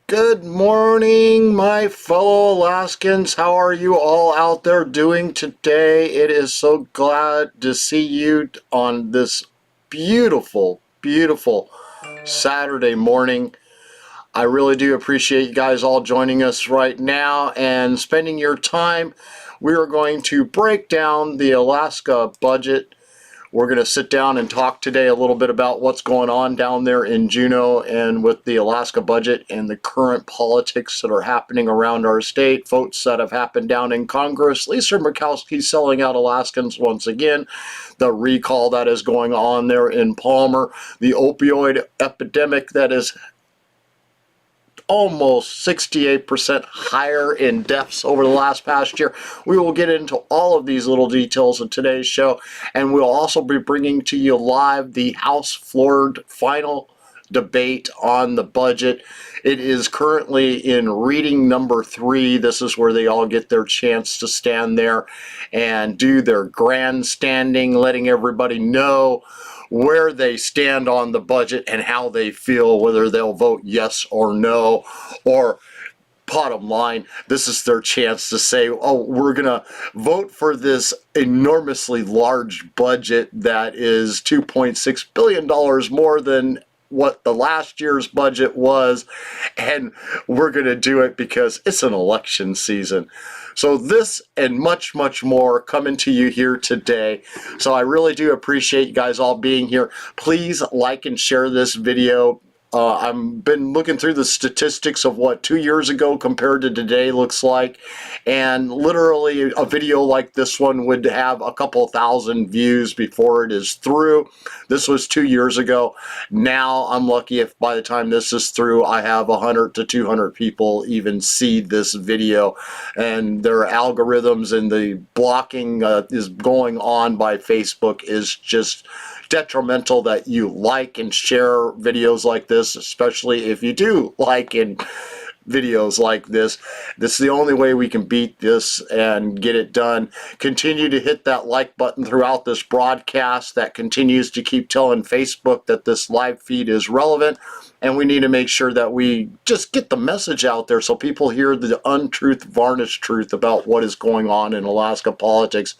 Good morning, my fellow Alaskans. How are you all out there doing today? It is so glad to see you on this beautiful, beautiful Saturday morning. I really do appreciate you guys all joining us right now and spending your time. We are going to break down the Alaska budget. We're going to sit down and talk today a little bit about what's going on down there in Juneau and with the Alaska budget and the current politics that are happening around our state, votes that have happened down in Congress. Lisa Murkowski selling out Alaskans once again, the recall that is going on there in Palmer, the opioid epidemic that is almost 68% higher in deaths over the last past year. We will get into all of these little details in today's show, and we'll also be bringing to you live the House floor final debate on the budget. It is currently in reading number 3. This is where they all get their chance to stand there and do their grandstanding, letting everybody know where they stand on the budget and how they feel, whether they'll vote yes or no, or bottom line, this is their chance to say, oh, we're going to vote for this enormously large budget that is $2.6 billion more than what the last year's budget was, and we're going to do it because it's an election season. So this and much, much more coming to you here today. So I really do appreciate you guys all being here. Please like and share this video. I've been looking through the statistics of what 2 years ago compared to today looks like, and literally a video like this one would have a couple thousand views before it is through. This was 2 years ago. Now I'm lucky if by the time this is through I have 100 to 200 people even see this video, and their algorithms and the blocking is going on by Facebook is just detrimental that you like and share videos like this, especially if you do like and videos like this. This is the only way we can beat this and get it done. Continue to hit that like button throughout this broadcast. That continues to keep telling Facebook that this live feed is relevant, and we need to make sure that we just get the message out there so people hear the untruth, varnished truth about what is going on in Alaska politics.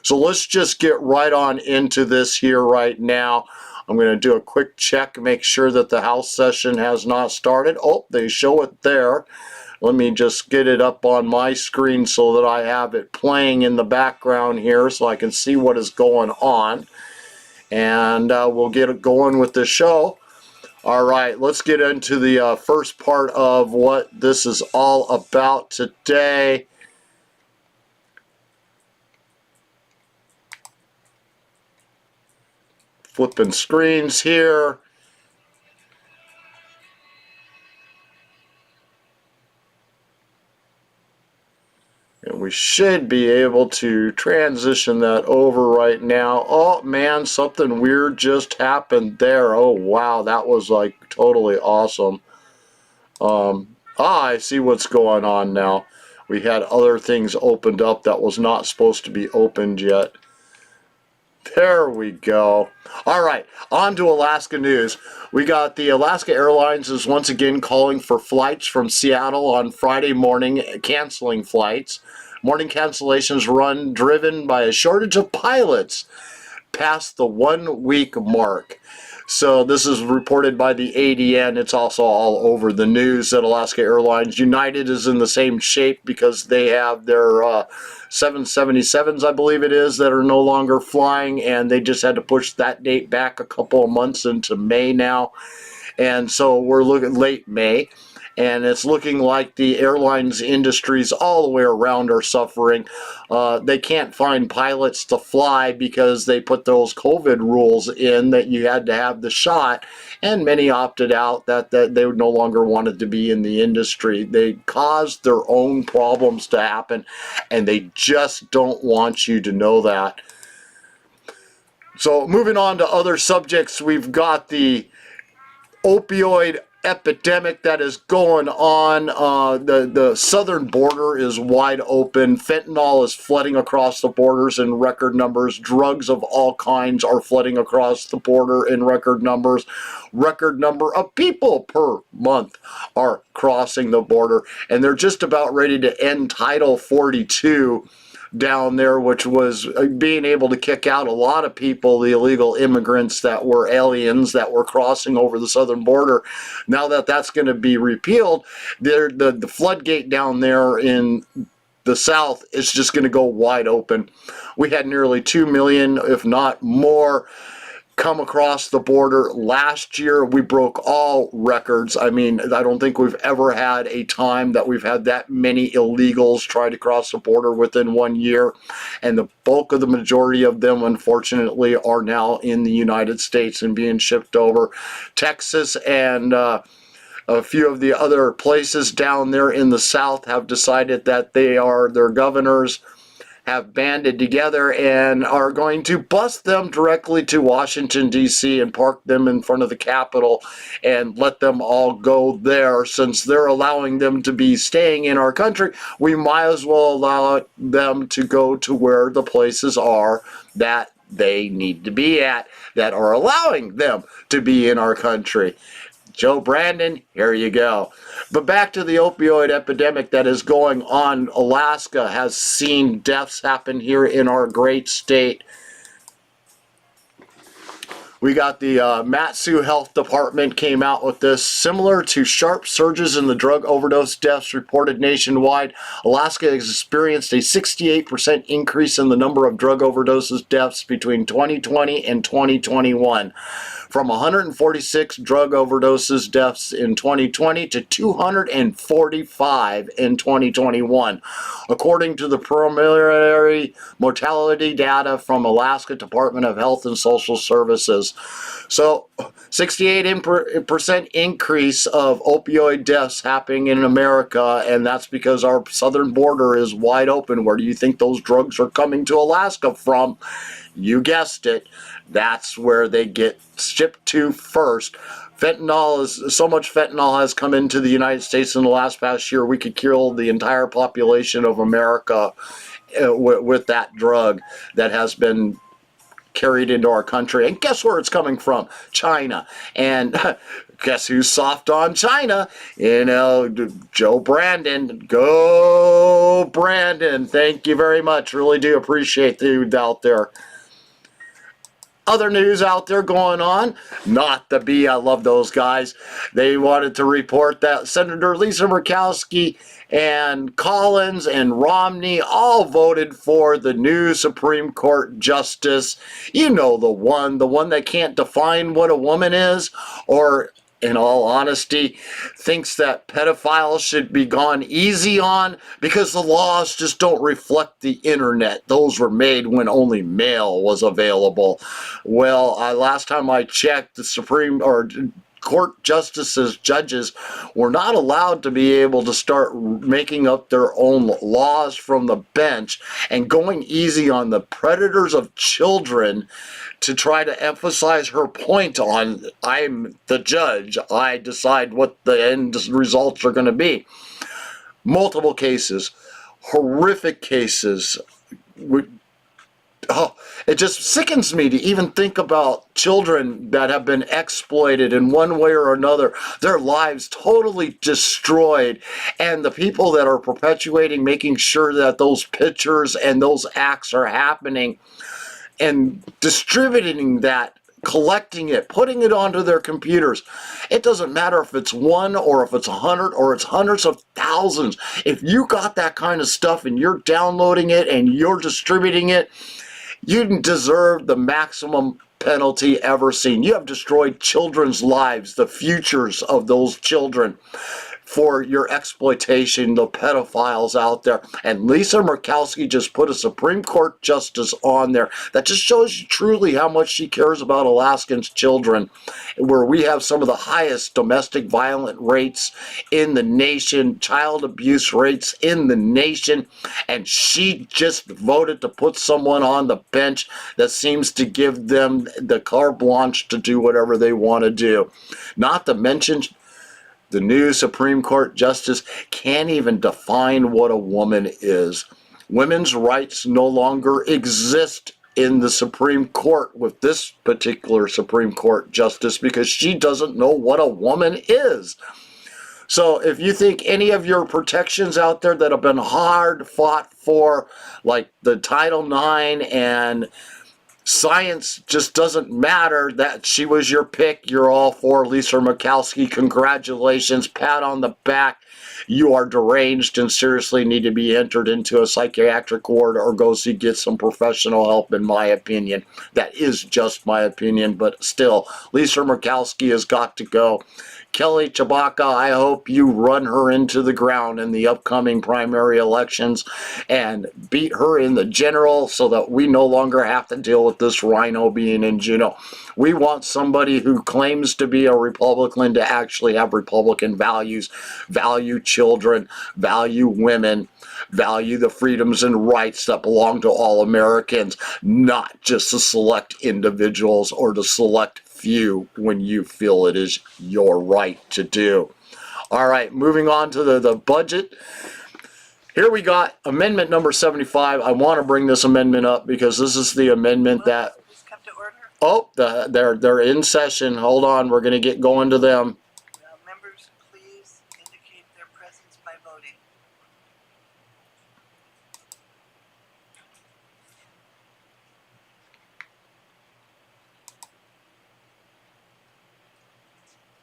So let's just get right on into this here right now. I'm going to do a quick check, make sure that the House session has not started. Oh, they show it there. Let me just get it up on my screen so that I have it playing in the background here so I can see what is going on. And we'll get it going with the show. All right, let's get into the first part of what this is all about today. Flipping screens here. And we should be able to transition that over right now. Oh man, something weird just happened there. Oh wow, that was like totally awesome. I see what's going on now. We had other things opened up that was not supposed to be opened yet. There we go. All right, on to Alaska news. We got the Alaska Airlines is once again calling for flights from Seattle on Friday morning, canceling flights. Morning cancellations driven by a shortage of pilots past the 1 week mark. So this is reported by the ADN. It's also all over the news that Alaska Airlines United is in the same shape because they have their 777s, I believe it is, that are no longer flying, and they just had to push that date back a couple of months into May now. And so we're looking late May. And it's looking like the airlines industries all the way around are suffering. They can't find pilots to fly because they put those COVID rules in that you had to have the shot, and many opted out that they no longer wanted to be in the industry. They caused their own problems to happen, and they just don't want you to know that. So moving on to other subjects, we've got the opioid epidemic that is going on. The southern border is wide open. Fentanyl is flooding across the borders in record numbers. Drugs of all kinds are flooding across the border in record numbers. Record number of people per month are crossing the border, and they're just about ready to end Title 42 down there, which was being able to kick out a lot of people, the illegal immigrants that were aliens that were crossing over the southern border. Now that that's going to be repealed, the floodgate down there in the south is just going to go wide open. We had nearly 2 million, if not more, come across the border last year. We broke all records. I mean, I don't think we've ever had a time that we've had that many illegals try to cross the border within 1 year, and the bulk of the majority of them, unfortunately, are now in the United States and being shipped over. Texas and a few of the other places down there in the south have decided that their governors have banded together and are going to bus them directly to Washington, D.C. and park them in front of the Capitol and let them all go there. Since they're allowing them to be staying in our country, we might as well allow them to go to where the places are that they need to be at, that are allowing them to be in our country. Joe Brandon, here you go. But back to the opioid epidemic that is going on. Alaska has seen deaths happen here in our great state. We got the Matsu Health Department came out with this. Similar to sharp surges in the drug overdose deaths reported nationwide, Alaska has experienced a 68% increase in the number of drug overdoses deaths between 2020 and 2021. From 146 drug overdoses deaths in 2020 to 245 in 2021, according to the preliminary mortality data from Alaska Department of Health and Social Services. So 68% increase of opioid deaths happening in America, and that's because our southern border is wide open. Where do you think those drugs are coming to Alaska from? You guessed it. That's where they get shipped to first. So much fentanyl has come into the United States in the last past year, we could kill the entire population of America with that drug that has been carried into our country. And guess where it's coming from? China. And guess who's soft on China? You know, Joe Brandon. Go Brandon. Thank you very much. Really do appreciate you out there. Other news out there going on, not the B, I love those guys. They wanted to report that Senator Lisa Murkowski and Collins and Romney all voted for the new Supreme Court justice. You know, the one that can't define what a woman is, or in all honesty, thinks that pedophiles should be gone easy on because the laws just don't reflect the internet. Those were made when only mail was available. Well, last time I checked, the Supreme Court justices, judges, were not allowed to be able to start making up their own laws from the bench and going easy on the predators of children to try to emphasize her point on, I'm the judge, I decide what the end results are going to be. Multiple cases, horrific cases. It just sickens me to even think about children that have been exploited in one way or another, their lives totally destroyed, and the people that are perpetuating, making sure that those pictures and those acts are happening and distributing that, collecting it, putting it onto their computers. It doesn't matter if it's one or if it's 100 or it's hundreds of thousands. If you got that kind of stuff and you're downloading it and you're distributing it, you deserve the maximum penalty ever seen. You have destroyed children's lives, the futures of those children, for your exploitation, the pedophiles out there. And Lisa Murkowski just put a Supreme Court justice on there that just shows you truly how much she cares about Alaskans' children, where we have some of the highest domestic violent rates in the nation, child abuse rates in the nation, and she just voted to put someone on the bench that seems to give them the carte blanche to do whatever they want to do. Not to mention, The new Supreme Court justice can't even define what a woman is. Women's rights no longer exist in the Supreme Court with this particular Supreme Court justice because she doesn't know what a woman is. So if you think any of your protections out there that have been hard fought for, like the Title IX and science just doesn't matter, that she was your pick, you're all for Lisa Murkowski, congratulations, pat on the back, you are deranged and seriously need to be entered into a psychiatric ward or go get some professional help, in my opinion. That is just my opinion, but still, Lisa Murkowski has got to go. Kelly Tshibaka, I hope you run her into the ground in the upcoming primary elections and beat her in the general so that we no longer have to deal with this rhino being in Juneau. We want somebody who claims to be a Republican to actually have Republican values, value children, value women, value the freedoms and rights that belong to all Americans, not just to select individuals or to select few when you feel it is your right to do. All right, moving on to the budget. Here we got amendment number 75. I want to bring this amendment up because this is the amendment that... Come to order. Oh, they're in session. Hold on, we're going to get going to them. Members, please indicate their presence by voting.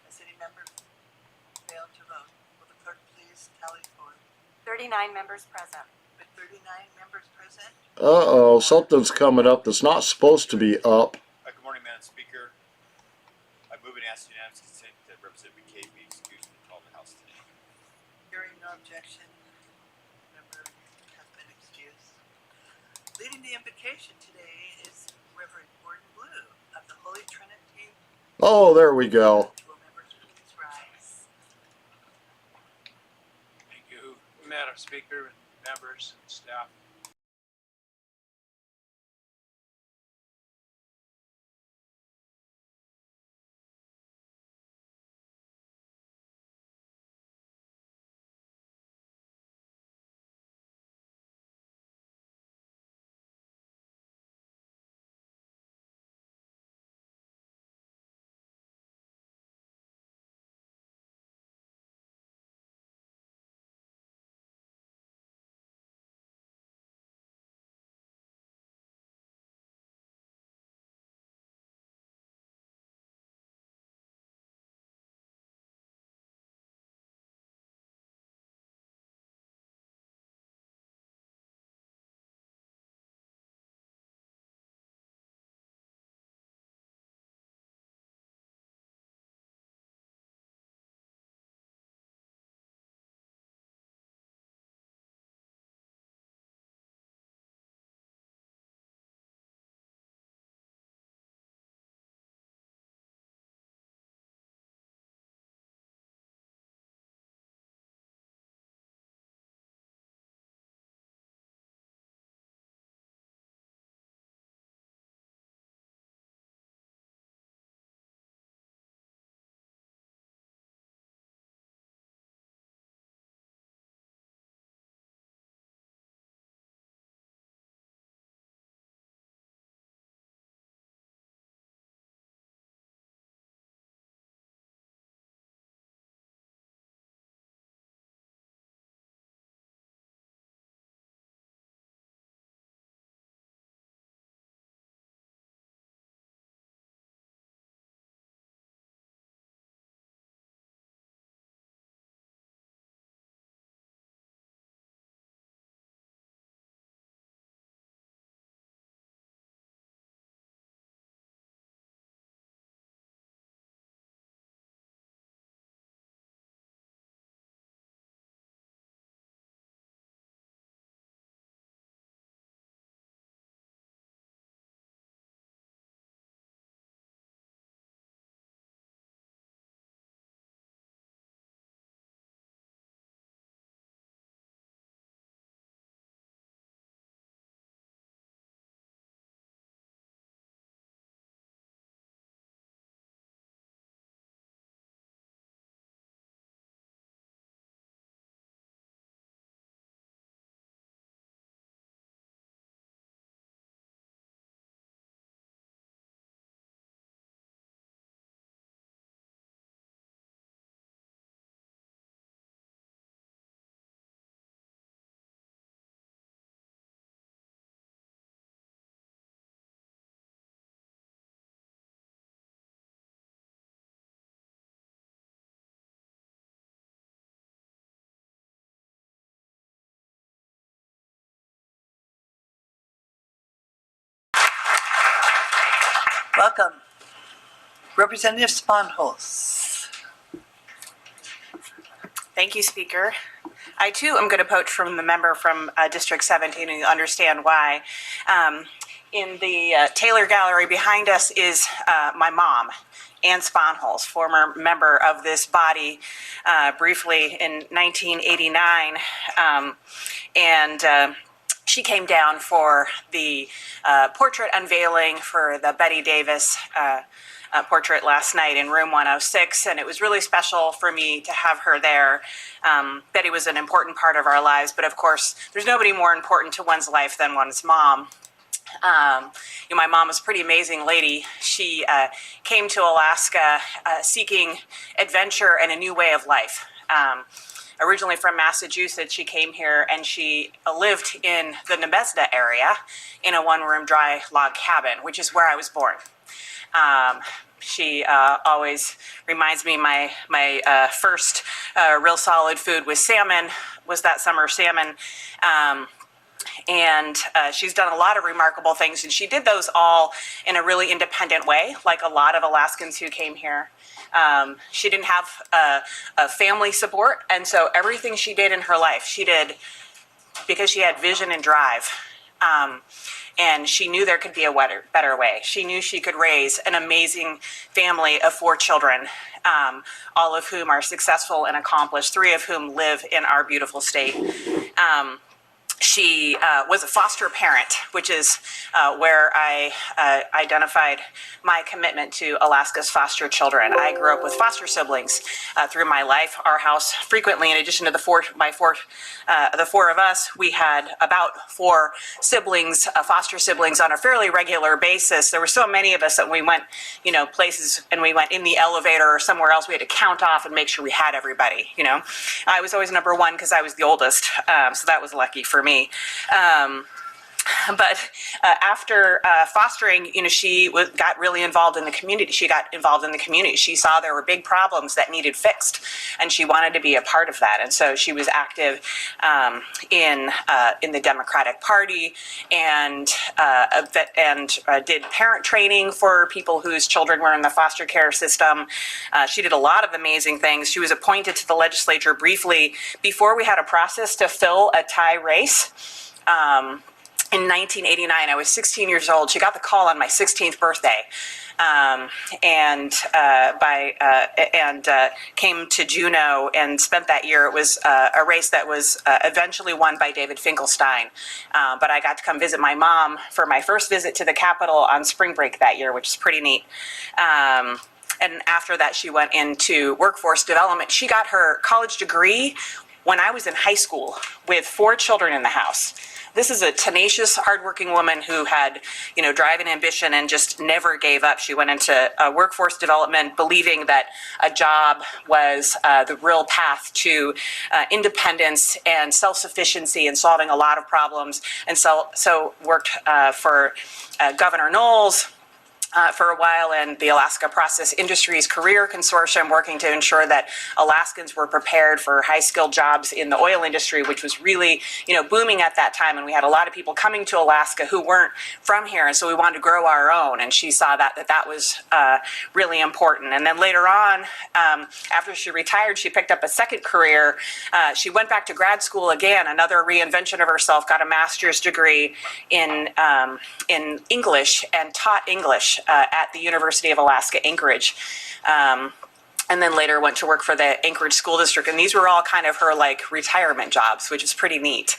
A city member failed to vote. Will the clerk please tally for? 39 members present. With 39 members present. Uh-oh, something's coming up that's not supposed to be up. Good morning, Madam Speaker. I move and ask unanimous consent that Representative McKay be excused from the call of the House today. Hearing no objection, member has been excused. Leading the invocation today is Reverend Gordon Blue of the Holy Trinity. Oh, there we go. Will members please rise? Thank you, Madam Speaker, and members and staff. Welcome. Representative Sponholz. Thank you, Speaker. I too am going to poach from the member from District 17, and you understand why. In the Taylor Gallery behind us is my mom, Ann Sponholz, former member of this body, briefly in 1989. She came down for the portrait unveiling for the Betty Davis portrait last night in room 106, and it was really special for me to have her there. Betty was an important part of our lives, but of course, there's nobody more important to one's life than one's mom. My mom was a pretty amazing lady. She came to Alaska seeking adventure and a new way of life. Originally from Massachusetts, she came here and she lived in the Nebezda area in a one-room dry log cabin, which is where I was born. She always reminds me my first real solid food was salmon, was that summer salmon. And she's done a lot of remarkable things, and she did those all in a really independent way, like a lot of Alaskans who came here. She didn't have a family support, and so everything she did in her life, she did because she had vision and drive. And she knew there could be a better way. She knew she could raise an amazing family of 4 children, all of whom are successful and accomplished, 3 of whom live in our beautiful state. She was a foster parent, which is where I identified my commitment to Alaska's foster children. I grew up with foster siblings through my life. Our house frequently, in addition to the four of us, we had about 4 siblings, foster siblings, on a fairly regular basis. There were so many of us that we went, places, and we went in the elevator or somewhere else. We had to count off and make sure we had everybody. I was always number 1 because I was the oldest, so that was lucky for me. But after fostering, she got really involved in the community. She got involved in the community. She saw there were big problems that needed fixed, and she wanted to be a part of that. And so she was active in the Democratic Party and did parent training for people whose children were in the foster care system. She did a lot of amazing things. She was appointed to the legislature briefly before we had a process to fill a tie race. In 1989, I was 16 years old. She got the call on my 16th birthday, and came to Juneau and spent that year. It was a race that was eventually won by David Finkelstein, but I got to come visit my mom for my first visit to the Capitol on spring break that year, which is pretty neat. And after that, she went into workforce development. She got her college degree when I was in high school with 4 children in the house. This is a tenacious, hardworking woman who had, drive and ambition and just never gave up. She went into workforce development believing that a job was the real path to independence and self-sufficiency and solving a lot of problems. And so worked for Governor Knowles for a while, and the Alaska Process Industries Career Consortium, working to ensure that Alaskans were prepared for high-skilled jobs in the oil industry, which was really, booming at that time. And we had a lot of people coming to Alaska who weren't from here, and so we wanted to grow our own. And she saw that was really important. And then later on, after she retired, she picked up a second career. She went back to grad school again, another reinvention of herself, got a master's degree in English and taught English at the University of Alaska, Anchorage. And then later went to work for the Anchorage School District. And these were all kind of her retirement jobs, which is pretty neat.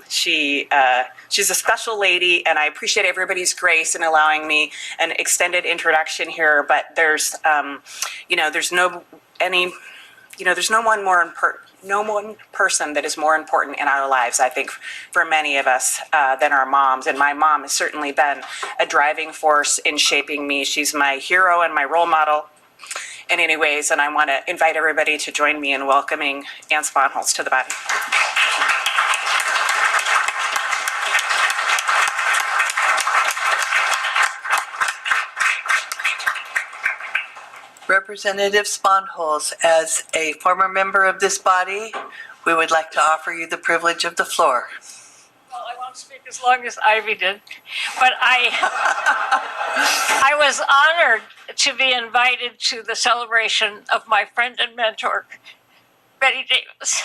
She's a special lady, and I appreciate everybody's grace in allowing me an extended introduction here. But there's no one person that is more important in our lives, I think, for many of us than our moms. And my mom has certainly been a driving force in shaping me. She's my hero and my role model in any ways. And I want to invite everybody to join me in welcoming Ann Sponholz to the body. Representative Sponholz, as a former member of this body, we would like to offer you the privilege of the floor. Well, I want to speak as long as Ivy did. But I was honored to be invited to the celebration of my friend and mentor, Betty Davis.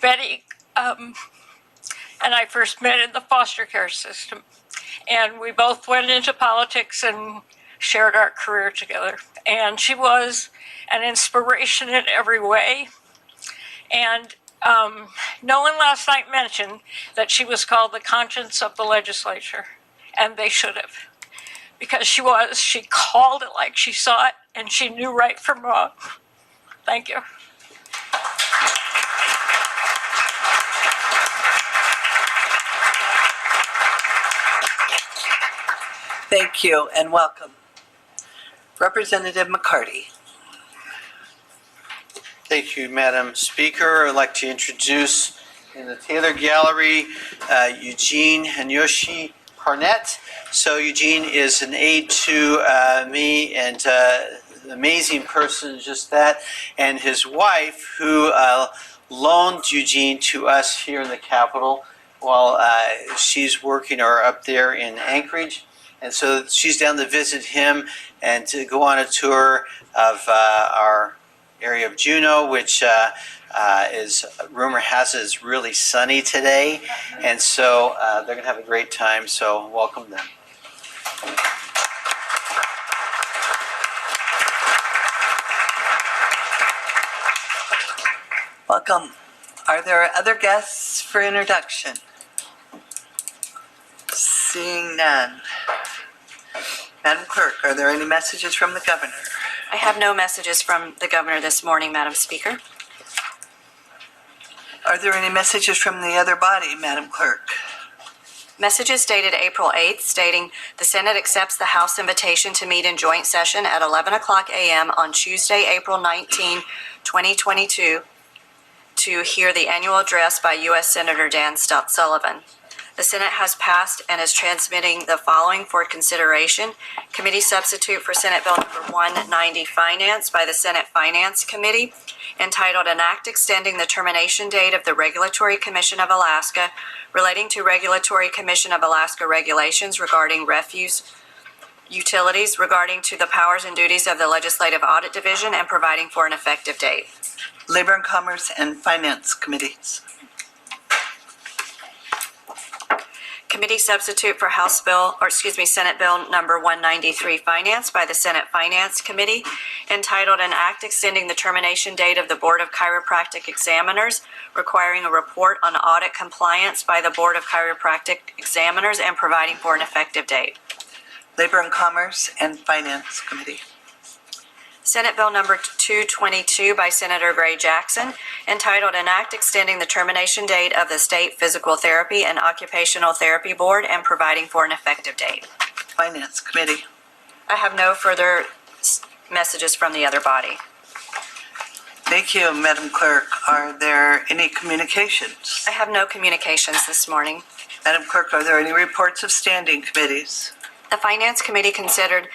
Betty and I first met in the foster care system, and we both went into politics and shared our career together. And she was an inspiration in every way. And no one last night mentioned that she was called the conscience of the legislature, and they should have. Because she was. She called it like she saw it, and she knew right from wrong. Thank you. Thank you and welcome. Representative McCarty. Thank you, Madam Speaker. I'd like to introduce in the Taylor Gallery Eugene Hanyoshi Harnett. So Eugene is an aide to me and an amazing person, just that, and his wife who loaned Eugene to us here in the Capitol while she's working or up there in Anchorage. And so she's down to visit him and to go on a tour of our area of Juneau, which is, rumor has it, is really sunny today. And so they're going to have a great time, so welcome them. Welcome. Are there other guests for introduction? Seeing none. Madam Clerk, are there any messages from the governor? I have no messages from the governor this morning, Madam Speaker. Are there any messages from the other body, Madam Clerk? Messages dated April 8th stating the Senate accepts the House invitation to meet in joint session at 11 o'clock a.m. on Tuesday, April 19, 2022 to hear the annual address by U.S. Senator Dan Sullivan. The Senate has passed and is transmitting the following for consideration. Committee substitute for Senate Bill number 190, Finance, by the Senate Finance Committee, entitled An Act Extending the Termination Date of the Regulatory Commission of Alaska relating to Regulatory Commission of Alaska regulations regarding refuse utilities, regarding to the powers and duties of the Legislative Audit Division, and providing for an effective date. Labor and Commerce and Finance Committees. Committee substitute for Senate Bill number 193, Finance, by the Senate Finance Committee, entitled An Act Extending the Termination Date of the Board of Chiropractic Examiners, requiring a report on audit compliance by the Board of Chiropractic Examiners, and providing for an effective date. Labor and Commerce and Finance Committee. Senate Bill number 222 by Senator Gray Jackson, entitled An Act Extending the Termination Date of the State Physical Therapy and Occupational Therapy Board, and providing for an effective date. Finance Committee. I have no further messages from the other body. Thank you, Madam Clerk. Are there any communications? I have no communications this morning. Madam Clerk, are there any reports of standing committees? The Finance Committee considered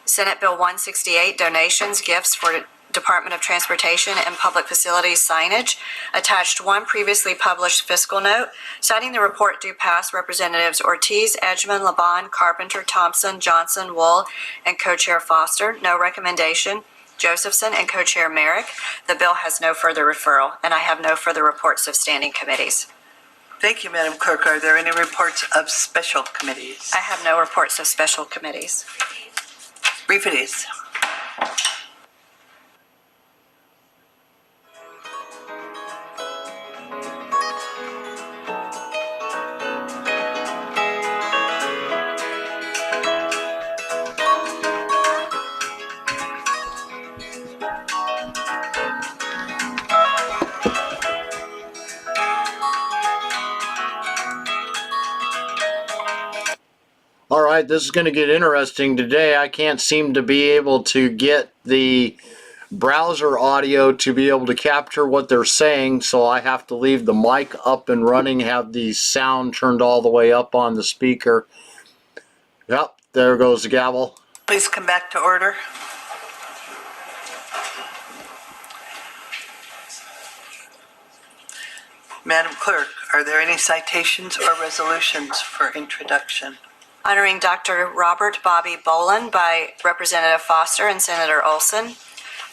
Senate Bill 168, donations, gifts for Department of Transportation and Public Facilities signage, attached one previously published fiscal note, citing the report due past Representatives Ortiz, Edgman, Laban, Carpenter, Thompson, Johnson, Wool, and Co-Chair Foster. No recommendation. Josephson and Co-Chair Merrick. The bill has no further referral, and I have no further reports of standing committees. Thank you, Madam Clerk. Are there any reports of special committees? I have no reports of special committees. Briefities. All right, this is going to get interesting today. I can't seem to be able to get the browser audio to be able to capture what they're saying, so I have to leave the mic up and running, have the sound turned all the way up on the speaker. Yep, there goes the gavel. Please come back to order. Madam Clerk, are there any citations or resolutions for introduction? Honoring Dr. Robert Bobby Bolin by Representative Foster and Senator Olson.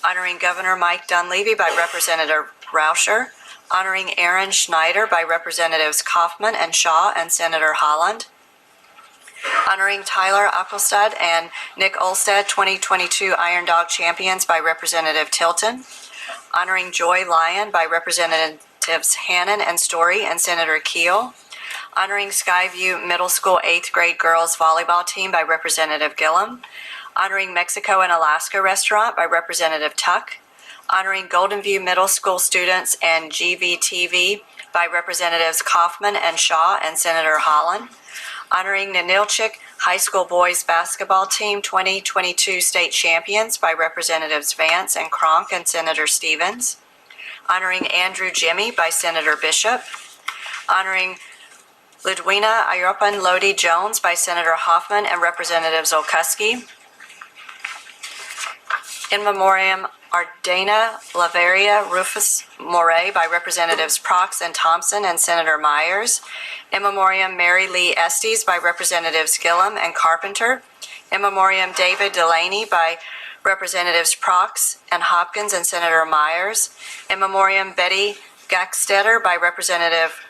Honoring Governor Mike Dunleavy by Representative Rauscher. Honoring Aaron Schneider by Representatives Kaufman and Shaw and Senator Holland. Honoring Tyler Ackelstad and Nick Olstead, 2022 Iron Dog Champions by Representative Tilton. Honoring Joy Lyon by Representatives Hannon and Story and Senator Keel. Honoring Skyview Middle School 8th grade girls volleyball team by Representative Gillum. Honoring Mexico and Alaska Restaurant by Representative Tuck. Honoring Golden View Middle School students and GVTV by Representatives Kaufman and Shaw and Senator Holland. Honoring Ninilchik High School Boys Basketball Team 2022 State Champions by Representatives Vance and Cronk and Senator Stevens. Honoring Andrew Jimmy by Senator Bishop. Honoring Ludwina Ayopan Lodi Jones by Senator Hoffman and Representatives Olkuski. In memoriam Ardena Laveria Rufus Moray by Representatives Prox and Thompson and Senator Myers. In memoriam Mary Lee Estes by Representatives Gillum and Carpenter. In memoriam David Delaney by Representatives Prox and Hopkins and Senator Myers. In memoriam Betty Gackstetter by Representative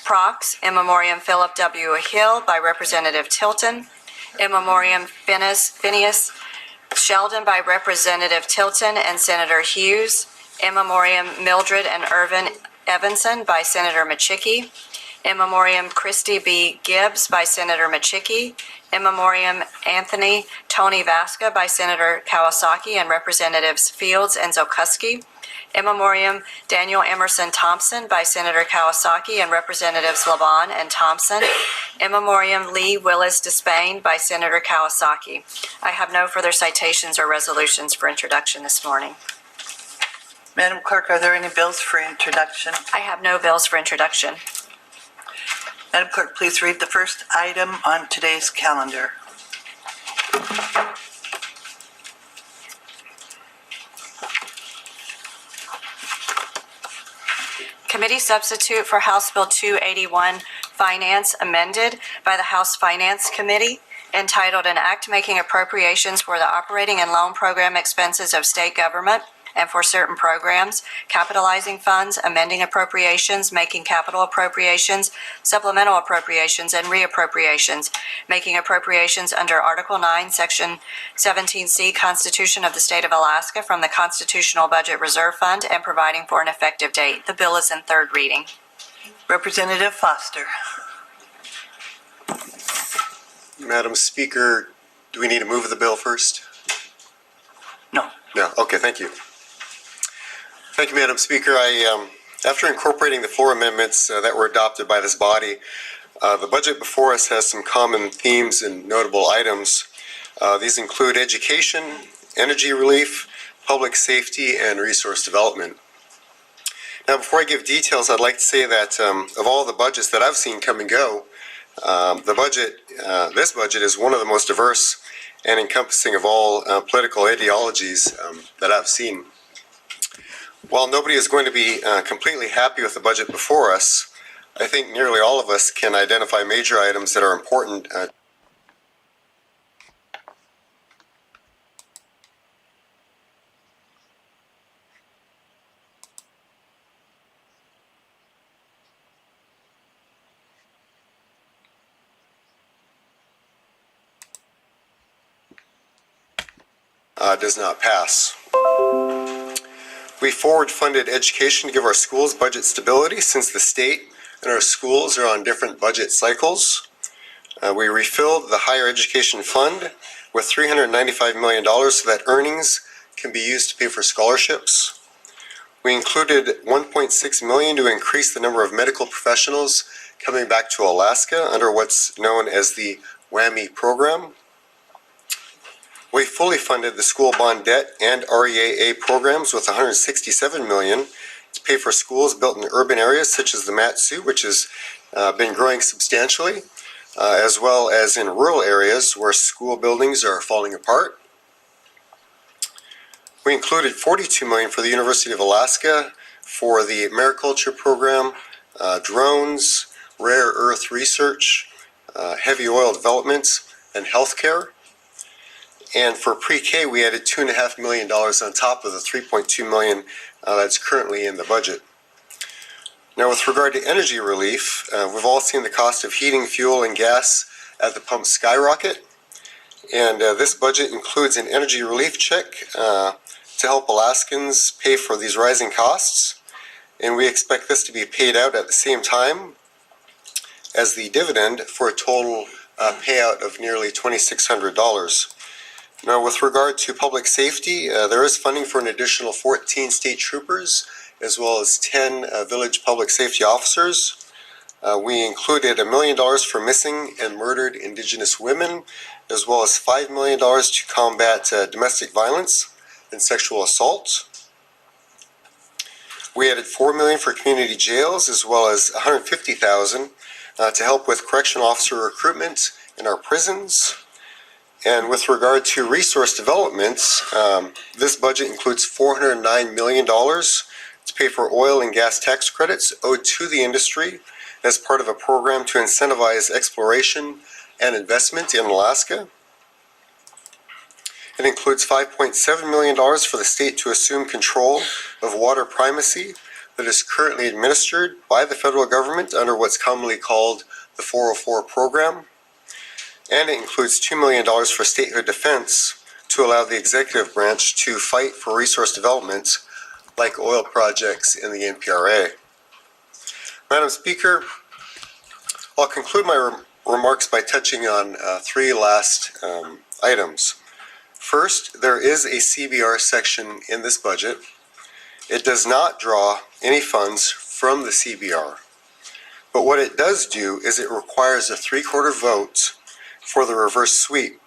Prox. In memoriam Philip W. Hill by Representative Tilton. In memoriam Phineas Sheldon by Representative Tilton and Senator Hughes. In memoriam Mildred and Irvin Evanson by Senator Machicky. In memoriam Christy B. Gibbs by Senator Machicky. In memoriam Anthony Tony Vasca by Senator Kawasaki and Representatives Fields and Zokuski. In memoriam Daniel Emerson Thompson by Senator Kawasaki and Representatives Laban and Thompson. In memoriam Lee Willis Despain by Senator Kawasaki. I have no further citations or resolutions for introduction this morning. Madam Clerk, are there any bills for introduction? I have no bills for introduction. Madam Clerk, please read the first item on today's calendar. Committee substitute for House Bill 281, Finance, amended by the House Finance Committee, entitled An Act Making Appropriations for the Operating and Loan Program Expenses of State Government and for Certain Programs, Capitalizing Funds, Amending Appropriations, Making Capital Appropriations, Supplemental Appropriations, and Reappropriations, Making Appropriations under Article 9, Section 17C Constitution of the State of Alaska from the Constitutional Budget Reserve Fund and providing for an effective date. The bill is in third reading. Representative Foster. Madam Speaker, do we need to move the bill first? No. No. Okay, thank you. Thank you, Madam Speaker. After incorporating the floor amendments that were adopted by this body, the budget before us has some common themes and notable items. These include education, energy relief, public safety, and resource development. Now, before I give details, I'd like to say that of all the budgets that I've seen come and go, this budget is one of the most diverse and encompassing of all political ideologies that I've seen. While nobody is going to be completely happy with the budget before us, I think nearly all of us can identify major items that are important. Does not pass. We forward-funded education to give our schools budget stability since the state and our schools are on different budget cycles. We refilled the higher education fund with $395 million so that earnings can be used to pay for scholarships. We included $1.6 million to increase the number of medical professionals coming back to Alaska under what's known as the WWAMI program. We fully funded the school bond debt and REAA programs with $167 million to pay for schools built in urban areas such as the Mat-Su, which has been growing substantially, as well as in rural areas where school buildings are falling apart. We included $42 million for the University of Alaska for the mariculture program, drones, rare earth research, heavy oil development, and healthcare. And for pre-K, we added $2.5 million on top of the $3.2 million that's currently in the budget. Now, with regard to energy relief, we've all seen the cost of heating, fuel, and gas at the pump skyrocket. And this budget includes an energy relief check to help Alaskans pay for these rising costs. And we expect this to be paid out at the same time as the dividend for a total payout of nearly $2,600. Now, with regard to public safety, there is funding for an additional 14 state troopers as well as 10 village public safety officers. We included $1 million for missing and murdered Indigenous women, as well as $5 million to combat domestic violence and sexual assault. We added $4 million for community jails, as well as $150,000 to help with correctional officer recruitment in our prisons. And with regard to resource development, this budget includes $409 million to pay for oil and gas tax credits owed to the industry as part of a program to incentivize exploration and investment in Alaska. It includes $5.7 million for the state to assume control of water primacy that is currently administered by the federal government under what's commonly called the 404 program. And it includes $2 million for statehood defense to allow the executive branch to fight for resource development like oil projects in the NPRA. Madam Speaker, I'll conclude my remarks by touching on three last items. First, there is a CBR section in this budget. It does not draw any funds from the CBR, but what it does do is it requires a 3/4 vote for the reverse sweep.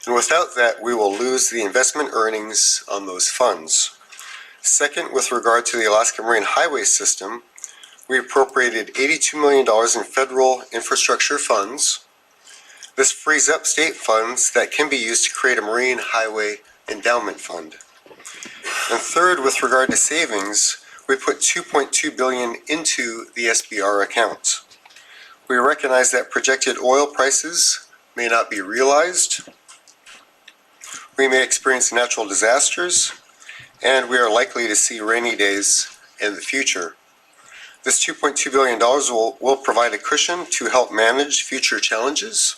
And without that, we will lose the investment earnings on those funds. Second, with regard to the Alaska Marine Highway System, we appropriated $82 million in federal infrastructure funds. This frees up state funds that can be used to create a Marine Highway Endowment Fund. And third, with regard to savings, we put $2.2 billion into the SBR account. We recognize that projected oil prices may not be realized. We may experience natural disasters, and we are likely to see rainy days in the future. This $2.2 billion will provide a cushion to help manage future challenges.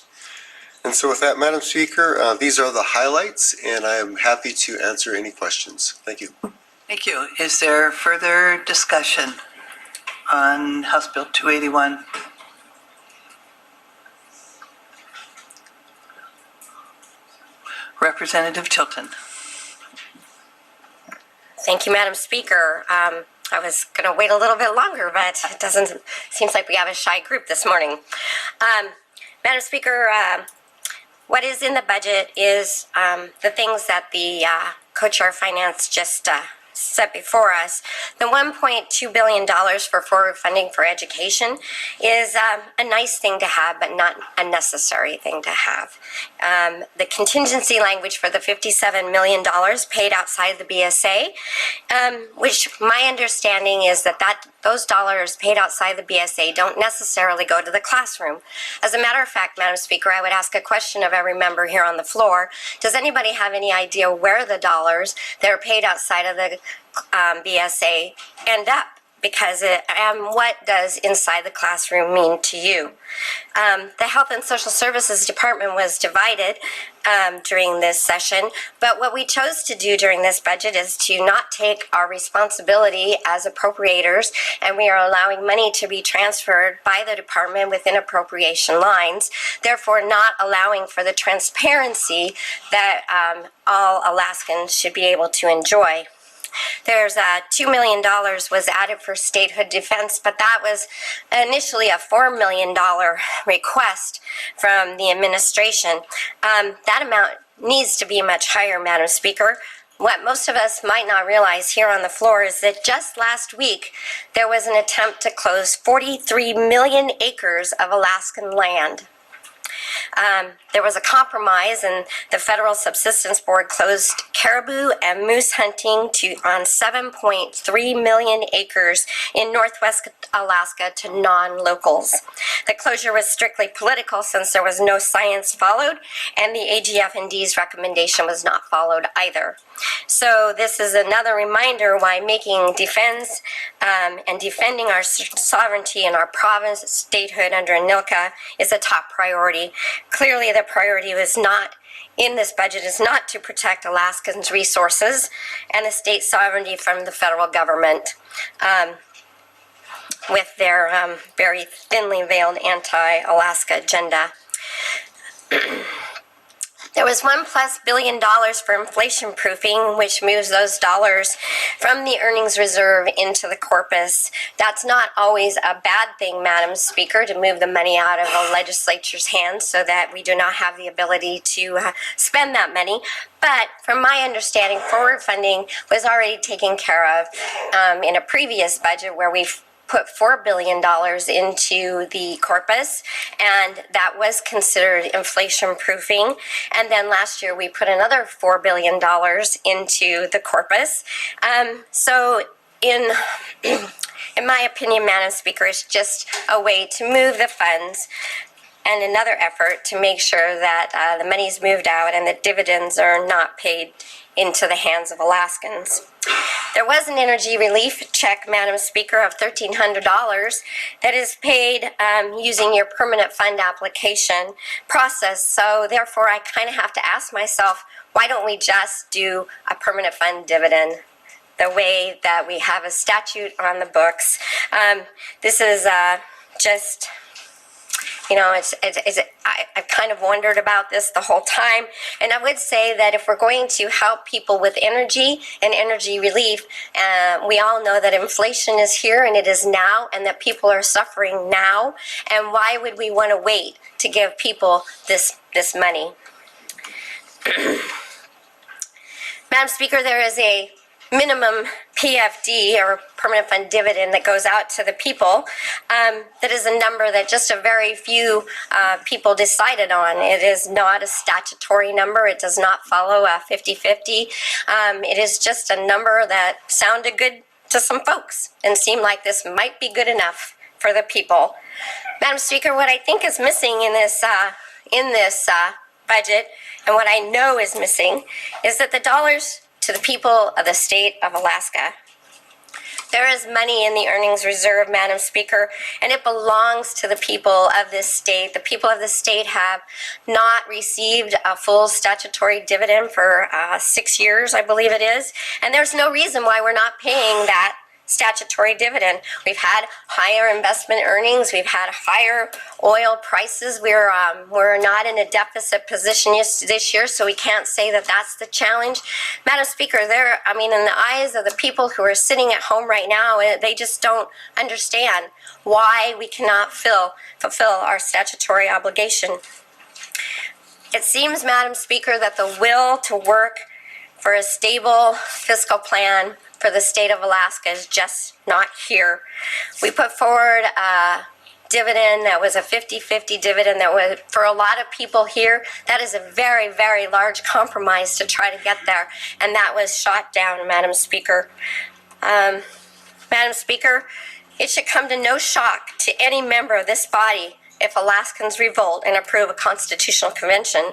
And so with that, Madam Speaker, these are the highlights, and I am happy to answer any questions. Thank you. Thank you. Is there further discussion on House Bill 281? Representative Tilton. Thank you, Madam Speaker. I was going to wait a little bit longer, but it doesn't. Seems like we have a shy group this morning. Madam Speaker, what is in the budget is the things that the Co-Chair of Finance just set before us. The $1.2 billion for forward funding for education is a nice thing to have, but not a necessary thing to have. The contingency language for the $57 million paid outside the BSA, which my understanding is that those dollars paid outside the BSA don't necessarily go to the classroom. As a matter of fact, Madam Speaker, I would ask a question of every member here on the floor. Does anybody have any idea where the dollars that are paid outside of the BSA end up? Because what does inside the classroom mean to you? The Health and Social Services Department was divided during this session, but what we chose to do during this budget is to not take our responsibility as appropriators, and we are allowing money to be transferred by the department within appropriation lines, therefore not allowing for the transparency that all Alaskans should be able to enjoy. There's $2 million was added for statehood defense, but that was initially a $4 million request from the administration. That amount needs to be much higher, Madam Speaker. What most of us might not realize here on the floor is that just last week, there was an attempt to close 43 million acres of Alaskan land. There was a compromise, and the Federal Subsistence Board closed caribou and moose hunting on 7.3 million acres in northwest Alaska to non-locals. The closure was strictly political since there was no science followed, and the AGF&D's recommendation was not followed either. So this is another reminder why making defense and defending our sovereignty and our province statehood under ANILCA is a top priority. Clearly, the priority was not in this budget is not to protect Alaskans' resources and the state sovereignty from the federal government with their very thinly veiled anti-Alaska agenda. There was $1+ billion for inflation proofing, which moves those dollars from the earnings reserve into the corpus. That's not always a bad thing, Madam Speaker, to move the money out of the legislature's hands so that we do not have the ability to spend that money. But from my understanding, forward funding was already taken care of in a previous budget where we've put $4 billion into the corpus, and that was considered inflation proofing. And then last year we put another $4 billion into the corpus. So in my opinion, Madam Speaker, it's just a way to move the funds and another effort to make sure that the money's moved out and the dividends are not paid into the hands of Alaskans. There was an energy relief check, Madam Speaker, of $1,300 that is paid using your permanent fund application process. So therefore, I kind of have to ask myself, why don't we just do a permanent fund dividend the way that we have a statute on the books? This is just... You know, I've kind of wondered about this the whole time, and I would say that if we're going to help people with energy and energy relief, we all know that inflation is here and it is now, and that people are suffering now, and why would we want to wait to give people this money? Madam Speaker, there is a minimum PFD, or permanent fund dividend, that goes out to the people. That is a number that just a very few people decided on. It is not a statutory number. It does not follow a 50-50. It is just a number that sounded good to some folks and seemed like this might be good enough for the people. Madam Speaker, what I think is missing in this budget, and what I know is missing, is that the dollars to the people of the state of Alaska. There is money in the earnings reserve, Madam Speaker, and it belongs to the people of this state. The people of the state have not received a full statutory dividend for 6 years, I believe it is, and there's no reason why we're not paying that statutory dividend. We've had higher investment earnings. We've had higher oil prices. We're not in a deficit position this year, so we can't say that that's the challenge. Madam Speaker, in the eyes of the people who are sitting at home right now, they just don't understand why we cannot fulfill our statutory obligation. It seems, Madam Speaker, that the will to work for a stable fiscal plan for the state of Alaska is just not here. We put forward a dividend that was a 50-50 dividend that was, for a lot of people here, that is a very, very large compromise to try to get there, and that was shot down, Madam Speaker. Madam Speaker, it should come to no shock to any member of this body if Alaskans revolt and approve a constitutional convention.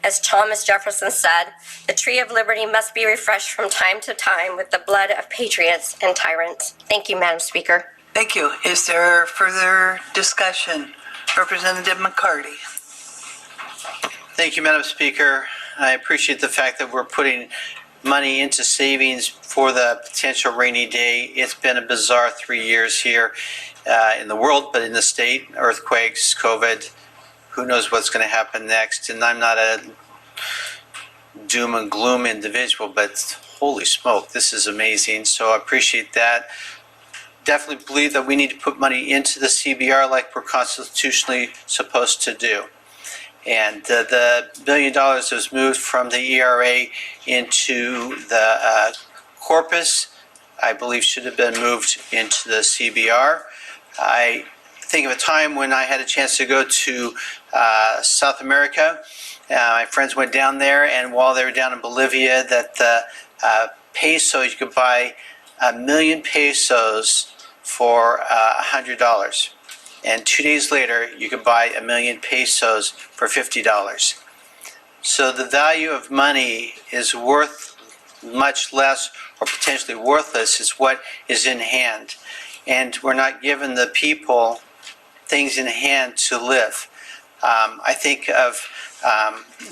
As Thomas Jefferson said, the tree of liberty must be refreshed from time to time with the blood of patriots and tyrants. Thank you, Madam Speaker. Thank you. Is there further discussion? Representative McCarty. Thank you, Madam Speaker. I appreciate the fact that we're putting money into savings for the potential rainy day. It's been a bizarre 3 years here in the world, but in the state, earthquakes, COVID. Who knows what's going to happen next? And I'm not a doom and gloom individual, but holy smoke, this is amazing. So I appreciate that. Definitely believe that we need to put money into the CBR like we're constitutionally supposed to do. And the $1 billion was moved from the ERA into the corpus, I believe should have been moved into the CBR. I think of a time when I had a chance to go to South America. My friends went down there, and while they were down in Bolivia, that the pesos, you could buy 1,000,000 pesos for $100. And 2 days later, you could buy 1,000,000 pesos for $50. So the value of money is worth much less, or potentially worthless, is what is in hand. And we're not giving the people things in hand to live. I think of,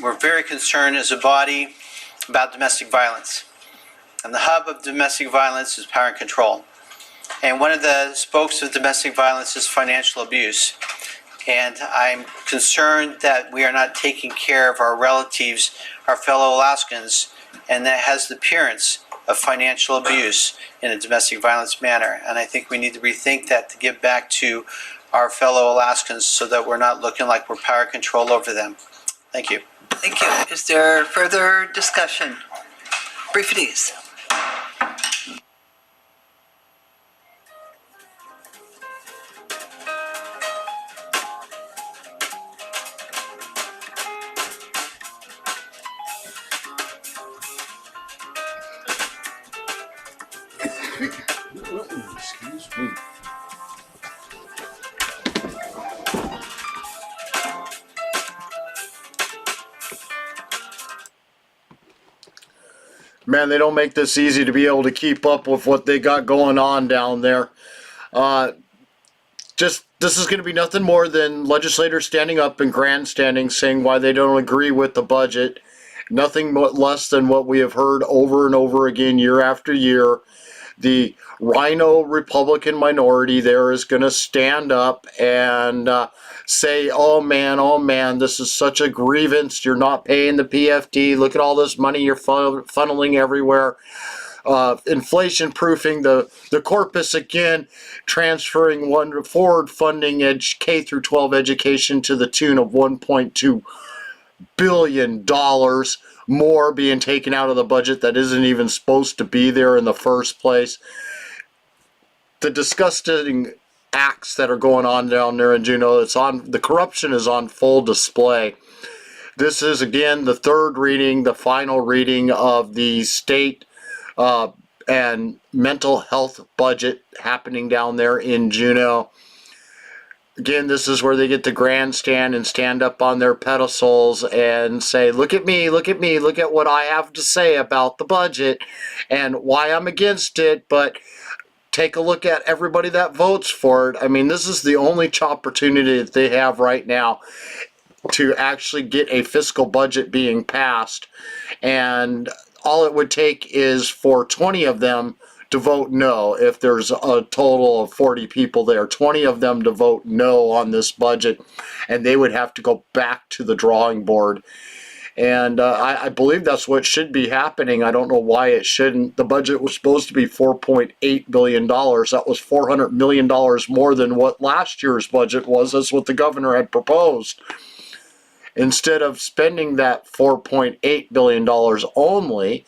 we're very concerned as a body about domestic violence. And the hub of domestic violence is power and control. And one of the spokes of domestic violence is financial abuse. And I'm concerned that we are not taking care of our relatives, our fellow Alaskans, and that has the appearance of financial abuse in a domestic violence manner. And I think we need to rethink that to give back to our fellow Alaskans so that we're not looking like we're power control over them. Thank you. Thank you. Is there further discussion? Briefities. Excuse me. Man, they don't make this easy to be able to keep up with what they got going on down there. This is going to be nothing more than legislators standing up and grandstanding, saying why they don't agree with the budget. Nothing less than what we have heard over and over again, year after year. The rhino Republican minority there is going to stand up and say, oh man, this is such a grievance. You're not paying the PFD. Look at all this money you're funneling everywhere. Inflation proofing the corpus again, transferring forward funding K through 12 education to the tune of $1.2 billion more being taken out of the budget that isn't even supposed to be there in the first place. The disgusting acts that are going on down there in Juneau, the corruption is on full display. This is again the third reading, the final reading of the state and mental health budget happening down there in Juneau. Again, this is where they get to grandstand and stand up on their pedestals and say, look at me, look at me, look at what I have to say about the budget and why I'm against it, but take a look at everybody that votes for it. I mean, this is the only opportunity that they have right now to actually get a fiscal budget being passed, and all it would take is for 20 of them to vote no. If there's a total of 40 people there, 20 of them to vote no on this budget, and they would have to go back to the drawing board. And I believe that's what should be happening. I don't know why it shouldn't. The budget was supposed to be $4.8 billion. That was $400 million more than what last year's budget was. That's what the governor had proposed. Instead of spending that $4.8 billion only,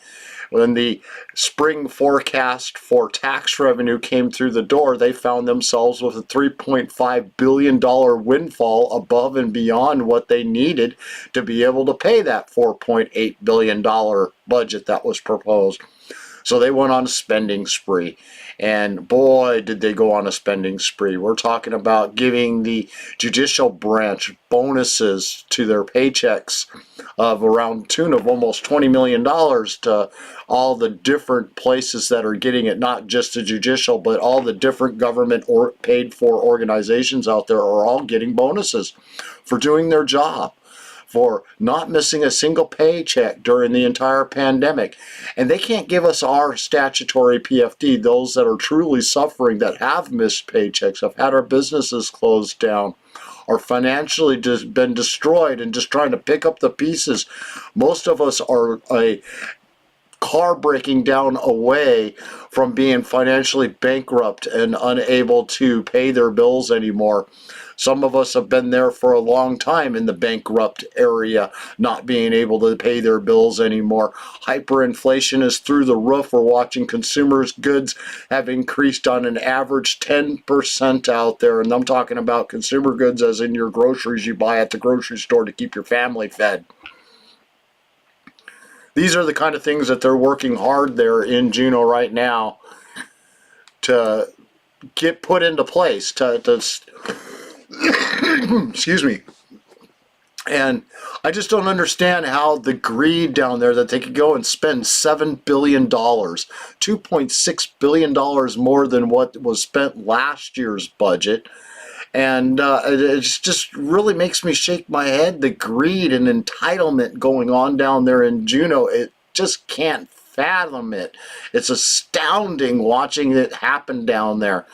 when the spring forecast for tax revenue came through the door, they found themselves with a $3.5 billion windfall above and beyond what they needed to be able to pay that $4.8 billion budget that was proposed. So they went on a spending spree. And boy, did they go on a spending spree. We're talking about giving the judicial branch bonuses to their paychecks of around tune of almost $20 million to all the different places that are getting it, not just the judicial, but all the different government or paid for organizations out there are all getting bonuses for doing their job, for not missing a single paycheck during the entire pandemic. And they can't give us our statutory PFD, those that are truly suffering, that have missed paychecks, have had our businesses closed down, are financially just been destroyed and just trying to pick up the pieces. Most of us are a car breaking down away from being financially bankrupt and unable to pay their bills anymore. Some of us have been there for a long time in the bankrupt area, not being able to pay their bills anymore. Hyperinflation is through the roof. We're watching consumers' goods have increased on an average 10% out there. And I'm talking about consumer goods as in your groceries you buy at the grocery store to keep your family fed. These are the kind of things that they're working hard there in Juneau right now to get put into place, excuse me. And I just don't understand how the greed down there that they could go and spend $7 billion, $2.6 billion more than what was spent last year's budget. And it just really makes me shake my head, the greed and entitlement going on down there in Juneau. It just can't fathom it. It's astounding watching it happen down there.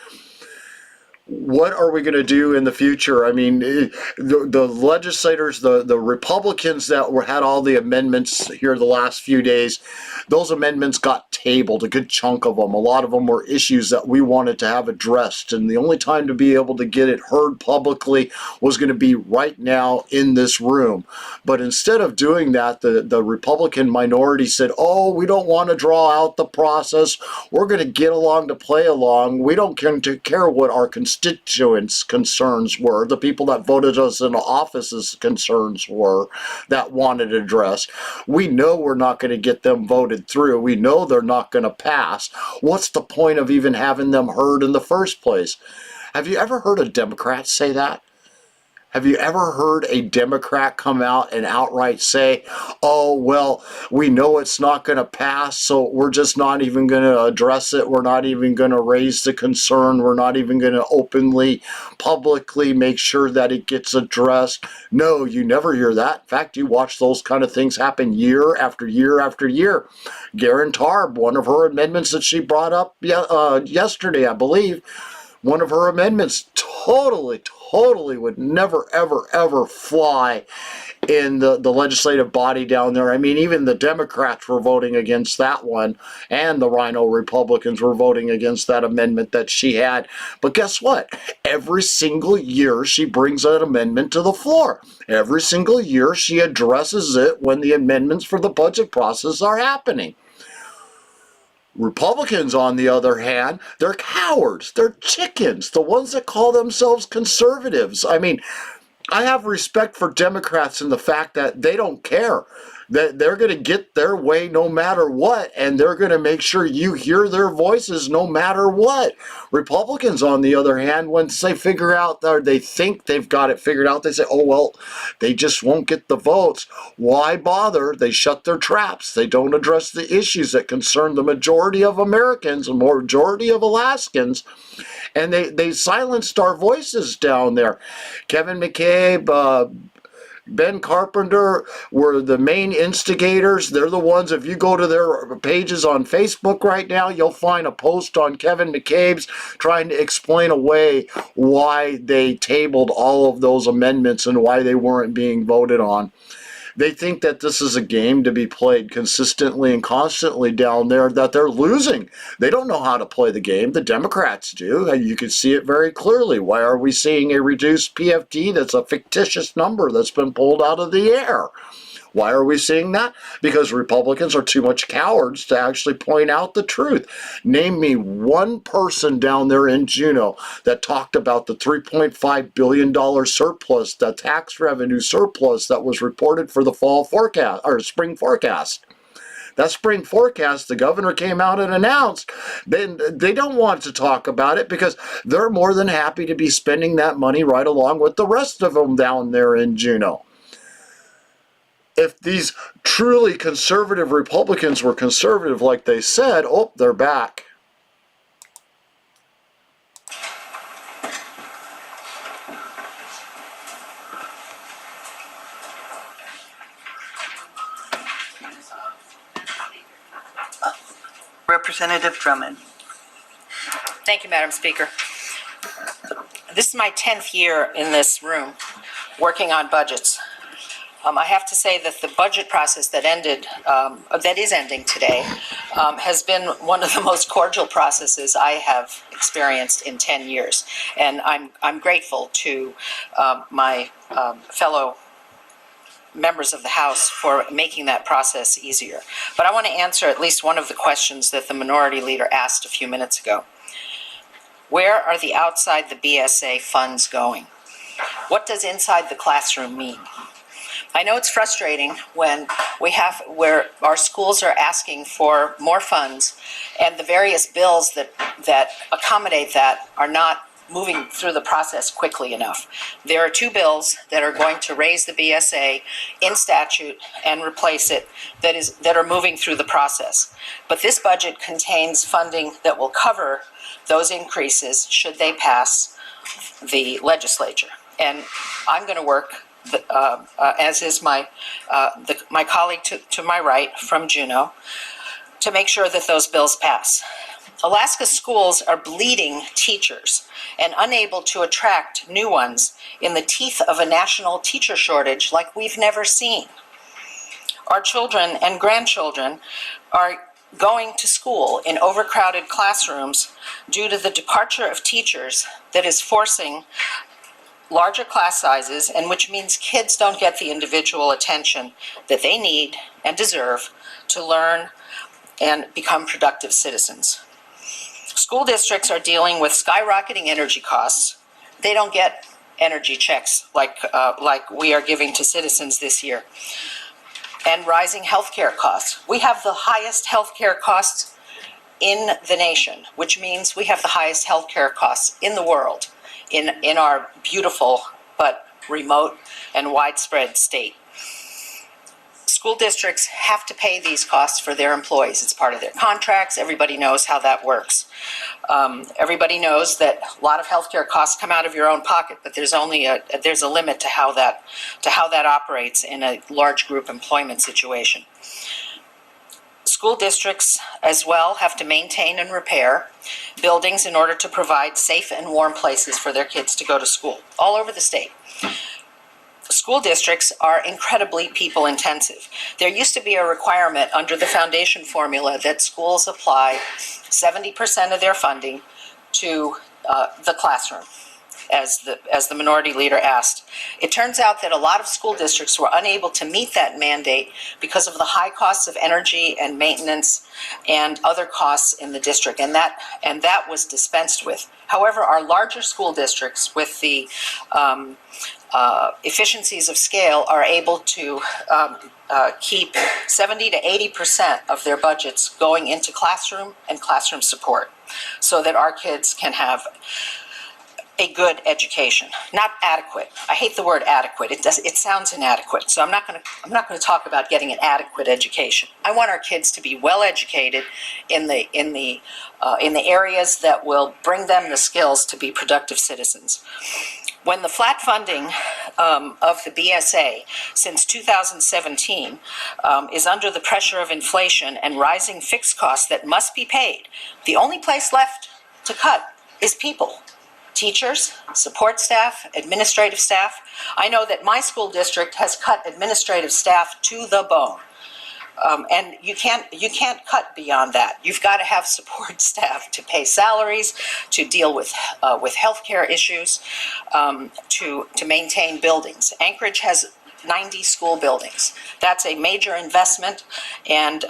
What are we going to do in the future? I mean, the legislators, the Republicans that had all the amendments here the last few days, those amendments got tabled, a good chunk of them. A lot of them were issues that we wanted to have addressed, and the only time to be able to get it heard publicly was going to be right now in this room. But instead of doing that, the Republican minority said, oh, we don't want to draw out the process. We're going to get along to play along. We don't care what our constituents' concerns were, the people that voted us into office's concerns were, that wanted addressed. We know we're not going to get them voted through. We know they're not going to pass. What's the point of even having them heard in the first place? Have you ever heard a Democrat say that? Have you ever heard a Democrat come out and outright say, oh, well, we know it's not going to pass, so we're just not even going to address it. We're not even going to raise the concern. We're not even going to openly, publicly make sure that it gets addressed. No, you never hear that. In fact, you watch those kind of things happen year after year after year. Garen Tarb, one of her amendments that she brought up yesterday, I believe, one of her amendments totally would never, ever, ever fly in the legislative body down there. I mean, even the Democrats were voting against that one, and the Rhino Republicans were voting against that amendment that she had. But guess what? Every single year she brings that amendment to the floor. Every single year she addresses it when the amendments for the budget process are happening. Republicans, on the other hand, they're cowards. They're chickens. The ones that call themselves conservatives. I mean, I have respect for Democrats in the fact that they don't care. That they're going to get their way no matter what, and they're going to make sure you hear their voices no matter what. Republicans, on the other hand, once they figure out, or they think they've got it figured out, they say, oh, well, they just won't get the votes. Why bother? They shut their traps. They don't address the issues that concern the majority of Americans, the majority of Alaskans, and they silenced our voices down there. Kevin McCabe, Ben Carpenter were the main instigators. They're the ones, if you go to their pages on Facebook right now, you'll find a post on Kevin McCabe's trying to explain away why they tabled all of those amendments and why they weren't being voted on. They think that this is a game to be played consistently and constantly down there, that they're losing. They don't know how to play the game. The Democrats do. And you can see it very clearly. Why are we seeing a reduced PFD that's a fictitious number that's been pulled out of the air? Why are we seeing that? Because Republicans are too much cowards to actually point out the truth. Name me one person down there in Juneau that talked about the $3.5 billion surplus, the tax revenue surplus that was reported for the fall forecast or spring forecast. That spring forecast, the governor came out and announced, then they don't want to talk about it because they're more than happy to be spending that money right along with the rest of them down there in Juneau. If these truly conservative Republicans were conservative like they said, oh, they're back. Representative Drummond. Thank you, Madam Speaker. This is my 10th year in this room working on budgets. I have to say that the budget process that is ending today, has been one of the most cordial processes I have experienced in 10 years. And I'm grateful to my fellow members of the House for making that process easier. But I want to answer at least one of the questions that the minority leader asked a few minutes ago. Where are the outside the BSA funds going? What does inside the classroom mean? I know it's frustrating when where our schools are asking for more funds and the various bills that accommodate that are not moving through the process quickly enough. There are two bills that are going to raise the BSA in statute and replace it that are moving through the process. But this budget contains funding that will cover those increases should they pass the legislature. And I'm going to work, as is my colleague to my right from Juneau, to make sure that those bills pass. Alaska schools are bleeding teachers and unable to attract new ones in the teeth of a national teacher shortage like we've never seen. Our children and grandchildren are going to school in overcrowded classrooms due to the departure of teachers that is forcing larger class sizes, and which means kids don't get the individual attention that they need and deserve to learn and become productive citizens. School districts are dealing with skyrocketing energy costs. They don't get energy checks like we are giving to citizens this year. And rising healthcare costs. We have the highest healthcare costs in the nation, which means we have the highest healthcare costs in the world in our beautiful but remote and widespread state. School districts have to pay these costs for their employees. It's part of their contracts. Everybody knows how that works. Everybody knows that a lot of healthcare costs come out of your own pocket, but there's a limit to how that operates in a large group employment situation. School districts as well have to maintain and repair buildings in order to provide safe and warm places for their kids to go to school all over the state. School districts are incredibly people intensive. There used to be a requirement under the foundation formula that schools apply 70% of their funding to the classroom, as the minority leader asked. It turns out that a lot of school districts were unable to meet that mandate because of the high costs of energy and maintenance and other costs in the district, and that was dispensed with. However, our larger school districts with the efficiencies of scale are able to keep 70 to 80% of their budgets going into classroom and classroom support so that our kids can have a good education. Not adequate. I hate the word adequate. It sounds inadequate. So I'm not going to talk about getting an adequate education. I want our kids to be well educated in the areas that will bring them the skills to be productive citizens. When the flat funding of the BSA since 2017 is under the pressure of inflation and rising fixed costs that must be paid, the only place left to cut is people. Teachers, support staff, administrative staff. I know that my school district has cut administrative staff to the bone. And you can't cut beyond that. You've got to have support staff to pay salaries, to deal with healthcare issues, to maintain buildings. Anchorage has 90 school buildings. That's a major investment, and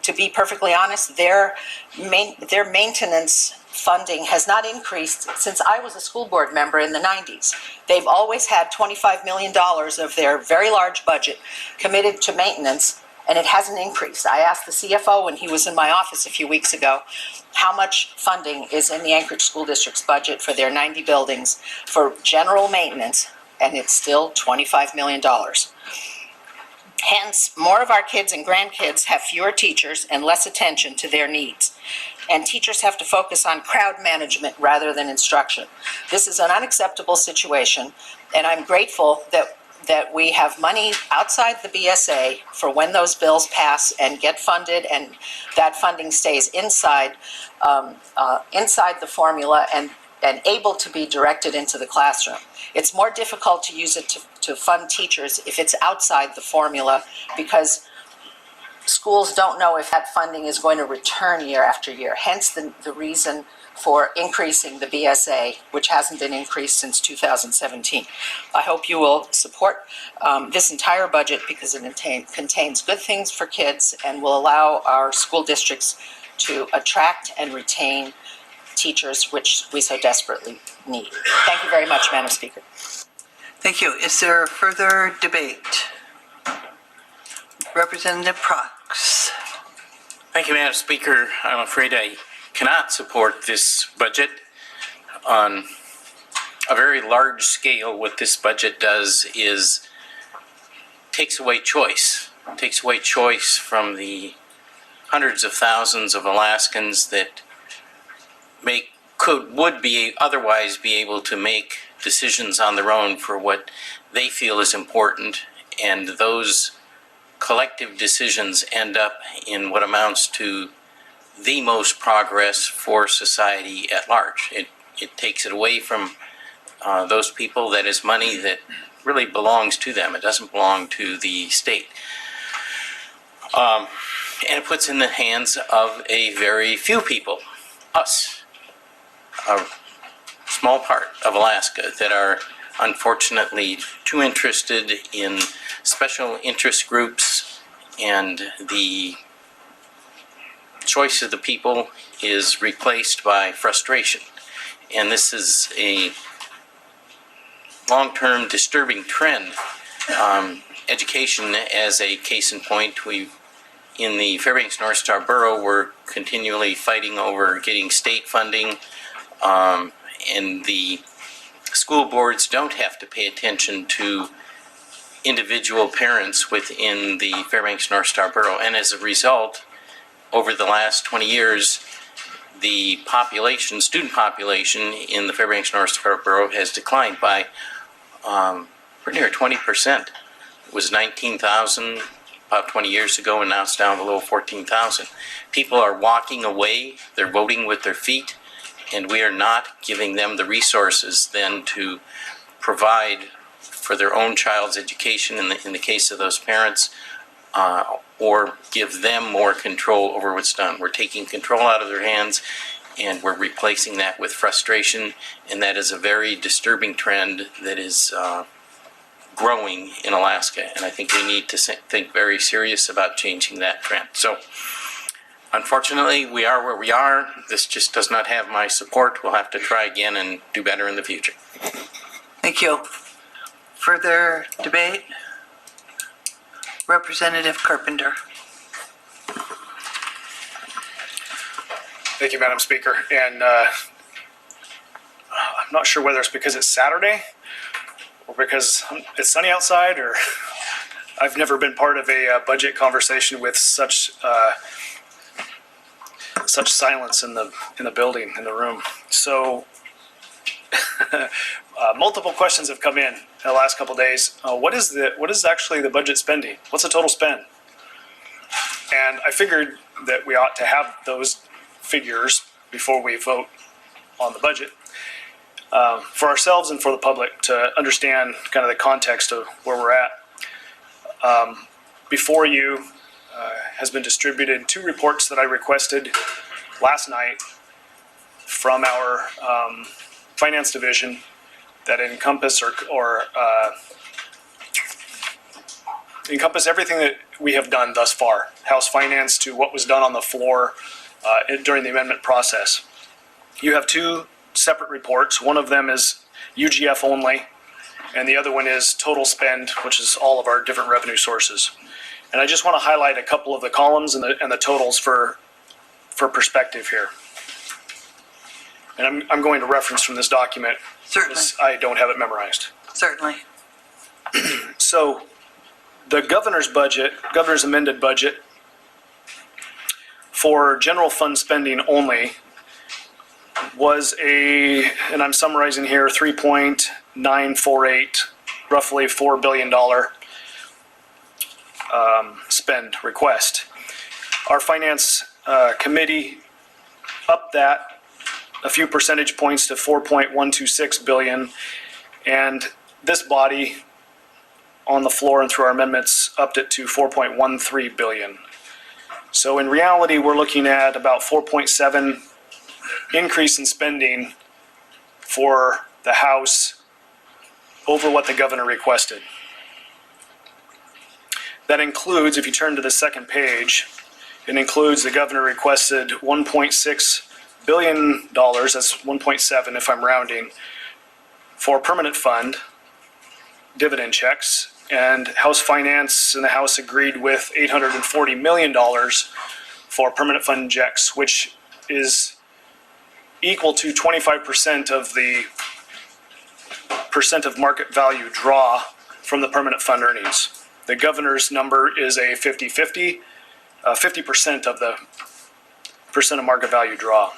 to be perfectly honest, their maintenance funding has not increased since I was a school board member in the 90s. They've always had $25 million of their very large budget committed to maintenance, and it hasn't increased. I asked the CFO when he was in my office a few weeks ago how much funding is in the Anchorage School District's budget for their 90 buildings for general maintenance, and it's still $25 million. Hence, more of our kids and grandkids have fewer teachers and less attention to their needs. And teachers have to focus on crowd management rather than instruction. This is an unacceptable situation, and I'm grateful that we have money outside the BSA for when those bills pass and get funded, and that funding stays inside the formula and able to be directed into the classroom. It's more difficult to use it to to fund teachers if it's outside the formula, because schools don't know if that funding is going to return year after year. Hence the reason for increasing the BSA, which hasn't been increased since 2017. I hope you will support this entire budget because it contains good things for kids and will allow our school districts to attract and retain teachers, which we so desperately need. Thank you very much, Madam Speaker. Thank you. Is there further debate? Representative Prox. Thank you, Madam Speaker. I'm afraid I cannot support this budget on a very large scale. What this budget does is takes away choice. Takes away choice from the hundreds of thousands of Alaskans that would otherwise be able to make decisions on their own for what they feel is important, and those collective decisions end up in what amounts to the most progress for society at large. It takes it away from those people. That is money that really belongs to them. It doesn't belong to the state. And it puts in the hands of a very few people, us, a small part of Alaska, that are unfortunately too interested in special interest groups, and the choice of the people is replaced by frustration. And this is a long-term disturbing trend. Education as a case in point, in the Fairbanks North Star Borough, we're continually fighting over getting state funding, and the school boards don't have to pay attention to individual parents within the Fairbanks North Star Borough. And as a result, over the last 20 years, the student population in the Fairbanks North Star Borough has declined by pretty near 20%. It was 19,000 about 20 years ago, and now it's down below 14,000. People are walking away, they're voting with their feet, and we are not giving them the resources then to provide for their own child's education in the case of those parents, or give them more control over what's done. We're taking control out of their hands, and we're replacing that with frustration, and that is a very disturbing trend that is growing in Alaska, and I think we need to think very serious about changing that trend. So unfortunately, we are where we are. This just does not have my support. We'll have to try again and do better in the future. Thank you. Further debate? Representative Carpenter. Thank you, Madam Speaker. And I'm not sure whether it's because it's Saturday or because it's sunny outside, or I've never been part of a budget conversation with such silence in the building, in the room. So multiple questions have come in the last couple of days. What is actually the budget spending? What's the total spend? And I figured that we ought to have those figures before we vote on the budget, for ourselves and for the public to understand kind of the context of where we're at. Before you has been distributed 2 reports that I requested last night from our finance division that encompass encompass everything that we have done thus far, House Finance to what was done on the floor during the amendment process. You have 2 separate reports. One of them is UGF only, and the other one is total spend, which is all of our different revenue sources. And I just want to highlight a couple of the columns and the totals for perspective here. And I'm going to reference from this document. Certainly. I don't have it memorized. Certainly. So the governor's amended budget for general fund spending only was and I'm summarizing here, $3.948, roughly $4 billion spend request. Our finance committee upped that a few percentage points to $4.126 billion, and this body on the floor and through our amendments upped it to 4.13 billion. So in reality, we're looking at about 4.7 increase in spending for the House over what the governor requested. That includes, if you turn to the second page, it includes the governor requested $1.6 billion, that's 1.7 if I'm rounding, for permanent fund, dividend checks, and House Finance and the House agreed with $840 million for permanent fund checks, which is equal to 25% of the percent of market value draw from the permanent fund earnings. The governor's number is a 50-50, 50% of the percent of market value draw.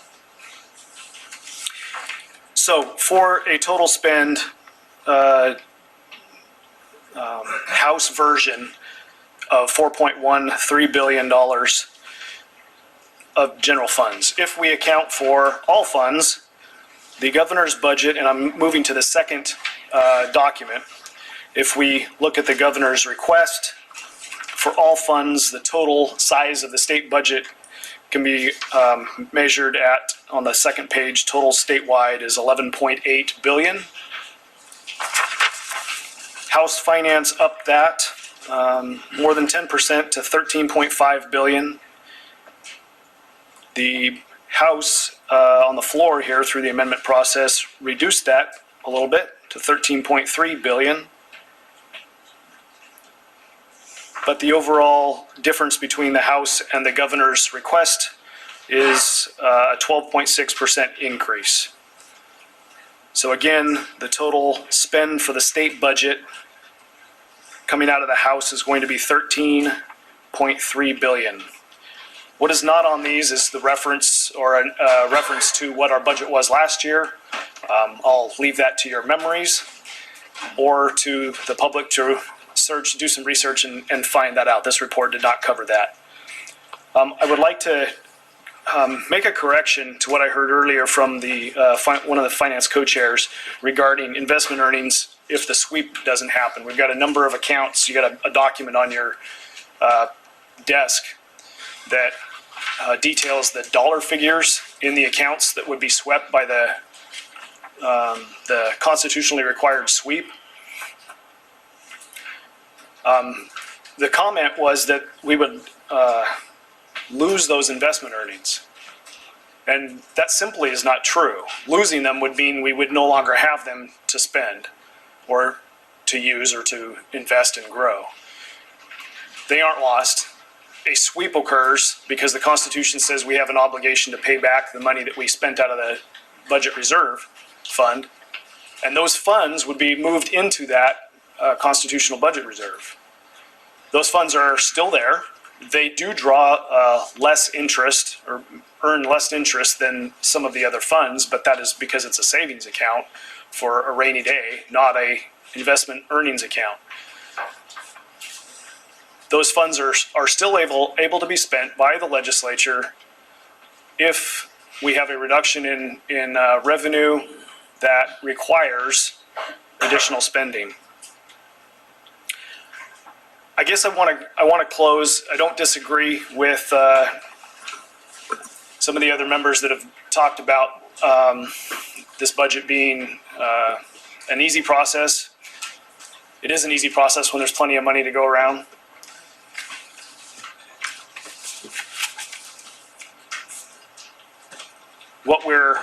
So for a total spend, House version of $4.13 billion of general funds. If we account for all funds, the governor's budget, and I'm moving to the second document, if we look at the governor's request for all funds, the total size of the state budget can be measured at, on the second page, total statewide is 11.8 billion. House Finance upped that more than 10% to 13.5 billion. The House on the floor here through the amendment process reduced that a little bit to 13.3 billion. But the overall difference between the House and the governor's request is a 12.6% increase. So again, the total spend for the state budget coming out of the House is going to be 13.3 billion. What is not on these is the reference or a reference to what our budget was last year. I'll leave that to your memories or to the public to search, do some research and find that out. This report did not cover that. I would like to make a correction to what I heard earlier from the one of the finance co-chairs regarding investment earnings if the sweep doesn't happen. We've got a number of accounts. You got a document on your desk that details the dollar figures in the accounts that would be swept by the constitutionally required sweep. The comment was that we would lose those investment earnings. And that simply is not true. Losing them would mean we would no longer have them to spend or to use or to invest and grow. They aren't lost. A sweep occurs because the Constitution says we have an obligation to pay back the money that we spent out of the budget reserve fund. And those funds would be moved into that constitutional budget reserve. Those funds are still there. They do draw less interest or earn less interest than some of the other funds, but that is because it's a savings account for a rainy day, not a investment earnings account. Those funds are still able to be spent by the legislature if we have a reduction in revenue that requires additional spending. I guess I want to close. I don't disagree with some of the other members that have talked about this budget being an easy process. It is an easy process when there's plenty of money to go around. What we're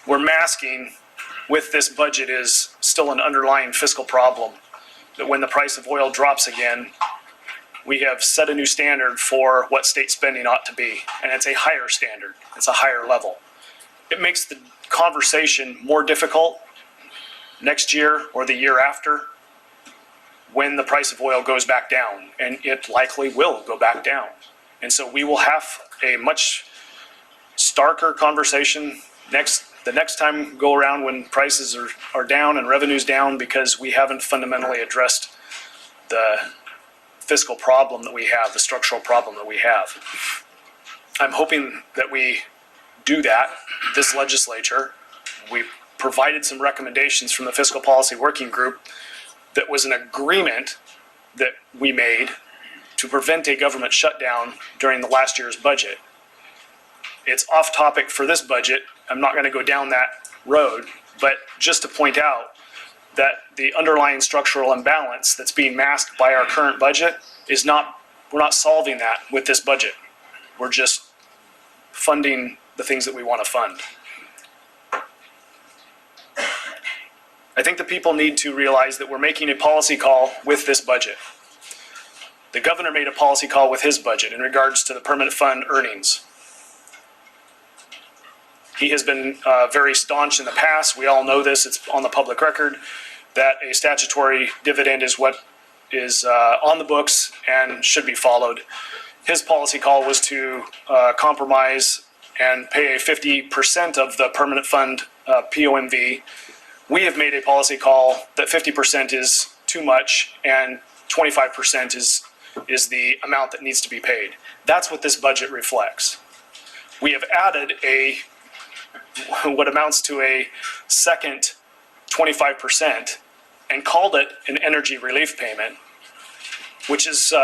masking with this budget is still an underlying fiscal problem. That when the price of oil drops again, we have set a new standard for what state spending ought to be. And it's a higher standard. It's a higher level. It makes the conversation more difficult next year or the year after when the price of oil goes back down. And it likely will go back down. And so we will have a much starker conversation the next time go around when prices are down and revenue's down because we haven't fundamentally addressed the fiscal problem that we have, the structural problem that we have. I'm hoping that we do that, this legislature. We provided some recommendations from the Fiscal Policy Working Group that was an agreement that we made to prevent a government shutdown during the last year's budget. It's off topic for this budget. I'm not going to go down that road, but just to point out that the underlying structural imbalance that's being masked by our current budget is not, we're not solving that with this budget. We're just funding the things that we want to fund. I think the people need to realize that we're making a policy call with this budget. The governor made a policy call with his budget in regards to the permanent fund earnings. He has been very staunch in the past. We all know this. It's on the public record that a statutory dividend is what is on the books and should be followed. His policy call was to compromise and pay a 50% of the permanent fund POMV. We have made a policy call that 50% is too much and 25% is the amount that needs to be paid. That's what this budget reflects. We have added what amounts to a second 25% and called it an energy relief payment, which is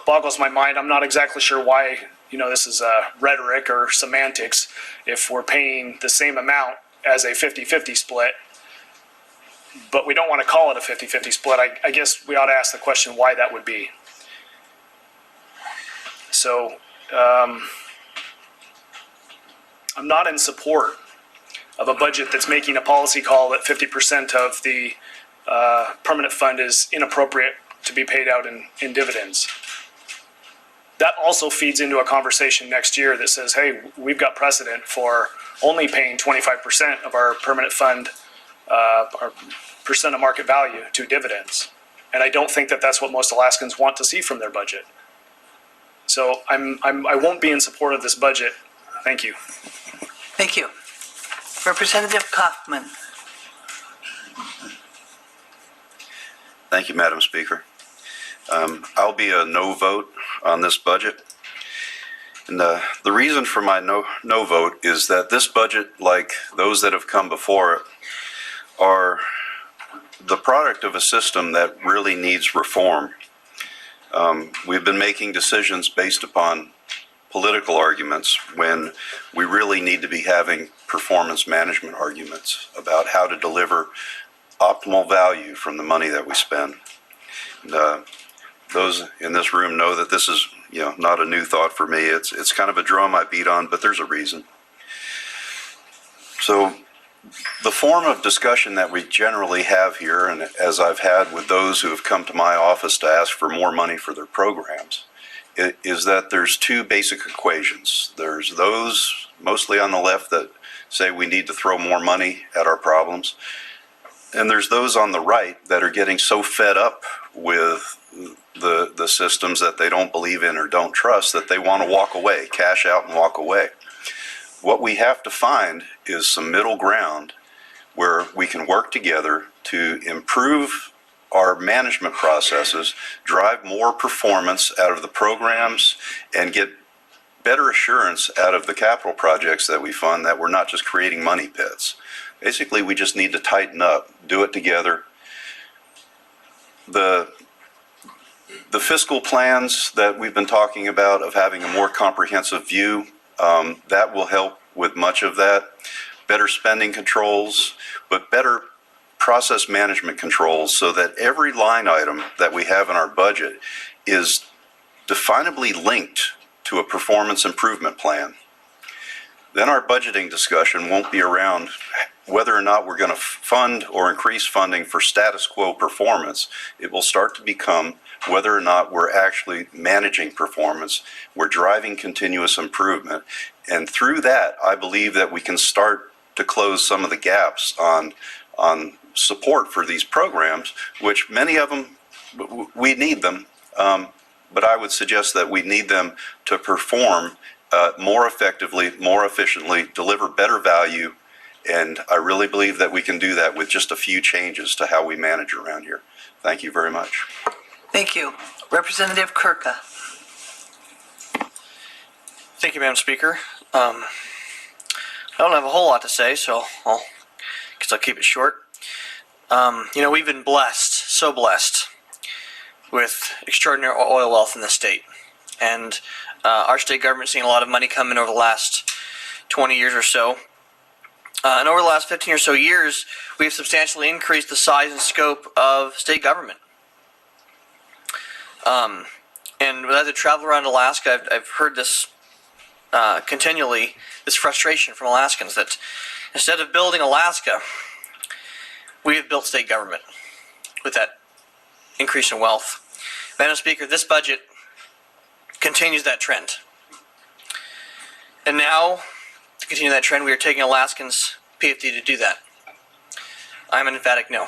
boggles my mind. I'm not exactly sure why, this is rhetoric or semantics if we're paying the same amount as a 50-50 split, but we don't want to call it a 50-50 split. I guess we ought to ask the question why that would be. So I'm not in support of a budget that's making a policy call that 50% of the permanent fund is inappropriate to be paid out in dividends. That also feeds into a conversation next year that says, hey, we've got precedent for only paying 25% of our permanent fund, our percent of market value to dividends. And I don't think that that's what most Alaskans want to see from their budget. So I won't be in support of this budget. Thank you. Thank you. Representative Kaufman. Thank you, Madam Speaker. I'll be a no vote on this budget. And the reason for my no vote is that this budget, like those that have come before it, are the product of a system that really needs reform. We've been making decisions based upon political arguments when we really need to be having performance management arguments about how to deliver optimal value from the money that we spend. And, those in this room know that this is, not a new thought for me. It's kind of a drum I beat on, but there's a reason. So the form of discussion that we generally have here, and as I've had with those who have come to my office to ask for more money for their programs, is that there's two basic equations. There's those mostly on the left that say we need to throw more money at our problems. And there's those on the right that are getting so fed up with the systems that they don't believe in or don't trust that they want to walk away, cash out and walk away. What we have to find is some middle ground where we can work together to improve our management processes, drive more performance out of the programs, and get better assurance out of the capital projects that we fund, that we're not just creating money pits. Basically, we just need to tighten up, do it together. The fiscal plans that we've been talking about of having a more comprehensive view, that will help with much of that. Better spending controls, but better process management controls so that every line item that we have in our budget is definably linked to a performance improvement plan. Then our budgeting discussion won't be around whether or not we're going to fund or increase funding for status quo performance. It will start to become whether or not we're actually managing performance, we're driving continuous improvement. And through that, I believe that we can start to close some of the gaps on support for these programs, which many of them, we need them, but I would suggest that we need them to perform more effectively, more efficiently, deliver better value, and I really believe that we can do that with just a few changes to how we manage around here. Thank you very much. Thank you. Representative Kirka. Thank you, Madam Speaker. I don't have a whole lot to say, so I'll keep it short. We've been blessed, so blessed, with extraordinary oil wealth in the state. And our state government's seen a lot of money come in over the last 20 years or so. And over the last 15 or so years, we've substantially increased the size and scope of state government. And as I travel around Alaska, I've heard this continually, this frustration from Alaskans that instead of building Alaska, we have built state government with that increase in wealth. Madam Speaker, this budget continues that trend. And now, to continue that trend, we are taking Alaskans PFD to do that. I'm an emphatic no.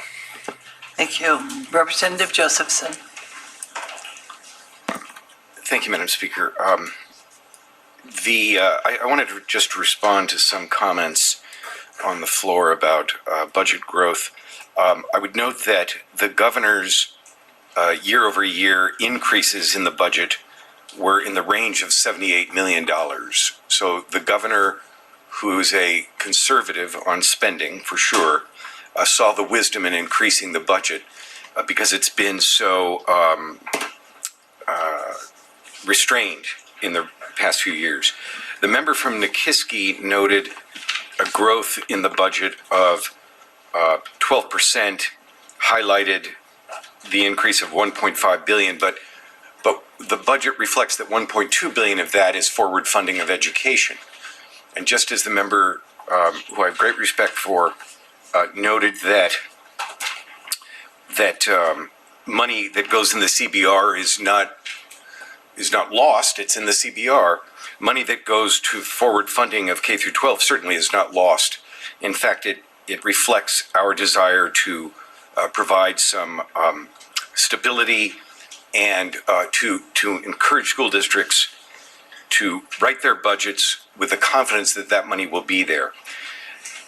Thank you. Representative Josephson. Thank you, Madam Speaker. I wanted to just respond to some comments on the floor about budget growth. I would note that the governor's year-over-year increases in the budget were in the range of $78 million. So the governor, who's a conservative on spending, for sure, saw the wisdom in increasing the budget because it's been so restrained in the past few years. The member from Nikiski noted a growth in the budget of 12%, highlighted the increase of 1.5 billion, but the budget reflects that 1.2 billion of that is forward funding of education. And just as the member, who I have great respect for, noted that money that goes in the CBR is not lost, it's in the CBR. Money that goes to forward funding of K through 12 certainly is not lost. In fact, it reflects our desire to provide some stability and to encourage school districts to write their budgets with the confidence that that money will be there.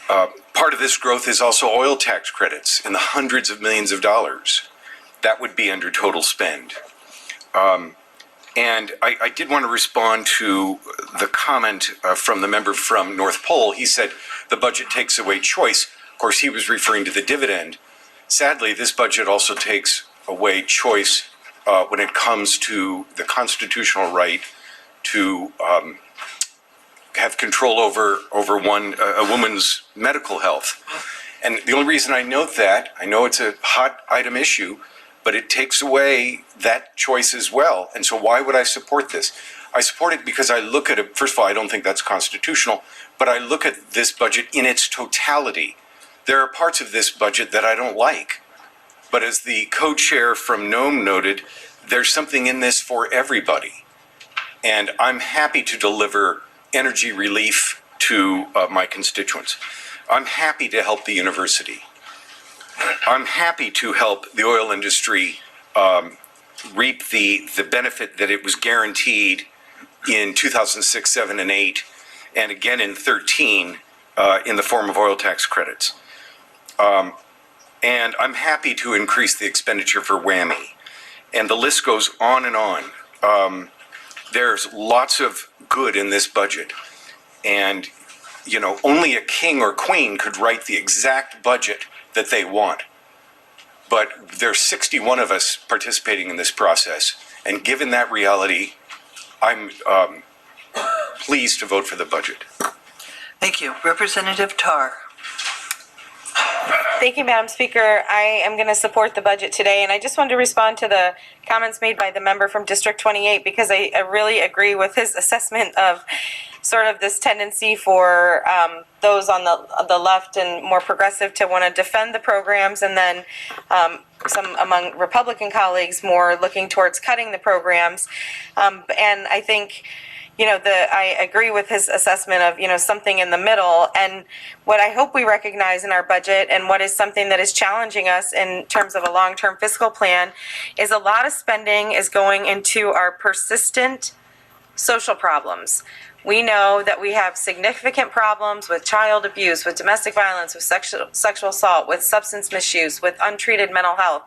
Part of this growth is also oil tax credits in the hundreds of millions of dollars. That would be under total spend. And I did want to respond to the comment from the member from North Pole. He said the budget takes away choice. Of course, he was referring to the dividend. Sadly, this budget also takes away choice when it comes to the constitutional right to have control over a woman's medical health. And the only reason I note that, I know it's a hot item issue, but it takes away that choice as well. And so why would I support this? I support it because I look at it, first of all, I don't think that's constitutional, but I look at this budget in its totality. There are parts of this budget that I don't like. But as the co-chair from Nome noted, there's something in this for everybody. And I'm happy to deliver energy relief to my constituents. I'm happy to help the university. I'm happy to help the oil industry reap the benefit that it was guaranteed in 2006, 7, and 8, and again in 13 in the form of oil tax credits. And I'm happy to increase the expenditure for WWAMI. And the list goes on and on. There's lots of good in this budget. And, only a king or queen could write the exact budget that they want. But there's 61 of us participating in this process. And given that reality, I'm pleased to vote for the budget. Thank you. Representative Tarr. Thank you, Madam Speaker. I am going to support the budget today, and I just wanted to respond to the comments made by the member from District 28 because I really agree with his assessment of sort of this tendency for those on the left and more progressive to want to defend the programs, and then some among Republican colleagues more looking towards cutting the programs. And I think I agree with his assessment of, something in the middle. And what I hope we recognize in our budget, and what is something that is challenging us in terms of a long-term fiscal plan, is a lot of spending is going into our persistent social problems. We know that we have significant problems with child abuse, with domestic violence, with sexual assault, with substance misuse, with untreated mental health.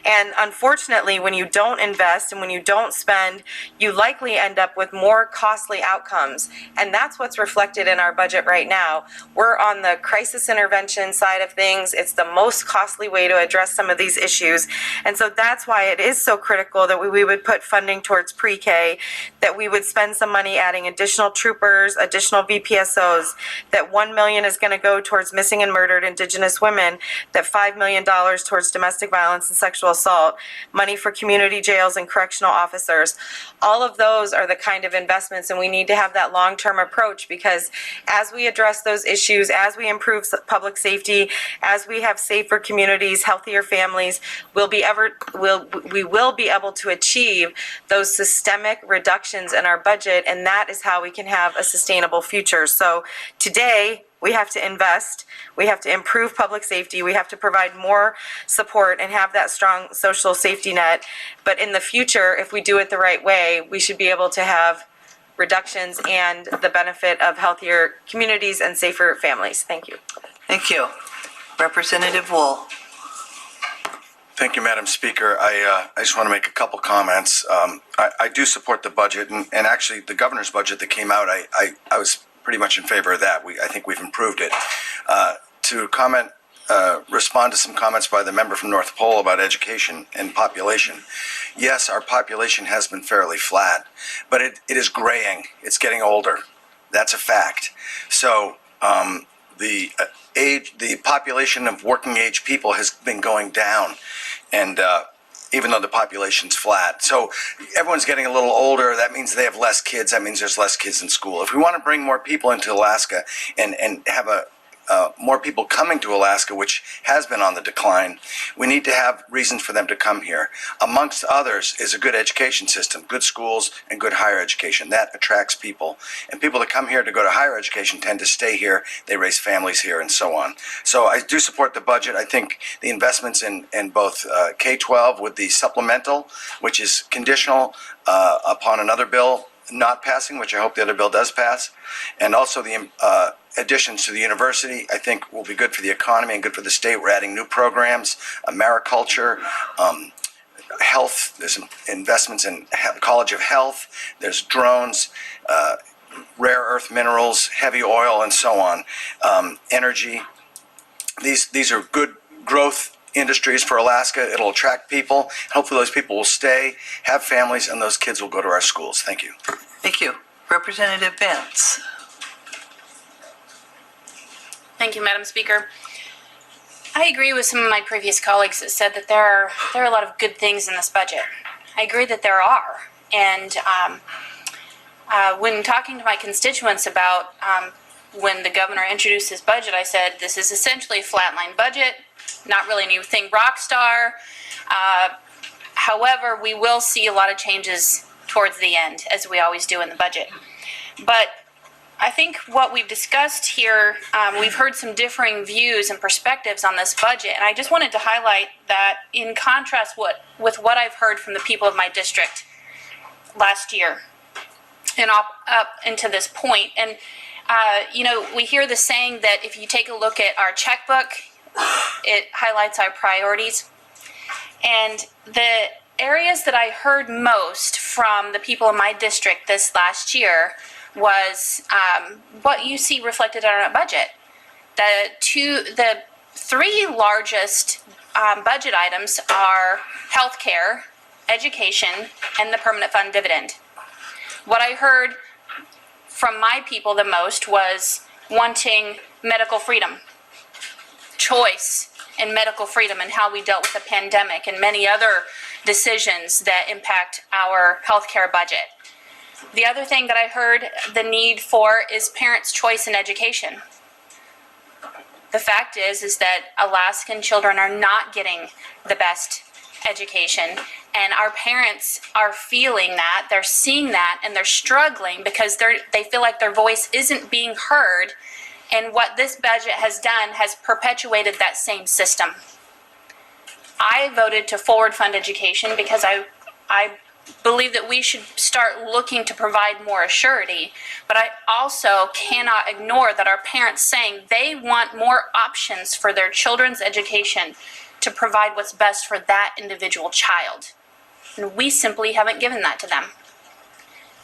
And unfortunately, when you don't invest and when you don't spend, you likely end up with more costly outcomes. And that's what's reflected in our budget right now. We're on the crisis intervention side of things. It's the most costly way to address some of these issues. And so that's why it is so critical that we would put funding towards pre-K, that we would spend some money adding additional troopers, additional VPSOs, that $1 million is going to go towards missing and murdered Indigenous women, that $5 million towards domestic violence and sexual assault, money for community jails and correctional officers. All of those are the kind of investments, and we need to have that long-term approach, because as we address those issues, as we improve public safety, as we have safer communities, healthier families, we will be able to achieve those systemic reductions in our budget, and that is how we can have a sustainable future. So today, we have to invest, we have to improve public safety, we have to provide more support and have that strong social safety net. But in the future, if we do it the right way, we should be able to have reductions and the benefit of healthier communities and safer families. Thank you. Thank you. Representative Wool. Thank you, Madam Speaker. I just want to make a couple comments. I do support the budget, and actually the governor's budget that came out, I was pretty much in favor of that. I think we've improved it. To respond to some comments by the member from North Pole about education and population. Yes, our population has been fairly flat, but it is graying. It's getting older. That's a fact. So the population of working age people has been going down, and even though the population's flat. So everyone's getting a little older. That means they have less kids. That means there's less kids in school. If we want to bring more people into Alaska and have more people coming to Alaska, which has been on the decline, we need to have reasons for them to come here. Amongst others is a good education system, good schools, and good higher education. That attracts people. And people that come here to go to higher education tend to stay here. They raise families here and so on. So I do support the budget. I think the investments in both K-12 with the supplemental, which is conditional upon another bill not passing, which I hope the other bill does pass, and also the additions to the university, I think will be good for the economy and good for the state. We're adding new programs, mariculture, health. There's investments in College of Health. There's drones, rare earth minerals, heavy oil, and so on. Energy. These are good growth industries for Alaska. It'll attract people. Hopefully those people will stay, have families, and those kids will go to our schools. Thank you. Thank you. Representative Vance. Thank you, Madam Speaker. I agree with some of my previous colleagues that said that there are a lot of good things in this budget. I agree that there are. And when talking to my constituents about when the governor introduced his budget, I said, this is essentially a flatline budget, not really anything rock star. However, we will see a lot of changes towards the end, as we always do in the budget. But I think what we've discussed here, we've heard some differing views and perspectives on this budget, and I just wanted to highlight that in contrast with what I've heard from the people of my district last year and up into this point. And, we hear the saying that if you take a look at our checkbook, it highlights our priorities. And the areas that I heard most from the people in my district this last year was what you see reflected in our budget. The three largest budget items are healthcare, education, and the permanent fund dividend. What I heard from my people the most was wanting medical freedom, choice in medical freedom, and how we dealt with the pandemic and many other decisions that impact our healthcare budget. The other thing that I heard the need for is parents' choice in education. The fact is that Alaskan children are not getting the best education, and our parents are feeling that, they're seeing that, and they're struggling because they feel like their voice isn't being heard, and what this budget has done has perpetuated that same system. I voted to forward fund education because I believe that we should start looking to provide more assurity, but I also cannot ignore that our parents saying they want more options for their children's education to provide what's best for that individual child. And we simply haven't given that to them.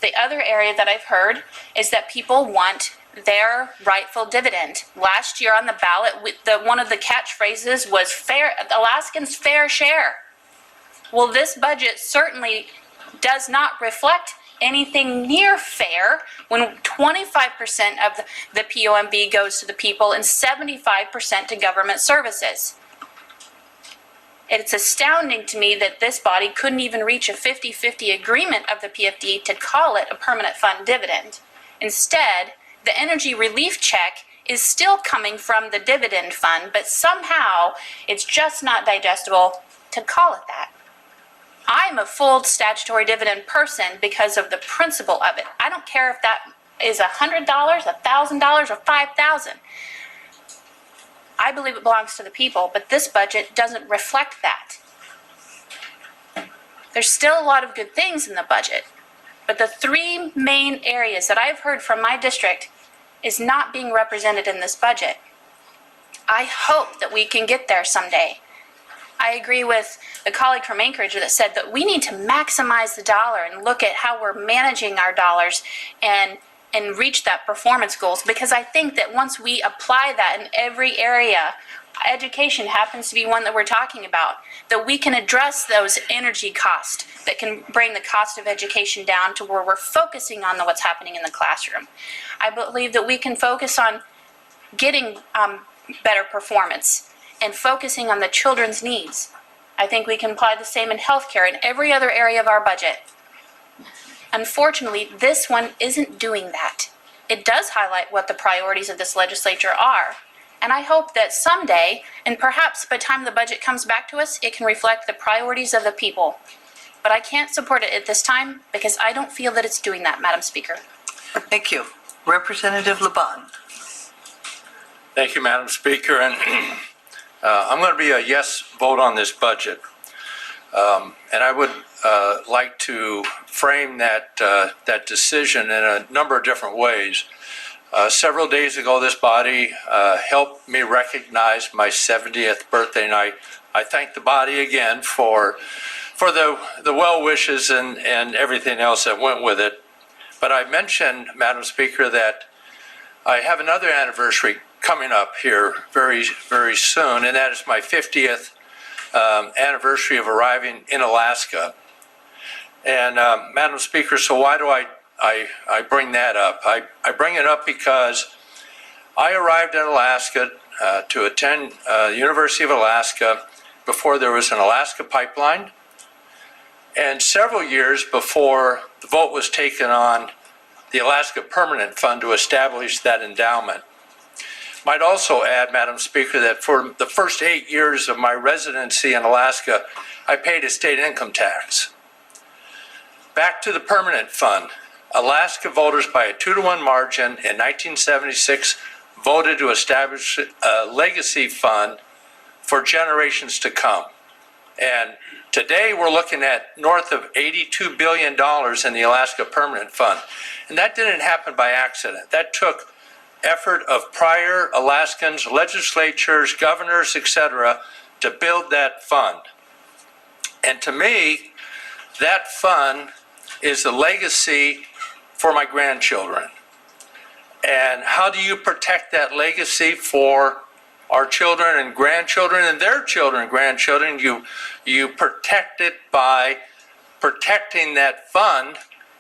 The other area that I've heard is that people want their rightful dividend. Last year on the ballot, one of the catchphrases was fair, Alaskans fair share. Well, this budget certainly does not reflect anything near fair when 25% of the POMV goes to the people and 75% to government services. It's astounding to me that this body couldn't even reach a 50-50 agreement of the PFD to call it a permanent fund dividend. Instead, the energy relief check is still coming from the dividend fund, but somehow it's just not digestible to call it that. I'm a full statutory dividend person because of the principle of it. I don't care if that is $100, $1,000, or $5,000. I believe it belongs to the people, but this budget doesn't reflect that. There's still a lot of good things in the budget, but the three main areas that I've heard from my district is not being represented in this budget. I hope that we can get there someday. I agree with the colleague from Anchorage that said that we need to maximize the dollar and look at how we're managing our dollars and reach that performance goals, because I think that once we apply that in every area, education happens to be one that we're talking about, that we can address those energy costs that can bring the cost of education down to where we're focusing on what's happening in the classroom. I believe that we can focus on getting better performance and focusing on the children's needs. I think we can apply the same in healthcare and every other area of our budget. Unfortunately, this one isn't doing that. It does highlight what the priorities of this legislature are. And I hope that someday, and perhaps by the time the budget comes back to us, it can reflect the priorities of the people. But I can't support it at this time because I don't feel that it's doing that, Madam Speaker. Thank you. Representative Laban. Thank you, Madam Speaker. And I'm going to be a yes vote on this budget. And I would like to frame that decision in a number of different ways. Several days ago, this body helped me recognize my 70th birthday, and I thank the body again for the well wishes and everything else that went with it. But I mentioned, Madam Speaker, that I have another anniversary coming up here very, very soon, and that is my 50th anniversary of arriving in Alaska. And Madam Speaker, so why do I bring that up? I bring it up because I arrived in Alaska to attend the University of Alaska before there was an Alaska pipeline, and several years before the vote was taken on the Alaska Permanent Fund to establish that endowment. Might also add, Madam Speaker, that for the first 8 years of my residency in Alaska, I paid a state income tax. Back to the Permanent Fund. Alaska voters by a 2-to-1 margin in 1976 voted to establish a legacy fund for generations to come. And today we're looking at north of $82 billion in the Alaska Permanent Fund. And that didn't happen by accident. That took effort of prior Alaskans, legislatures, governors, etc., to build that fund. And to me, that fund is a legacy for my grandchildren. And how do you protect that legacy for our children and grandchildren and their children and grandchildren? You protect it by protecting that fund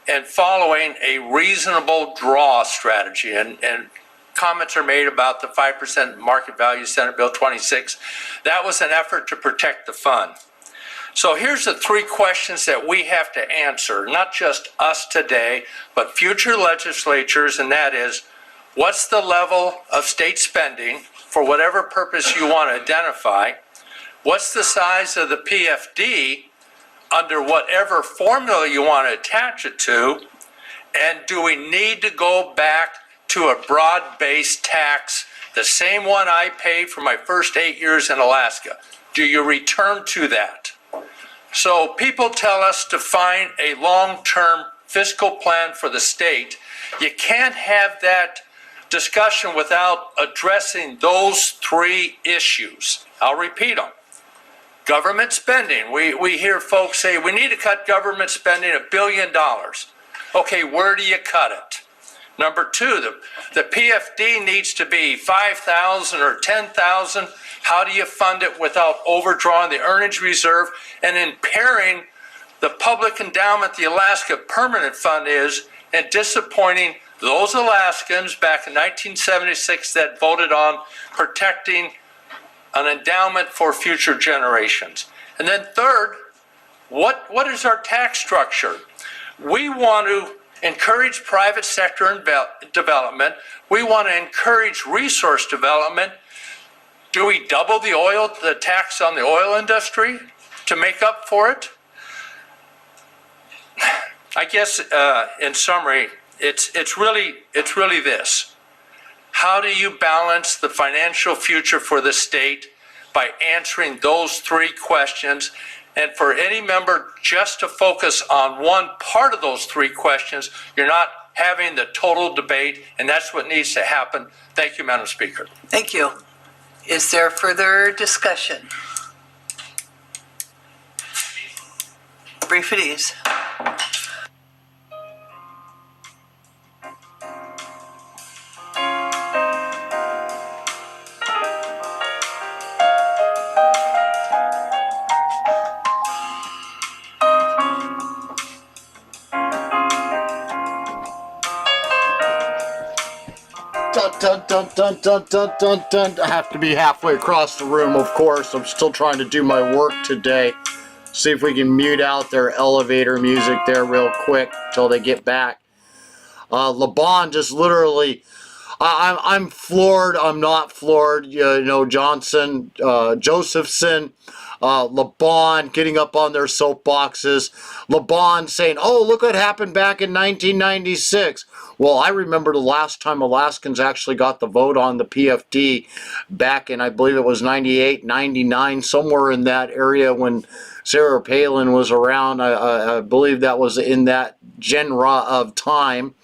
and following a reasonable draw strategy. And comments are made about the 5% market value, Senate Bill 26. That was an effort to protect the fund. So here's the 3 questions that we have to answer, not just us today, but future legislatures, and that is, what's the level of state spending for whatever purpose you want to identify? What's the size of the PFD under whatever formula you want to attach it to? And do we need to go back to a broad-based tax, the same one I paid for my first 8 years in Alaska? Do you return to that? So people tell us to find a long-term fiscal plan for the state. You can't have that discussion without addressing those three issues. I'll repeat them. Government spending. We hear folks say, we need to cut government spending $1 billion. Okay, where do you cut it? Number two, the PFD needs to be 5,000 or 10,000. How do you fund it without overdrawing the earnings reserve and impairing the public endowment the Alaska Permanent Fund is, and disappointing those Alaskans back in 1976 that voted on protecting an endowment for future generations? And then third, what is our tax structure? We want to encourage private sector development. We want to encourage resource development. Do we double the tax on the oil industry to make up for it? I guess in summary, it's really this. How do you balance the financial future for the state by answering those three questions? And for any member just to focus on one part of those three questions, you're not having the total debate, and that's what needs to happen. Thank you, Madam Speaker. Thank you. Is there further discussion? Brief at ease. Dun, dun, dun, dun, dun, dun, dun. I have to be halfway across the room, of course. I'm still trying to do my work today. See if we can mute out their elevator music there real quick till they get back. LeBon just literally, I'm floored. I'm not floored. You know, Johnson, Josephson, LeBon getting up on their soapboxes. LeBon saying, oh, look what happened back in 1996. Well, I remember the last time Alaskans actually got the vote on the PFD back in, I believe it was 98, 99, somewhere in that area when Sarah Palin was around. I believe that was in that genre of time.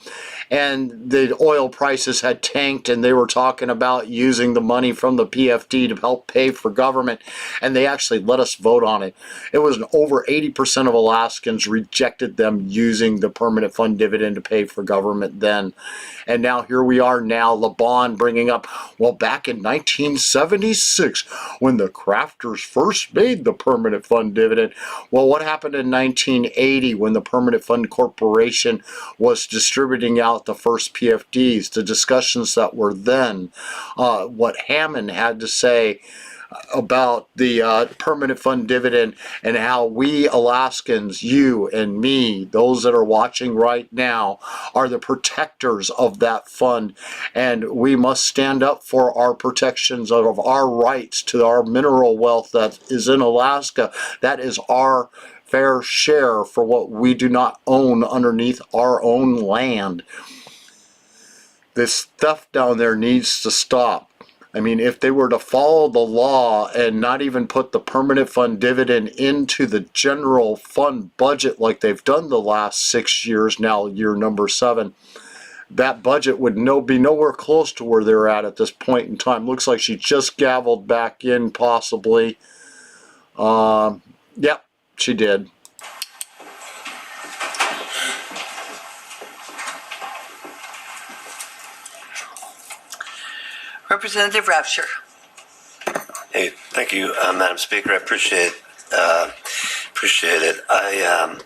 And the oil prices had tanked, and they were talking about using the money from the PFD to help pay for government, and they actually let us vote on it. It was over 80% of Alaskans rejected them using the permanent fund dividend to pay for government then. And now here we are now, LeBon bringing up, well, back in 1976, when the crafters first made the permanent fund dividend. Well, what happened in 1980 when the Permanent Fund Corporation was distributing out the first PFDs, the discussions that were then, what Hammond had to say about the permanent fund dividend, and how we Alaskans, you and me, those that are watching right now, are the protectors of that fund, and we must stand up for our protections of our rights to our mineral wealth that is in Alaska. That is our fair share for what we do not own underneath our own land. This theft down there needs to stop. I mean, if they were to follow the law and not even put the permanent fund dividend into the general fund budget like they've done the last 6 years, now year number 7, that budget would be nowhere close to where they're at this point in time. Looks like she just gavelled back in, possibly. Yep, she did. Representative Rapture. Hey, thank you, Madam Speaker. I appreciate it. I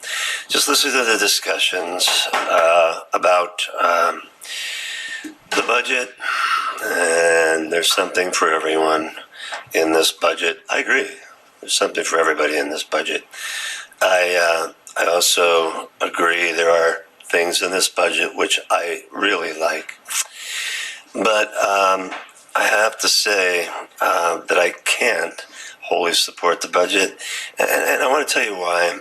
just listened to the discussions about the budget, and there's something for everyone in this budget. I agree. There's something for everybody in this budget. I also agree there are things in this budget which I really like, but I have to say that I can't wholly support the budget, and I want to tell you why.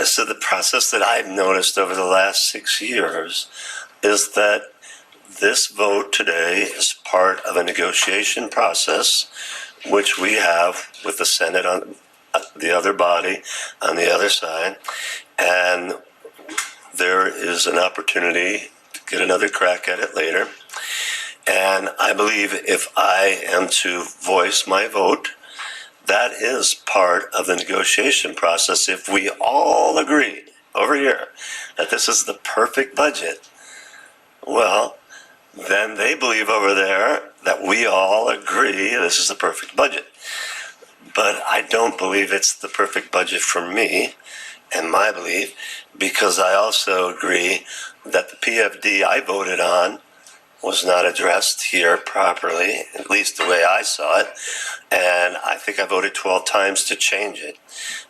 So the process that I've noticed over the last 6 years is that this vote today is part of a negotiation process which we have with the Senate the other body on the other side, and there is an opportunity to get another crack at it later. And I believe if I am to voice my vote, that is part of the negotiation process. If we all agree over here that this is the perfect budget, well, then they believe over there that we all agree this is the perfect budget. But I don't believe it's the perfect budget for me and my belief, because I also agree that the PFD I voted on was not addressed here properly, at least the way I saw it. And I think I voted 12 times to change it.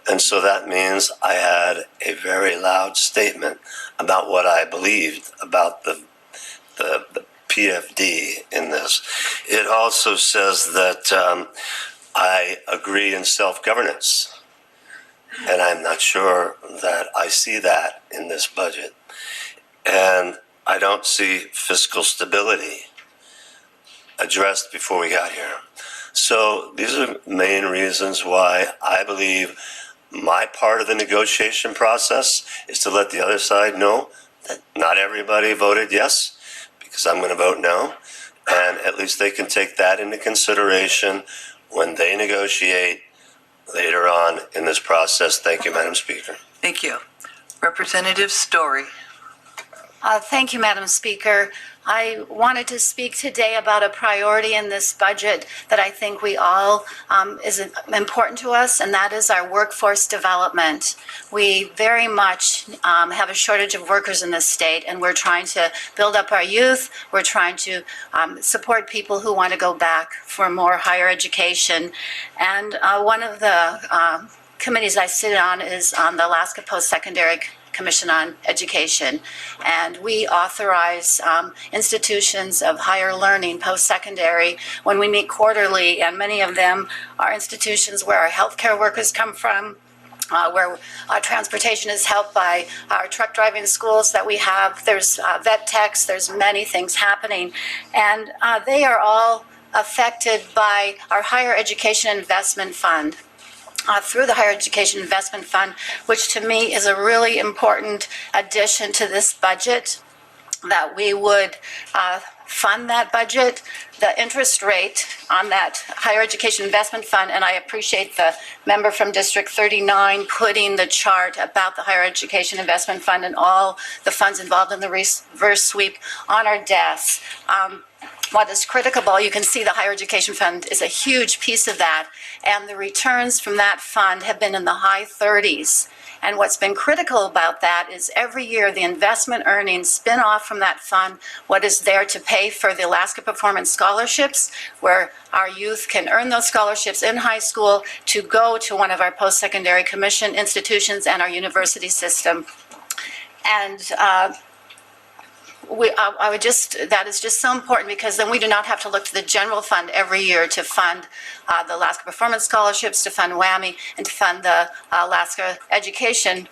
And so that means I had a very loud statement about what I believed about the PFD in this. It also says that I agree in self-governance. And I'm not sure that I see that in this budget. And I don't see fiscal stability addressed before we got here. So these are main reasons why I believe my part of the negotiation process is to let the other side know that not everybody voted yes, because I'm going to vote no. And at least they can take that into consideration when they negotiate later on in this process. Thank you, Madam Speaker. Thank you. Representative Story. Thank you, Madam Speaker. I wanted to speak today about a priority in this budget that I think we all is important to us, and that is our workforce development. We very much have a shortage of workers in this state, and we're trying to build up our youth. We're trying to support people who want to go back for more higher education. And one of the committees I sit on is on the Alaska Post-Secondary Commission on Education, and we authorize institutions of higher learning, post-secondary, when we meet quarterly, and many of them are institutions where our healthcare workers come from, where transportation is helped by our truck driving schools that we have. There's vet techs, there's many things happening, and they are all affected by our Higher Education Investment Fund. Through the Higher Education Investment Fund, which to me is a really important addition to this budget, that we would fund that budget. The interest rate on that Higher Education Investment Fund, and I appreciate the member from District 39 putting the chart about the Higher Education Investment Fund and all the funds involved in the reverse sweep on our desks. What is critical, you can see the Higher Education Fund is a huge piece of that, and the returns from that fund have been in the high 30s. And what's been critical about that is every year the investment earnings spin off from that fund what is there to pay for the Alaska Performance Scholarships, where our youth can earn those scholarships in high school to go to one of our post-secondary commission institutions and our university system. And that is just so important, because then we do not have to look to the general fund every year to fund the Alaska Performance Scholarships, to fund WWAMI, and to fund the Alaska Education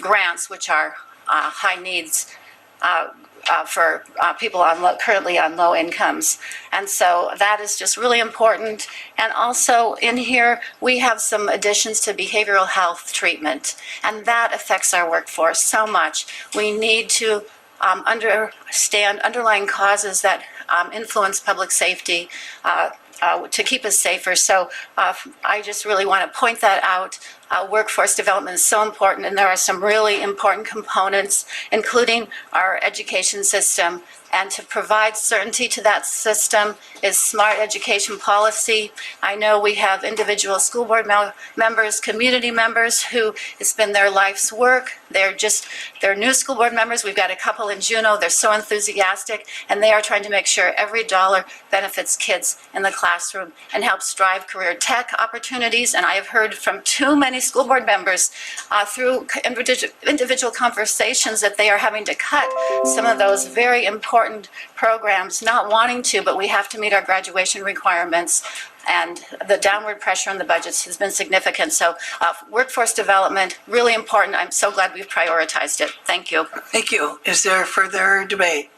grants, which are high needs for people currently on low incomes. And so that is just really important. And also in here, we have some additions to behavioral health treatment, and that affects our workforce so much. We need to understand underlying causes that influence public safety to keep us safer. So I just really want to point that out. Workforce development is so important, and there are some really important components, including our education system. And to provide certainty to that system is smart education policy. I know we have individual school board members, community members who it's been their life's work. They're new school board members. We've got a couple in Juneau. They're so enthusiastic, and they are trying to make sure every dollar benefits kids in the classroom and helps drive career tech opportunities. And I have heard from too many school board members through individual conversations that they are having to cut some of those very important programs, not wanting to, but we have to meet our graduation requirements, and the downward pressure on the budgets has been significant. So workforce development, really important. I'm so glad we've prioritized it. Thank you. Thank you. Is there further debate?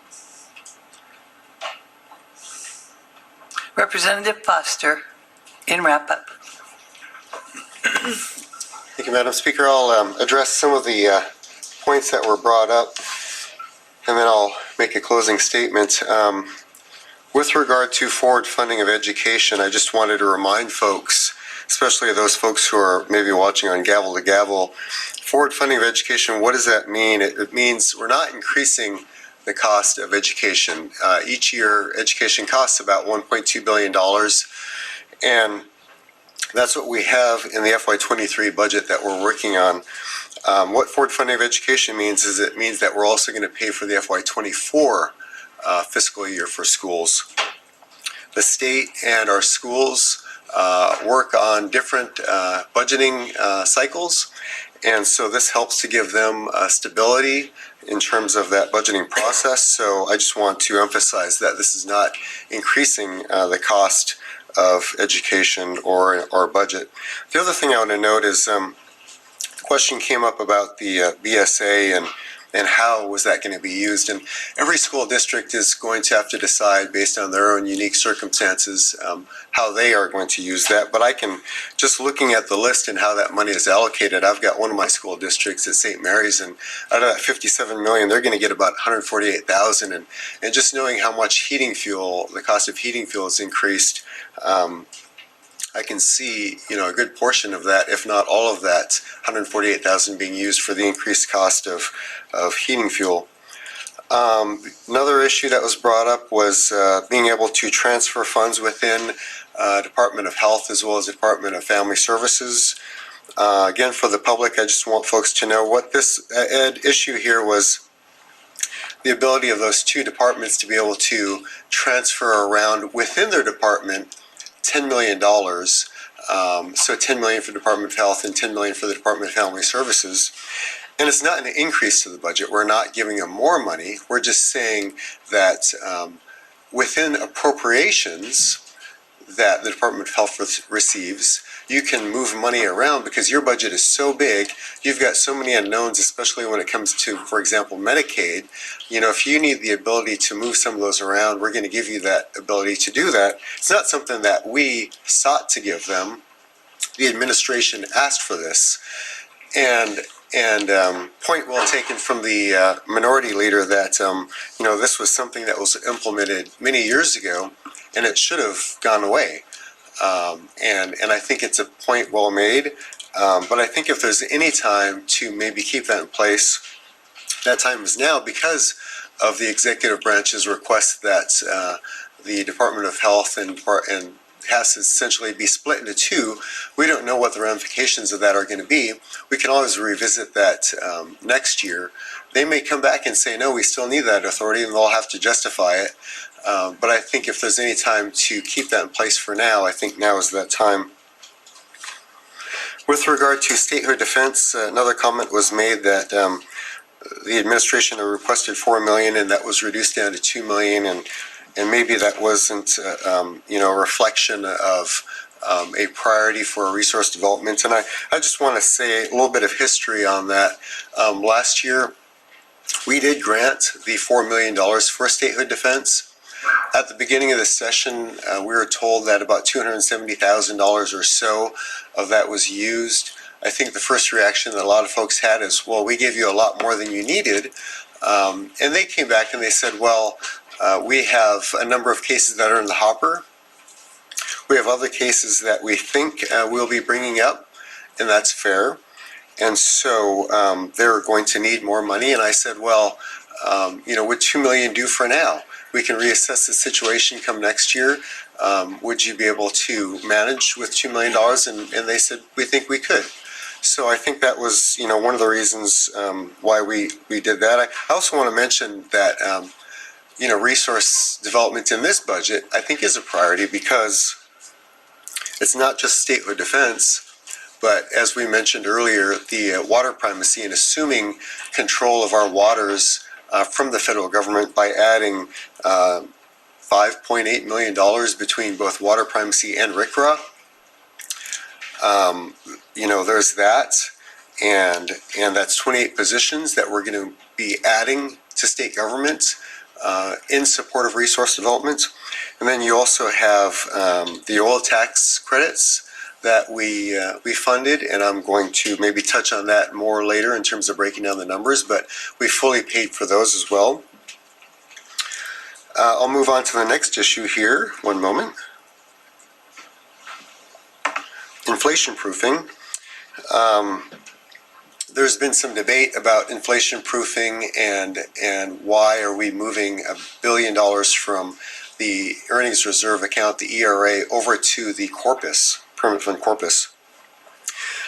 Representative Foster, in wrap up. Thank you, Madam Speaker. I'll address some of the points that were brought up, and then I'll make a closing statement. With regard to forward funding of education, I just wanted to remind folks, especially those folks who are maybe watching on Gavel to Gavel, forward funding of education, what does that mean? It means we're not increasing the cost of education. Each year, education costs about $1.2 billion, and that's what we have in the FY23 budget that we're working on. What forward funding of education means is it means that we're also going to pay for the FY24 fiscal year for schools. The state and our schools work on different budgeting cycles, and so this helps to give them stability in terms of that budgeting process. So I just want to emphasize that this is not increasing the cost of education or our budget. The other thing I want to note is the question came up about the BSA and how was that going to be used. And every school district is going to have to decide based on their own unique circumstances how they are going to use that. But I can, just looking at the list and how that money is allocated, I've got one of my school districts at St. Mary's, and out of that $57 million, they're going to get about $148,000. And just knowing how much heating fuel, the cost of heating fuel has increased, I can see, a good portion of that, if not all of that, $148,000 being used for the increased cost of heating fuel. Another issue that was brought up was being able to transfer funds within Department of Health as well as Department of Family Services. Again, for the public, I just want folks to know what this issue here was. The ability of those two departments to be able to transfer around within their department $10 million, so $10 million for the Department of Health and $10 million for the Department of Family Services. And it's not an increase to the budget. We're not giving them more money. We're just saying that within appropriations that the Department of Health receives, you can move money around because your budget is so big. You've got so many unknowns, especially when it comes to, for example, Medicaid. If you need the ability to move some of those around, we're going to give you that ability to do that. It's not something that we sought to give them. The administration asked for this. And point well taken from the minority leader that, this was something that was implemented many years ago, and it should have gone away. And I think it's a point well made. But I think if there's any time to maybe keep that in place, that time is now, because of the executive branch's request that the Department of Health and has to essentially be split into two. We don't know what the ramifications of that are going to be. We can always revisit that next year. They may come back and say, no, we still need that authority, and they'll have to justify it. But I think if there's any time to keep that in place for now, I think now is that time. With regard to statehood defense, another comment was made that the administration had requested $4 million, and that was reduced down to $2 million, and maybe that wasn't, a reflection of a priority for resource development. And I just want to say a little bit of history on that. Last year, we did grant the $4 million for statehood defense. At the beginning of the session, we were told that about $270,000 or so of that was used. I think the first reaction that a lot of folks had is, well, we gave you a lot more than you needed. And they came back and they said, well, we have a number of cases that are in the hopper. We have other cases that we think we'll be bringing up, and that's fair. And so they're going to need more money. And I said, well, would $2 million do for now? We can reassess the situation come next year. Would you be able to manage with $2 million? And they said, we think we could. So I think that was, one of the reasons why we did that. I also want to mention that, resource development in this budget, I think, is a priority because it's not just statehood defense, but as we mentioned earlier, the water primacy and assuming control of our waters from the federal government by adding $5.8 million between both water primacy and RCRA. There's that, and that's 28 positions that we're going to be adding to state government in support of resource development. And then you also have the oil tax credits that we funded, and I'm going to maybe touch on that more later in terms of breaking down the numbers, but we fully paid for those as well. I'll move on to the next issue here. One moment. Inflation proofing. There's been some debate about inflation proofing and why are we moving $1 billion from the earnings reserve account, the ERA, over to the corpus, permanent fund corpus.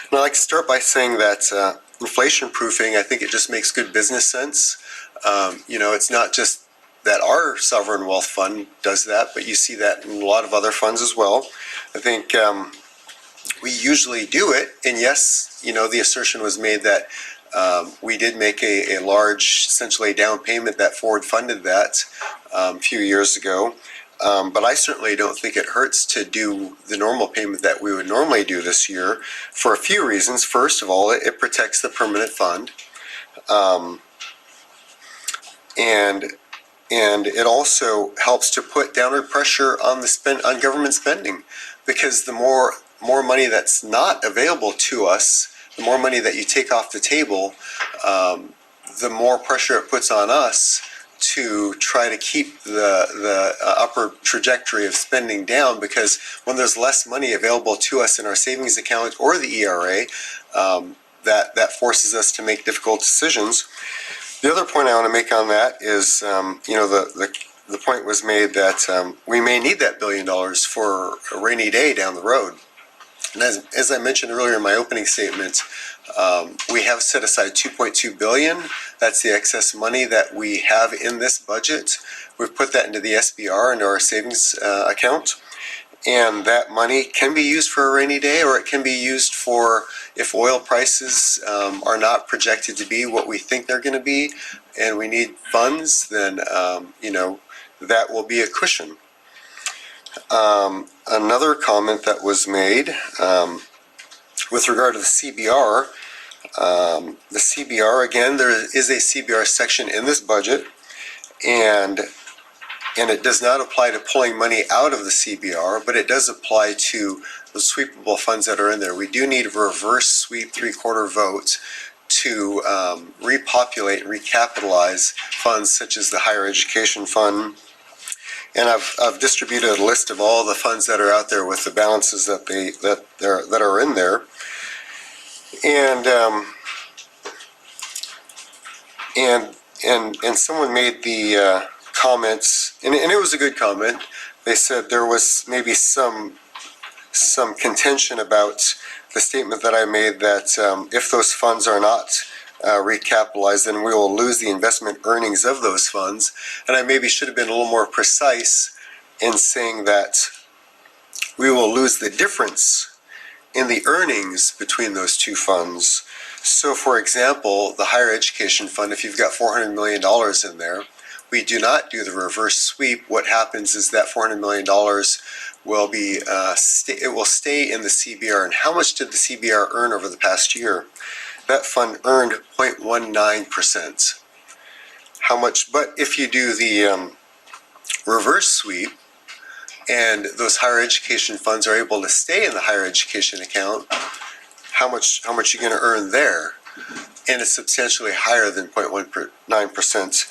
And I'd like to start by saying that inflation proofing, I think it just makes good business sense. It's not just that our sovereign wealth fund does that, but you see that in a lot of other funds as well. I think we usually do it, and yes, the assertion was made that we did make a large, essentially down payment that forward funded that a few years ago. But I certainly don't think it hurts to do the normal payment that we would normally do this year for a few reasons. First of all, it protects the permanent fund, and it also helps to put downward pressure on on government spending, because the more money that's not available to us, the more money that you take off the table, the more pressure it puts on us to try to keep the upper trajectory of spending down, because when there's less money available to us in our savings account or the ERA, that forces us to make difficult decisions. The other point I want to make on that is, the point was made that we may need that $1 billion for a rainy day down the road. And as I mentioned earlier in my opening statement, we have set aside $2.2 billion. That's the excess money that we have in this budget. We've put that into the SBR, into our savings account. And that money can be used for a rainy day, or it can be used for if oil prices are not projected to be what we think they're going to be, and we need funds, then, that will be a cushion. Another comment that was made with regard to the CBR, again, there is a CBR section in this budget, and it does not apply to pulling money out of the CBR, but it does apply to the sweepable funds that are in there. We do need a reverse sweep 3/4 vote to repopulate and recapitalize funds such as the higher education fund. And I've distributed a list of all the funds that are out there with the balances that are in there. And someone made the comments, and it was a good comment. They said there was maybe some contention about the statement that I made that if those funds are not recapitalized, then we will lose the investment earnings of those funds. And I maybe should have been a little more precise in saying that we will lose the difference in the earnings between those two funds. So for example, the higher education fund, if you've got $400 million in there, we do not do the reverse sweep. What happens is that $400 million will be it will stay in the CBR. And how much did the CBR earn over the past year? That fund earned 0.19%. How much? But if you do the reverse sweep, and those higher education funds are able to stay in the higher education account, how much are you going to earn there? And it's substantially higher than 0.19%.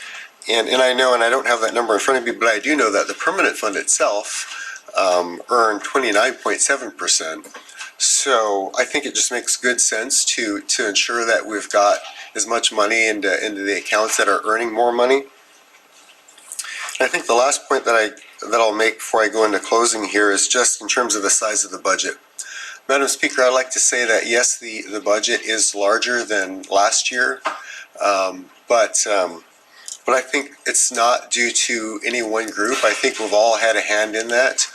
And I know, and I don't have that number in front of me, but I do know that the permanent fund itself earned 29.7%. So I think it just makes good sense to ensure that we've got as much money into the accounts that are earning more money. And I think the last point that I'll make before I go into closing here is just in terms of the size of the budget. Madam Speaker, I'd like to say that yes, the budget is larger than last year, but I think it's not due to any one group. I think we've all had a hand in that.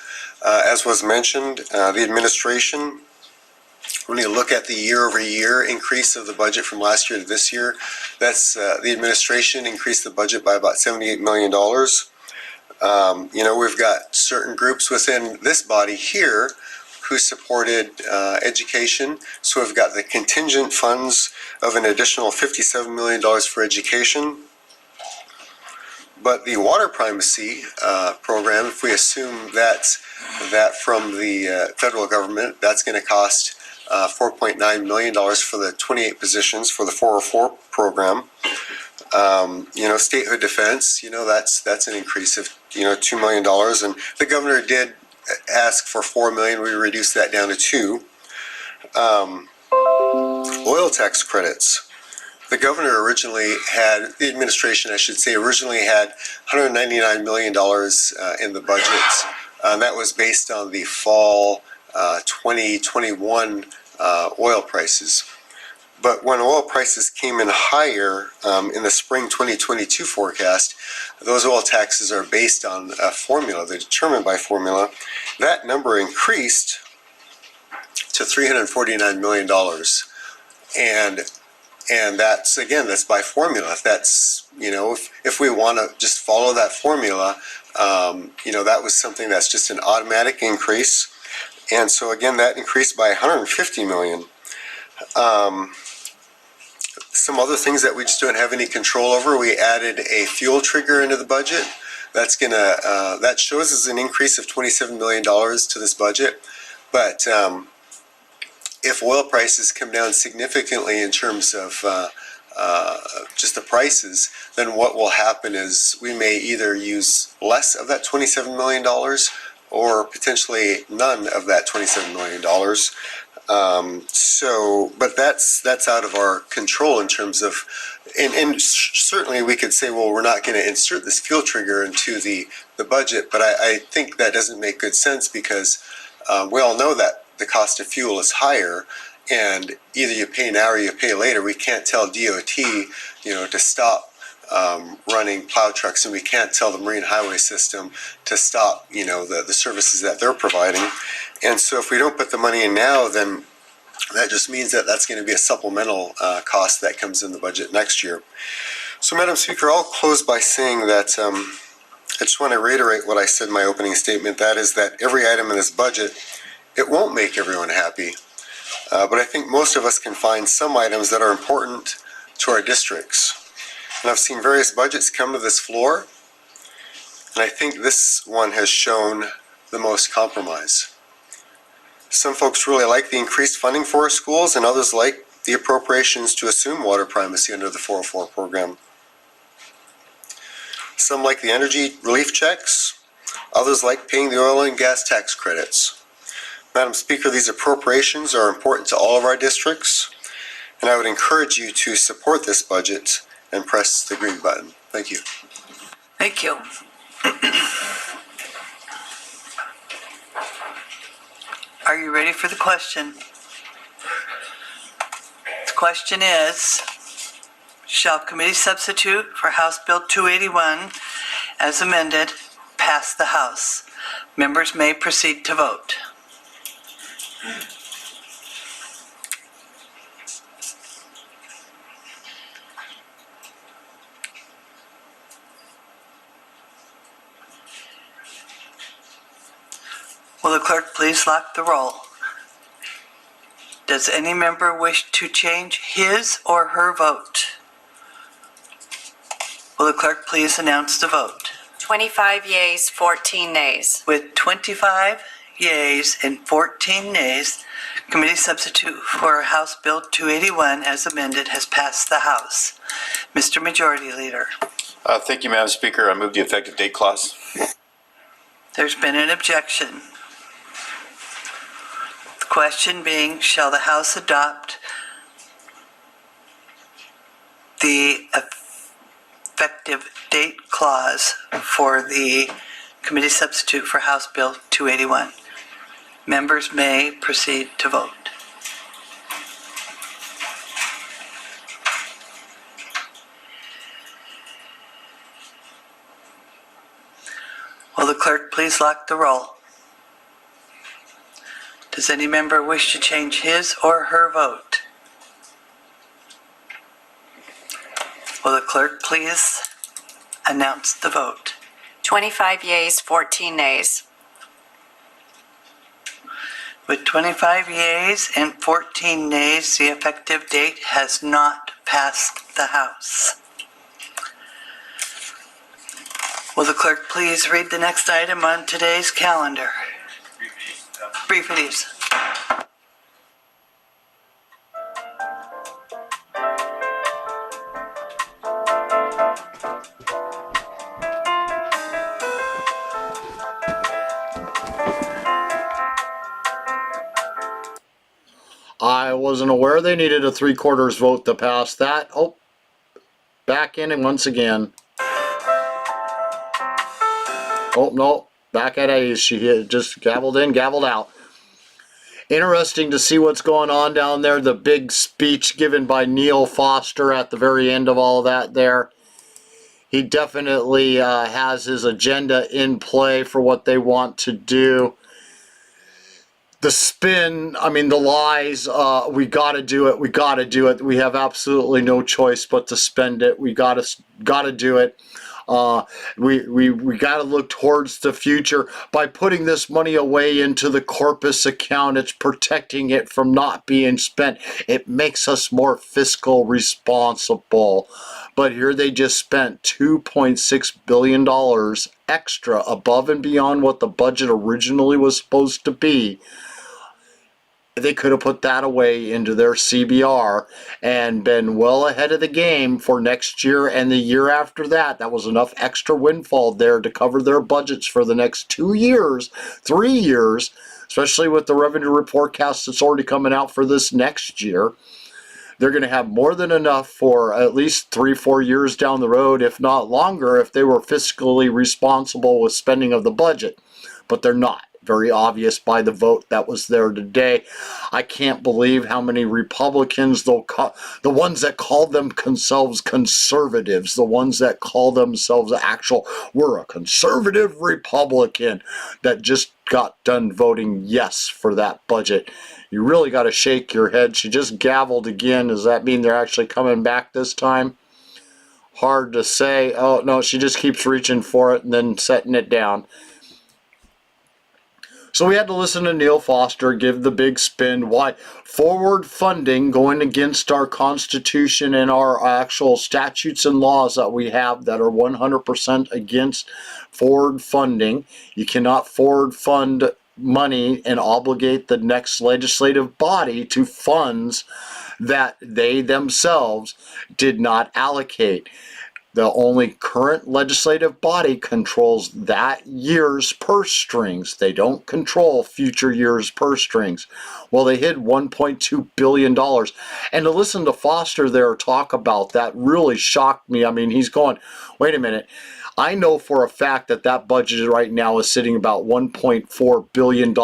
As was mentioned, the administration, when you look at the year-over-year increase of the budget from last year to this year, that's the administration increased the budget by about $78 million. We've got certain groups within this body here who supported education. So we've got the contingent funds of an additional $57 million for education. But the water primacy program, if we assume that from the federal government, that's going to cost $4.9 million for the 28 positions for the 404 program. Statehood defense, that's an increase of, $2 million. And the governor did ask for $4 million. We reduced that down to $2 million. Oil tax credits. The governor the administration, I should say, originally had $199 million in the budget. And that was based on the fall 2021 oil prices. But when oil prices came in higher in the spring 2022 forecast, those oil taxes are based on a formula. They're determined by formula. That number increased to $349 million. And that's by formula. If that's, if we want to just follow that formula, that was something that's just an automatic increase. And so again, that increased by $150 million. Some other things that we just don't have any control over, we added a fuel trigger into the budget. That shows as an increase of $27 million to this budget. But if oil prices come down significantly in terms of just the prices, then what will happen is we may either use less of that $27 million or potentially none of that $27 million. But that's out of our control in terms of, and certainly we could say, well, we're not going to insert this fuel trigger into the budget, but I think that doesn't make good sense because we all know that the cost of fuel is higher, and either you pay now or you pay later. We can't tell DOT, to stop running plow trucks, and we can't tell the Marine Highway System to stop, the services that they're providing. And so if we don't put the money in now, then that just means that that's going to be a supplemental cost that comes in the budget next year. So, Madam Speaker, I'll close by saying that I just want to reiterate what I said in my opening statement. That is that every item in this budget, it won't make everyone happy. But I think most of us can find some items that are important to our districts. And I've seen various budgets come to this floor, and I think this one has shown the most compromise. Some folks really like the increased funding for our schools, and others like the appropriations to assume water primacy under the 404 program. Some like the energy relief checks, others like paying the oil and gas tax credits. Madam Speaker, these appropriations are important to all of our districts, and I would encourage you to support this budget and press the green button. Thank you. Thank you. Are you ready for the question? The question is, shall committee substitute for House Bill 281 as amended pass the House? Members may proceed to vote. Will the clerk please lock the roll? Does any member wish to change his or her vote? Will the clerk please announce the vote? 25 yeas, 14 nays. With 25 yeas and 14 nays, committee substitute for House Bill 281 as amended has passed the House. Mr. Majority Leader. Thank you, Madam Speaker. I move the effective date clause. There's been an objection. The question being, shall the House adopt the effective date clause for the committee substitute for House Bill 281? Members may proceed to vote. Will the clerk please lock the roll? Does any member wish to change his or her vote? Will the clerk please announce the vote? 25 yeas, 14 nays. With 25 yeas and 14 nays, the effective date has not passed the House. Will the clerk please read the next item on today's calendar? Brief it is. I wasn't aware they needed a 3/4 vote to pass that. Oh, back in and once again. Oh, no, back at A's. She just gavelled in, gavelled out. Interesting to see what's going on down there. The big speech given by Neil Foster at the very end of all of that there. He definitely has his agenda in play for what they want to do. The spin, I mean, the lies, we got to do it, we got to do it. We have absolutely no choice but to spend it. We got to do it. We got to look towards the future. By putting this money away into the corpus account, it's protecting it from not being spent. It makes us more fiscal responsible. But here they just spent $2.6 billion extra above and beyond what the budget originally was supposed to be. They could have put that away into their CBR and been well ahead of the game for next year and the year after that. That was enough extra windfall there to cover their budgets for the next 2 years, 3 years, especially with the revenue report cast that's already coming out for this next year. They're going to have more than enough for at least 3-4 years down the road, if not longer, if they were fiscally responsible with spending of the budget. But they're not. Very obvious by the vote that was there today. I can't believe how many Republicans, the ones that call themselves conservatives, the ones that call themselves we're a conservative Republican, that just got done voting yes for that budget. You really got to shake your head. She just gavelled again. Does that mean they're actually coming back this time? Hard to say. Oh, no, she just keeps reaching for it and then setting it down. So we had to listen to Neil Foster give the big spin. Why forward funding going against our Constitution and our actual statutes and laws that we have that are 100% against forward funding. You cannot forward fund money and obligate the next legislative body to funds that they themselves did not allocate. The only current legislative body controls that year's purse strings. They don't control future years' purse strings. Well, they hid $1.2 billion. And to listen to Foster there talk about that really shocked me. I mean, he's going, wait a minute. I know for a fact that that budget right now is sitting about $1.4 billion.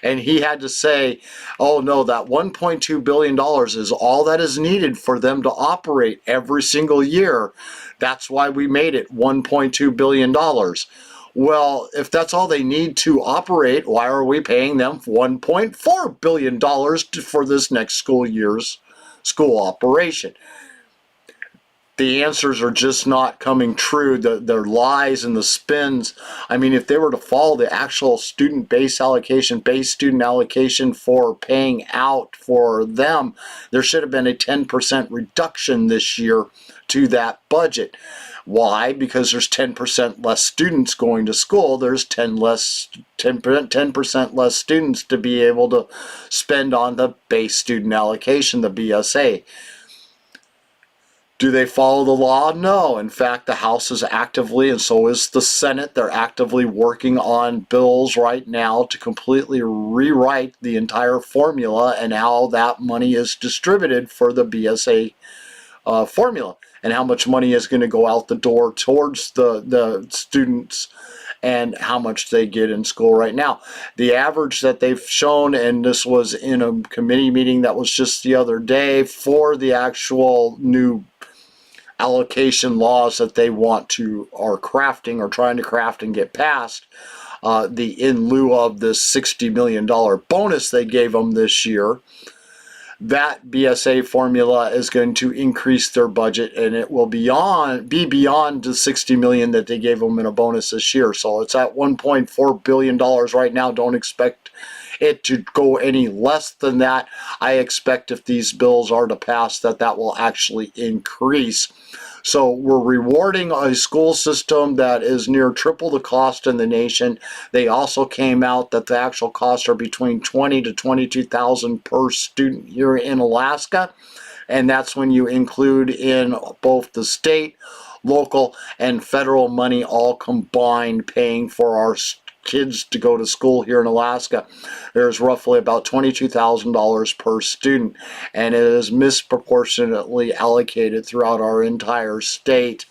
And he had to say, oh no, that $1.2 billion is all that is needed for them to operate every single year. That's why we made it $1.2 billion. Well, if that's all they need to operate, why are we paying them $1.4 billion for this next school year's school operation? The answers are just not coming true. Their lies and the spins. I mean, if they were to follow the actual student base student allocation for paying out for them, there should have been a 10% reduction this year to that budget. Why? Because there's 10% less students going to school. There's 10% less students to be able to spend on the base student allocation, the BSA. Do they follow the law? No. In fact, the House is actively, and so is the Senate, they're actively working on bills right now to completely rewrite the entire formula and how that money is distributed for the BSA formula, and how much money is going to go out the door towards the students and how much they get in school right now. The average that they've shown, and this was in a committee meeting that was just the other day for the actual new allocation laws that they are crafting or trying to craft and get passed, in lieu of this $60 million bonus they gave them this year, that BSA formula is going to increase their budget, and it will be beyond the $60 million that they gave them in a bonus this year. So it's at $1.4 billion right now. Don't expect it to go any less than that. I expect if these bills are to pass that will actually increase. So we're rewarding a school system that is near triple the cost in the nation. They also came out that the actual costs are between $20,000 to $22,000 per student here in Alaska. And that's when you include in both the state, local, and federal money all combined paying for our kids to go to school here in Alaska. There's roughly about $22,000 per student, and it is misproportionately allocated throughout our entire state.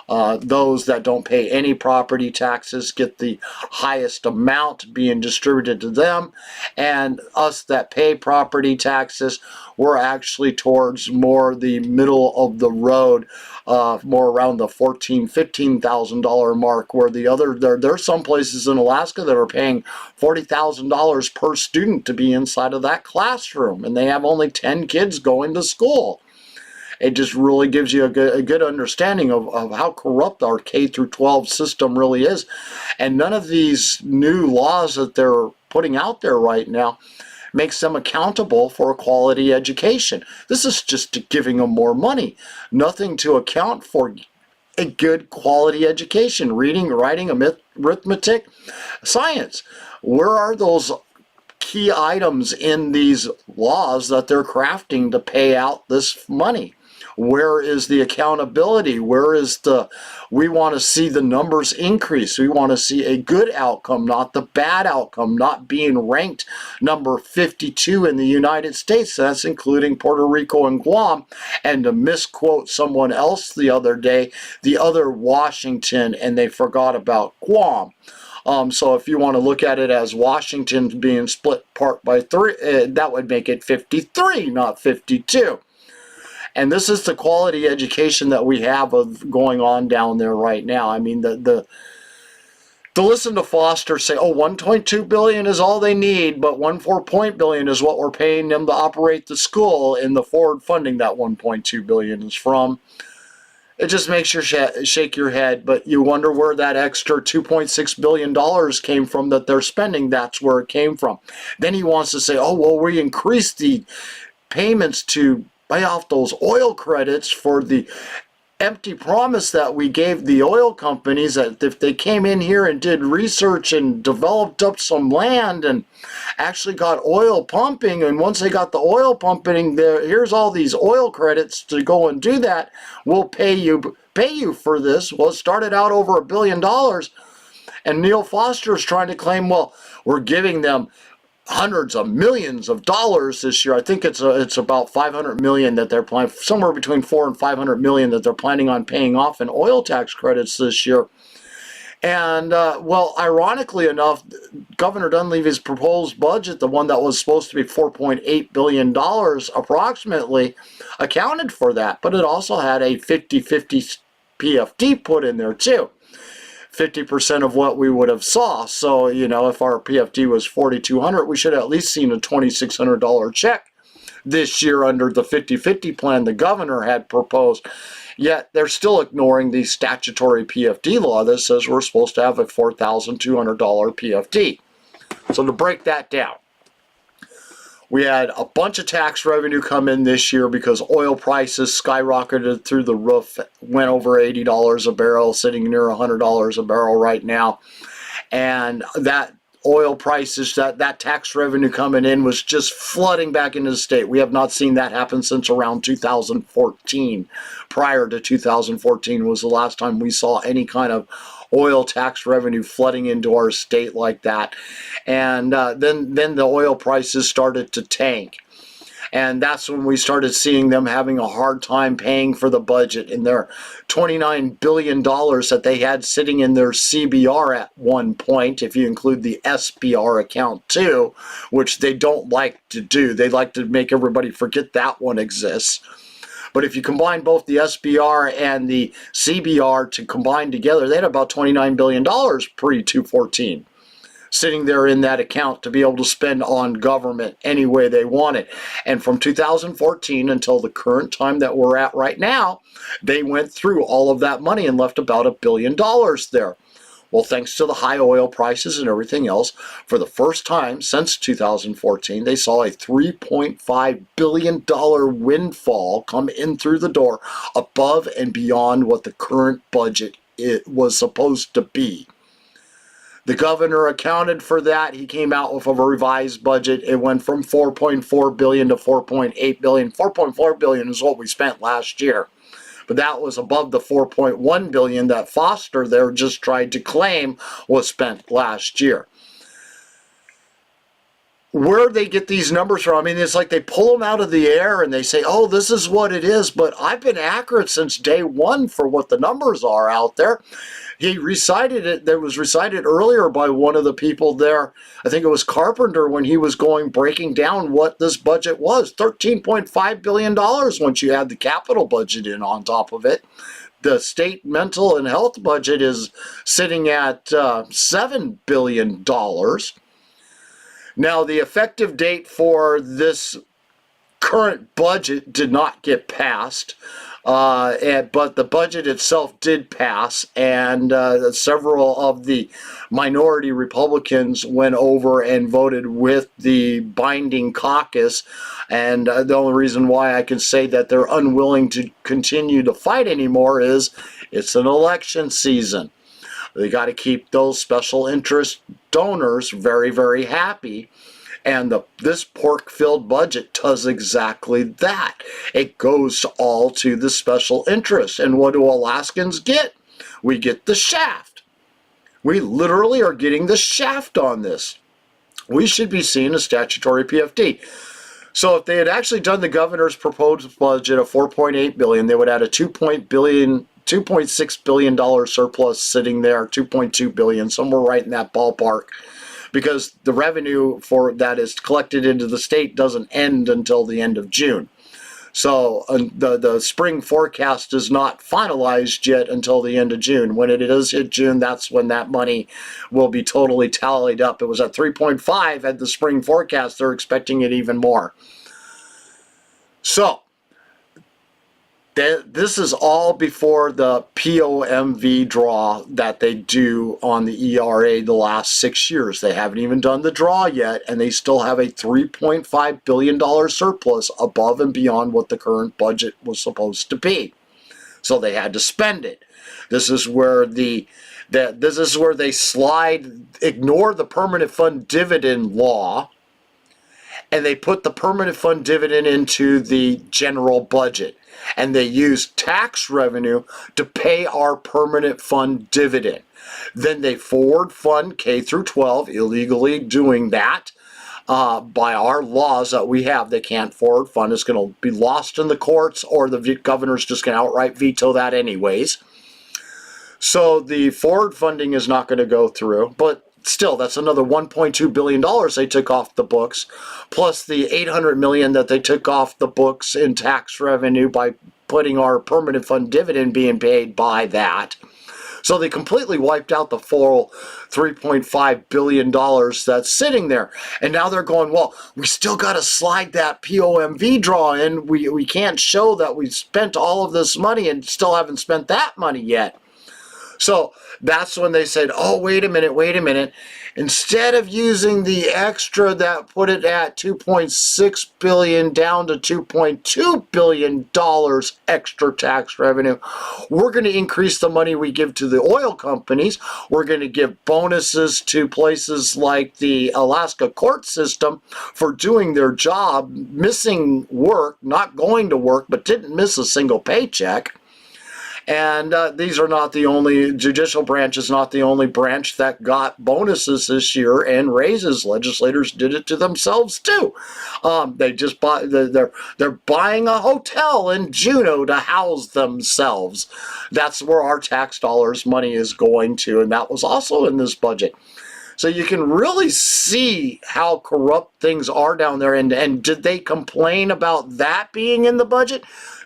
Those that don't pay any property taxes get the highest amount being distributed to them, and us that pay property taxes, we're actually towards more the middle of the road, more around the $14,000-15,000 mark, where the other there's some places in Alaska that are paying $40,000 per student to be inside of that classroom, and they have only 10 kids going to school. It just really gives you a good understanding of how corrupt our K through 12 system really is. And none of these new laws that they're putting out there right now makes them accountable for a quality education. This is just giving them more money. Nothing to account for a good quality education. Reading, writing, arithmetic, science. Where are those key items in these laws that they're crafting to pay out this money? Where is the accountability? Where is we want to see the numbers increase. We want to see a good outcome, not the bad outcome, not being ranked number 52 in the United States. That's including Puerto Rico and Guam. And to misquote someone else the other day, the other Washington, and they forgot about Guam. So if you want to look at it as Washington being split part by 3, that would make it 53, not 52. And this is the quality education that we have of going on down there right now. I mean, to listen to Foster say, oh, $1.2 billion is all they need, but $1.4 billion is what we're paying them to operate the school, and the forward funding that $1.2 billion is from. It just makes you shake your head, but you wonder where that extra $2.6 billion came from that they're spending. That's where it came from. Then he wants to say, oh, well, we increased the payments to pay off those oil credits for the empty promise that we gave the oil companies that if they came in here and did research and developed up some land and actually got oil pumping, and once they got the oil pumping, here's all these oil credits to go and do that, we'll pay you for this. Well, it started out over $1 billion, and Neil Foster is trying to claim, well, we're giving them hundreds of millions of dollars this year. I think it's about 500 million that they're planning, somewhere between 400 and 500 million that they're planning on paying off in oil tax credits this year. And well, ironically enough, Governor Dunleavy's proposed budget, the one that was supposed to be $4.8 billion approximately, accounted for that, but it also had a 50-50 PFD put in there too. 50% of what we would have saw. So, you know, if our PFD was $4,200, we should have at least seen a $2,600 check this year under the 50-50 plan the governor had proposed. Yet they're still ignoring the statutory PFD law that says we're supposed to have a $4,200 PFD. So to break that down, we had a bunch of tax revenue come in this year because oil prices skyrocketed through the roof, went over $80 a barrel, sitting near $100 a barrel right now. And that oil prices, that tax revenue coming in was just flooding back into the state. We have not seen that happen since around 2014. Prior to 2014 was the last time we saw any kind of oil tax revenue flooding into our state like that. And then the oil prices started to tank. And that's when we started seeing them having a hard time paying for the budget. And their $29 billion that they had sitting in their CBR at one point, if you include the SBR account too, which they don't like to do. They like to make everybody forget that one exists. But if you combine both the SBR and the CBR to combine together, they had about $29 billion pre-214 sitting there in that account to be able to spend on government any way they wanted. And from 2014 until the current time that we're at right now, they went through all of that money and left about $1 billion there. Well, thanks to the high oil prices and everything else, for the first time since 2014, they saw a $3.5 billion windfall come in through the door above and beyond what the current budget was supposed to be. The governor accounted for that. He came out with a revised budget. It went from $4.4 billion to $4.8 billion. $4.4 billion is what we spent last year. But that was above the $4.1 billion that Foster there just tried to claim was spent last year. Where they get these numbers from, I mean, it's like they pull them out of the air and they say, oh, this is what it is. But I've been accurate since day one for what the numbers are out there. He recited it, that was recited earlier by one of the people there, I think it was Carpenter, when he was breaking down what this budget was. $13.5 billion once you add the capital budget in on top of it. The state mental and health budget is sitting at $7 billion. Now, the effective date for this current budget did not get passed. But the budget itself did pass, and several of the minority Republicans went over and voted with the binding caucus. And the only reason why I can say that they're unwilling to continue to fight anymore is it's an election season. They got to keep those special interest donors very, very happy. And this pork-filled budget does exactly that. It goes all to the special interest. And what do Alaskans get? We get the shaft. We literally are getting the shaft on this. We should be seeing a statutory PFD. So if they had actually done the governor's proposed budget of $4.8 billion, they would add a $2.6 billion surplus sitting there, $2.2 billion, somewhere right in that ballpark. Because the revenue for that is collected into the state doesn't end until the end of June. So the spring forecast is not finalized yet until the end of June. When it does hit June, that's when that money will be totally tallied up. It was at 3.5 at the spring forecast. They're expecting it even more. So this is all before the POMV draw that they do on the ERA the last 6 years. They haven't even done the draw yet, and they still have a $3.5 billion surplus above and beyond what the current budget was supposed to be. So they had to spend it. This is where they ignore the permanent fund dividend law, and they put the permanent fund dividend into the general budget. And they use tax revenue to pay our permanent fund dividend. Then they forward fund K through 12, illegally doing that by our laws that we have. They can't forward fund. It's going to be lost in the courts, or the governor's just going to outright veto that anyways. So the forward funding is not going to go through, but still, that's another $1.2 billion they took off the books, plus the $800 million that they took off the books in tax revenue by putting our permanent fund dividend being paid by that. So they completely wiped out the full $3.5 billion that's sitting there. And now they're going, well, we still got to slide that POMV draw in. We can't show that we spent all of this money and still haven't spent that money yet. So that's when they said, oh, wait a minute. Instead of using the extra that put it at $2.6 billion down to $2.2 billion extra tax revenue, we're going to increase the money we give to the oil companies. We're going to give bonuses to places like the Alaska court system for doing their job, missing work, not going to work, but didn't miss a single paycheck. And these are not the only, judicial branch is not the only branch that got bonuses this year and raises. Legislators did it to themselves too. They just bought, they're buying a hotel in Juneau to house themselves. That's where our tax dollars money is going to, and that was also in this budget. So you can really see how corrupt things are down there. And did they complain about that being in the budget?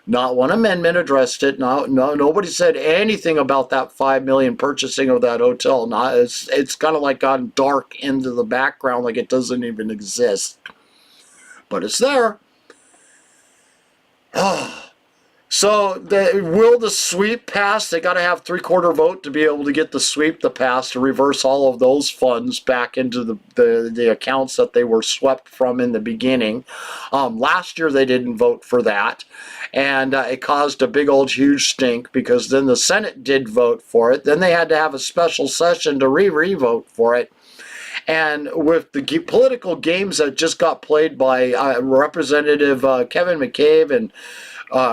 Not one amendment addressed it. No, nobody said anything about that $5 million purchasing of that hotel. It's kind of like gone dark into the background, like it doesn't even exist. But it's there. So will the sweep pass? They got to have 3/4 vote to be able to get the sweep to pass to reverse all of those funds back into the accounts that they were swept from in the beginning. Last year they didn't vote for that, and it caused a big old huge stink because then the Senate did vote for it. Then they had to have a special session to re-vote for it. And with the political games that just got played by Representative Kevin McCabe and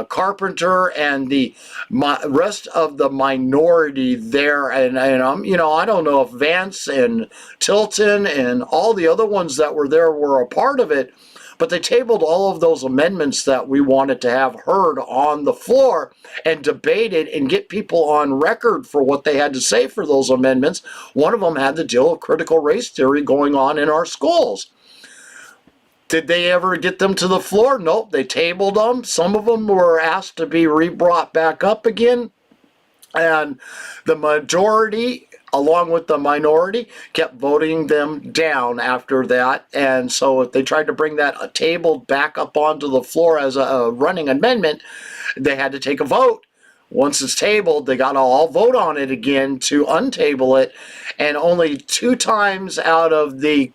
Carpenter and the rest of the minority there, and I'm, I don't know if Vance and Tilton and all the other ones that were there were a part of it, but they tabled all of those amendments that we wanted to have heard on the floor and debated and get people on record for what they had to say for those amendments. One of them had to deal with critical race theory going on in our schools. Did they ever get them to the floor? Nope, they tabled them. Some of them were asked to be brought back up again. And the majority, along with the minority, kept voting them down after that. And so if they tried to bring that tabled back up onto the floor as a running amendment, they had to take a vote. Once it's tabled, they got to all vote on it again to untable it. And only 2 times out of the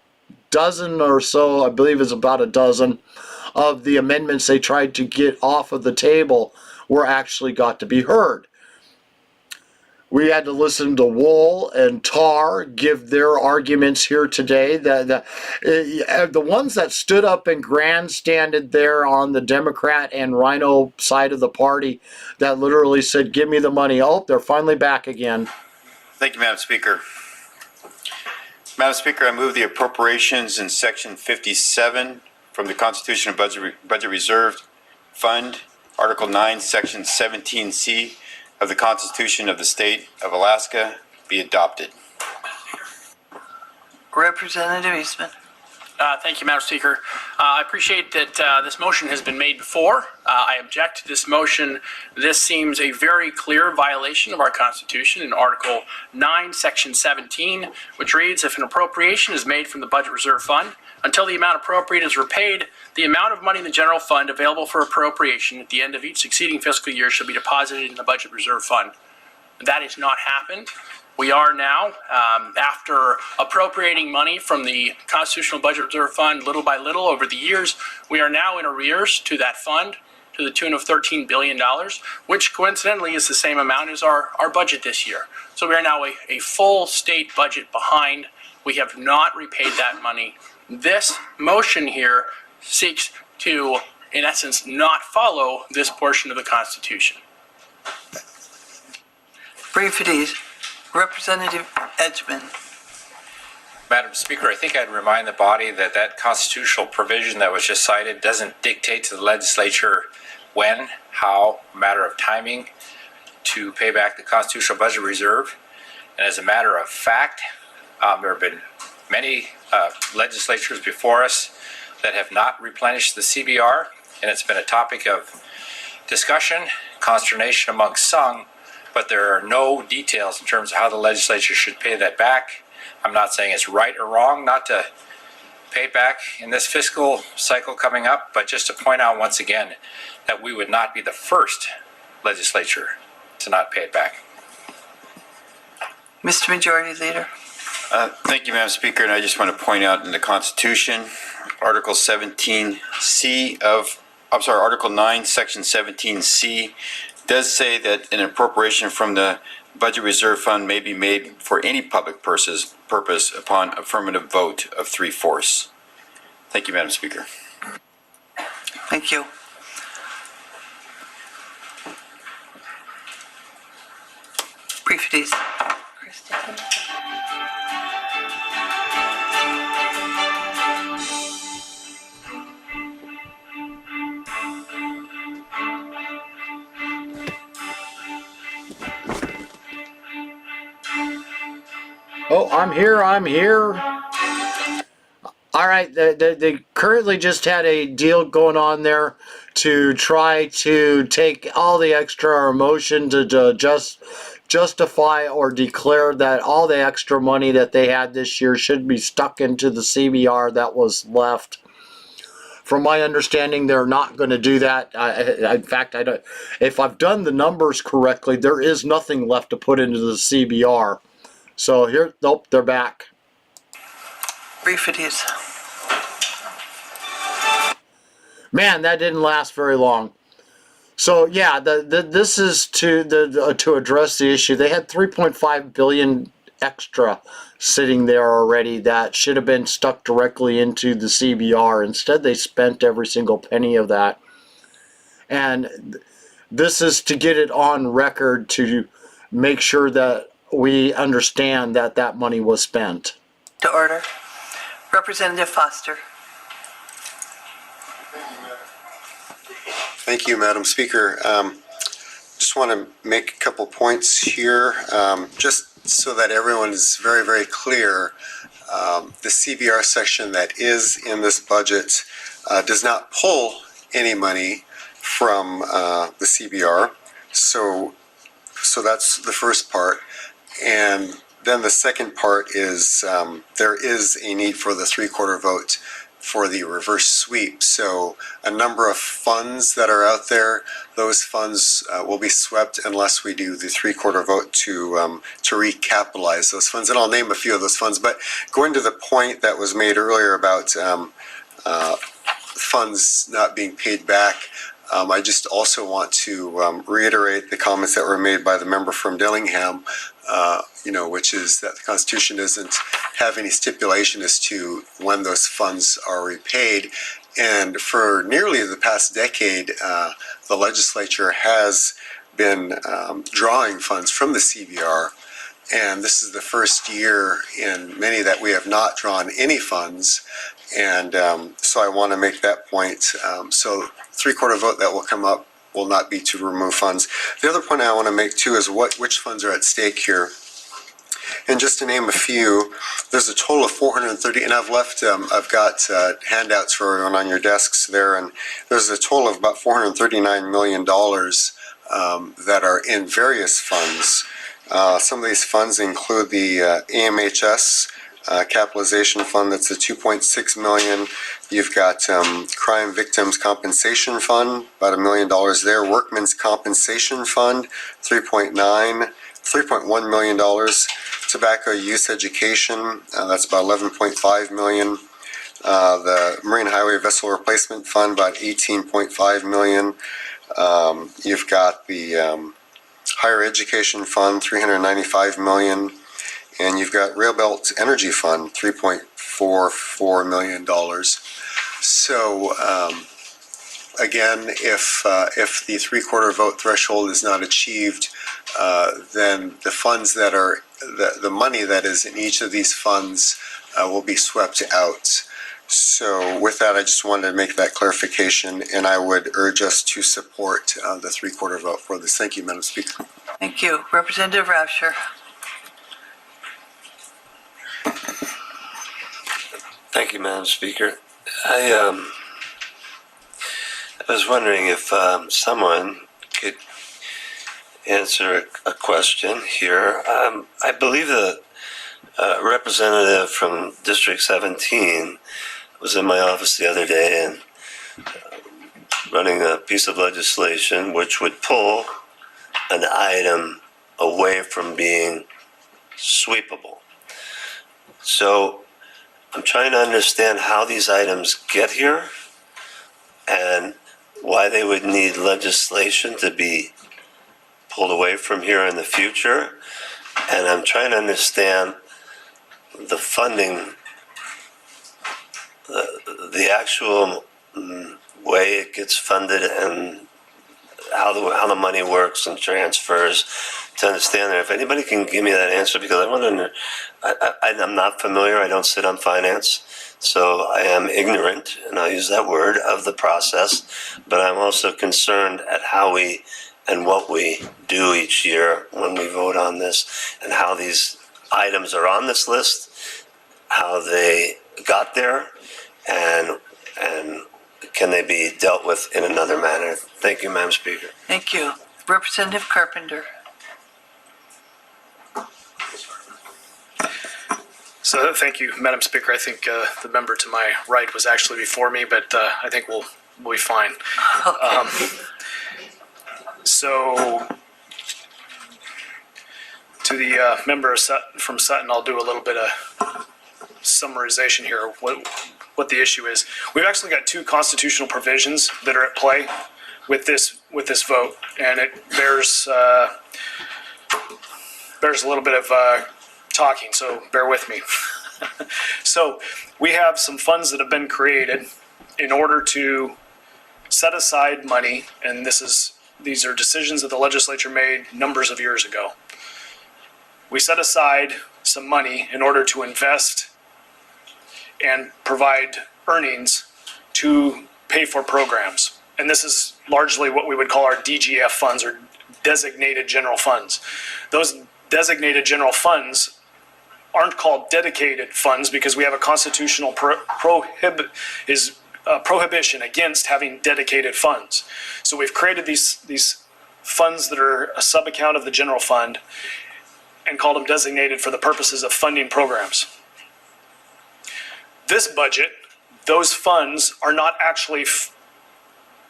dozen or so, I believe it's about a dozen, of the amendments they tried to get off of the table were actually got to be heard. We had to listen to Wool and Tar give their arguments here today. The ones that stood up and grandstanded there on the Democrat and Rhino side of the party that literally said, give me the money. Oh, they're finally back again. Thank you, Madam Speaker. Madam Speaker, I move the appropriations in Section 57 from the Constitutional Budget Reserve Fund, Article 9, Section 17C of the Constitution of the State of Alaska be adopted. Representative Eastman. Thank you, Madam Speaker. I appreciate that this motion has been made before. I object to this motion. This seems a very clear violation of our Constitution in Article 9, Section 17, which reads, if an appropriation is made from the Budget Reserve Fund, until the amount appropriated is repaid, the amount of money in the general fund available for appropriation at the end of each succeeding fiscal year shall be deposited in the Budget Reserve Fund. That has not happened. We are now, after appropriating money from the Constitutional Budget Reserve Fund little by little over the years, we are now in arrears to that fund to the tune of $13 billion, which coincidentally is the same amount as our budget this year. So we are now a full state budget behind. We have not repaid that money. This motion here seeks to, in essence, not follow this portion of the Constitution. Briefings. Representative Edgman. Madam Speaker, I think I'd remind the body that that constitutional provision that was just cited doesn't dictate to the legislature when, how, a matter of timing to pay back the Constitutional Budget Reserve. And as a matter of fact, there have been many legislatures before us that have not replenished the CBR, and it's been a topic of discussion, consternation amongst some, but there are no details in terms of how the legislature should pay that back. I'm not saying it's right or wrong not to pay it back in this fiscal cycle coming up, but just to point out once again that we would not be the first legislature to not pay it back. Mr. Majority Leader. Thank you, Madam Speaker, and I just want to point out in the Constitution, Article 17C Article 9, Section 17C does say that an appropriation from the Budget Reserve Fund may be made for any public purpose upon affirmative vote of 3/4. Thank you, Madam Speaker. Thank you. Briefings. Oh, I'm here. All right, they currently just had a deal going on there to try to take all the extra emotion to just justify or declare that all the extra money that they had this year should be stuck into the CBR that was left from my understanding, they're not going to do that. In fact, I don't. If I've done the numbers correctly, there is nothing left to put into the CBR. So here, nope, they're back. Brief it is. Man, that didn't last very long. So yeah, this is to address the issue. They had 3.5 billion extra sitting there already that should have been stuck directly into the CBR. Instead, they spent every single penny of that. And this is to get it on record to make sure that we understand that that money was spent. To order. Representative Foster. Thank you, Madam Speaker. Just want to make a couple points here, just so that everyone is very, very clear. The CBR section that is in this budget does not pull any money from the CBR. So that's the first part. And then the second part is there is a need for the three-quarter vote for the reverse sweep. So a number of funds that are out there, those funds will be swept unless we do the three-quarter vote to recapitalize those funds. And I'll name a few of those funds. But going to the point that was made earlier about funds not being paid back, I just also want to reiterate the comments that were made by the member from Dillingham, which is that the Constitution doesn't have any stipulation as to when those funds are repaid. And for nearly the past decade, the legislature has been drawing funds from the CBR. And this is the first year in many that we have not drawn any funds. And so I want to make that point. So three-quarter vote that will come up will not be to remove funds. The other point I want to make too is which funds are at stake here. And just to name a few, there's a total of 430, and I've got handouts for everyone on your desks there, and there's a total of about $439 million that are in various funds. Some of these funds include the AMHS capitalization fund, that's a $2.6 million. You've got crime victims compensation fund, about $1 million there. Workmen's compensation fund, $3.1 million. Tobacco use education, that's about $11.5 million. The Marine Highway Vessel Replacement Fund, about $18.5 million. You've got the Higher Education Fund, $395 million. And you've got Railbelt Energy Fund, $3.44 million. So again, if the three-quarter vote threshold is not achieved, then the funds that are the money that is in each of these funds will be swept out. So with that, I just wanted to make that clarification, and I would urge us to support the three-quarter vote for this. Thank you, Madam Speaker. Thank you. Representative Rauscher. Thank you, Madam Speaker. I was wondering if someone could answer a question here. I believe the representative from District 17 was in my office the other day and running a piece of legislation which would pull an item away from being sweepable. So I'm trying to understand how these items get here and why they would need legislation to be pulled away from here in the future. And I'm trying to understand the funding, the actual way it gets funded and how the money works and transfers, to understand that. If anybody can give me that answer, because I'm not familiar, I don't sit on finance, so I am ignorant, and I'll use that word, of the process, but I'm also concerned at how we and what we do each year when we vote on this, and how these items are on this list, how they got there, and can they be dealt with in another manner. Thank you, Madam Speaker. Thank you. Representative Carpenter. So thank you, Madam Speaker. I think the member to my right was actually before me, but I think we'll be fine. So to the member from Sutton, I'll do a little bit of summarization here of what the issue is. We've actually got two constitutional provisions that are at play with this vote, and it bears a little bit of talking, so bear with me. So we have some funds that have been created in order to set aside money, and these are decisions that the legislature made numbers of years ago. We set aside some money in order to invest and provide earnings to pay for programs. And this is largely what we would call our DGF funds, or designated general funds. Those designated general funds aren't called dedicated funds because we have a constitutional prohibition against having dedicated funds. So we've created these funds that are a sub-account of the general fund and called them designated for the purposes of funding programs. This budget, those funds are not actually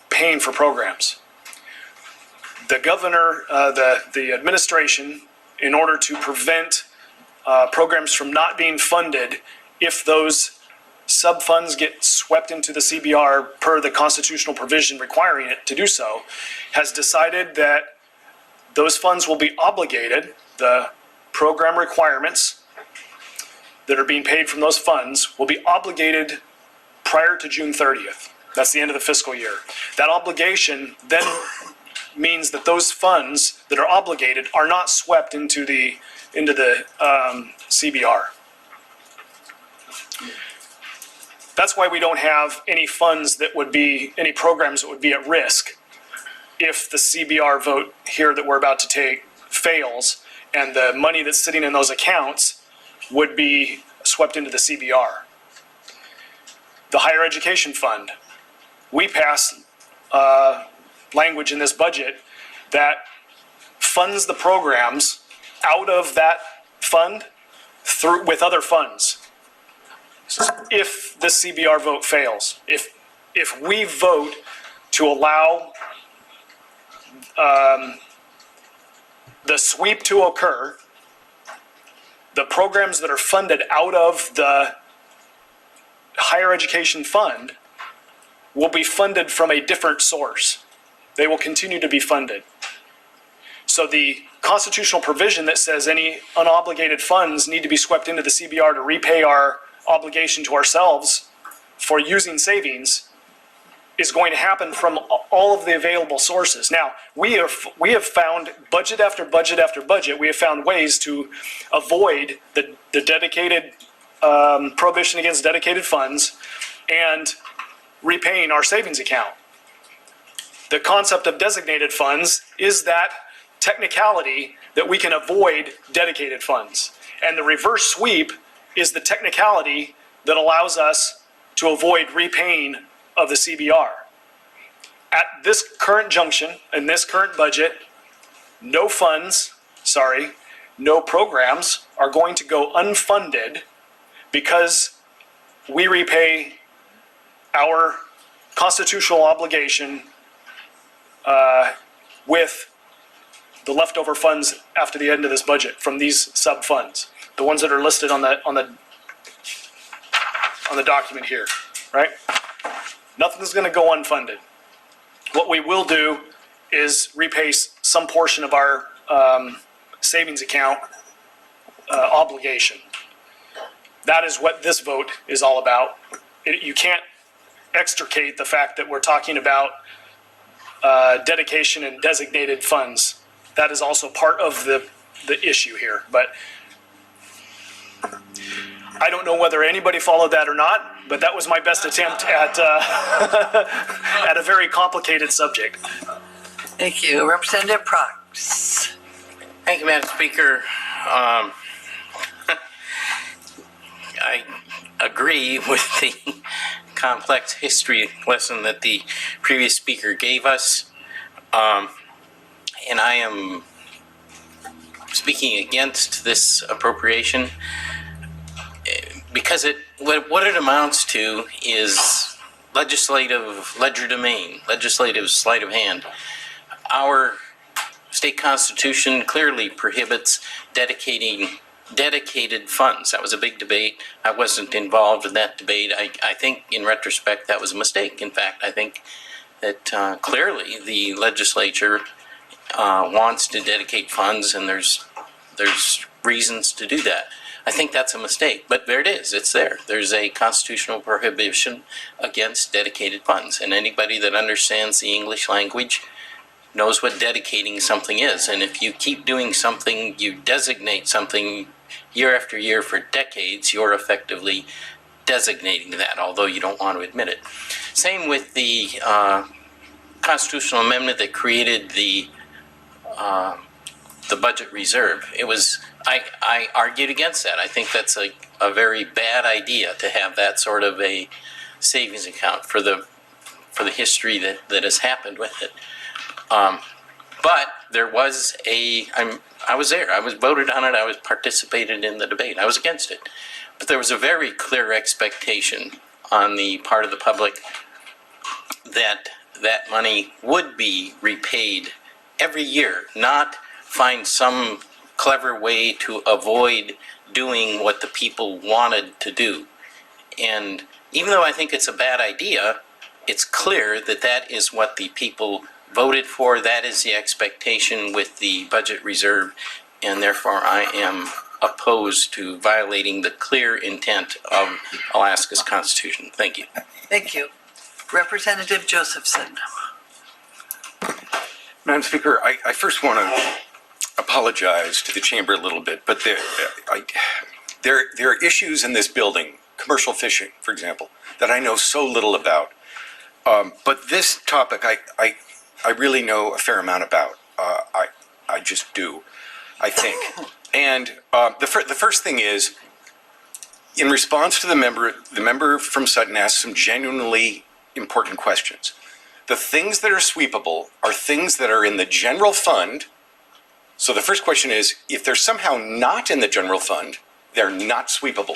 paying for programs. The governor, the administration, in order to prevent programs from not being funded if those sub-funds get swept into the CBR per the constitutional provision requiring it to do so, has decided that those funds will be obligated, the program requirements that are being paid from those funds will be obligated prior to June 30th. That's the end of the fiscal year. That obligation then means that those funds that are obligated are not swept into the CBR. That's why we don't have any funds that would be, any programs that would be at risk if the CBR vote here that we're about to take fails, and the money that's sitting in those accounts would be swept into the CBR. The Higher Education Fund, we pass language in this budget that funds the programs out of that fund through with other funds. If the CBR vote fails, if we vote to allow the sweep to occur, the programs that are funded out of the Higher Education Fund will be funded from a different source. They will continue to be funded. So the constitutional provision that says any unobligated funds need to be swept into the CBR to repay our obligation to ourselves for using savings is going to happen from all of the available sources. Now, we have found budget after budget after budget, we have found ways to avoid the dedicated prohibition against dedicated funds and repaying our savings account. The concept of designated funds is that technicality that we can avoid dedicated funds. And the reverse sweep is the technicality that allows us to avoid repaying of the CBR. At this current junction, in this current budget, no programs are going to go unfunded because we repay our constitutional obligation with the leftover funds after the end of this budget from these sub-funds, the ones that are listed on the document here, right? Nothing's going to go unfunded. What we will do is repay some portion of our savings account obligation. That is what this vote is all about. You can't extricate the fact that we're talking about dedication and designated funds. That is also part of the issue here. But I don't know whether anybody followed that or not, but that was my best attempt at at a very complicated subject. Thank you. Representative Prox. Thank you, Madam Speaker. I agree with the complex history lesson that the previous speaker gave us. And I am speaking against this appropriation. because what it amounts to is legislative legerdemain, legislative sleight of hand. Our state constitution clearly prohibits dedicated funds. That was a big debate. I wasn't involved in that debate. I think in retrospect that was a mistake. In fact, I think that clearly the legislature wants to dedicate funds, and there's reasons to do that. I think that's a mistake, but there it is. It's there. There's a constitutional prohibition against dedicated funds, and anybody that understands the English language knows what dedicating something is. And if you keep doing something, you designate something year after year for decades, you're effectively designating that, although you don't want to admit it. Same with the constitutional amendment that created the budget reserve. I argued against that. I think that's a very bad idea to have that sort of a savings account for the history that has happened with it. But there was I was there. I was voted on it. I was participated in the debate. I was against it. But there was a very clear expectation on the part of the public that that money would be repaid every year, not find some clever way to avoid doing what the people wanted to do. And even though I think it's a bad idea, it's clear that that is what the people voted for. That is the expectation with the budget reserve, and therefore I am opposed to violating the clear intent of Alaska's Constitution. Thank you. Thank you. Representative Josephson. Madam Speaker, I first want to apologize to the chamber a little bit, but there are issues in this building, commercial fishing, for example, that I know so little about. But this topic, I really know a fair amount about. I just do, I think. And the first thing is, in response to the member from Sutton asked some genuinely important questions. The things that are sweepable are things that are in the general fund. So the first question is, if they're somehow not in the general fund, they're not sweepable.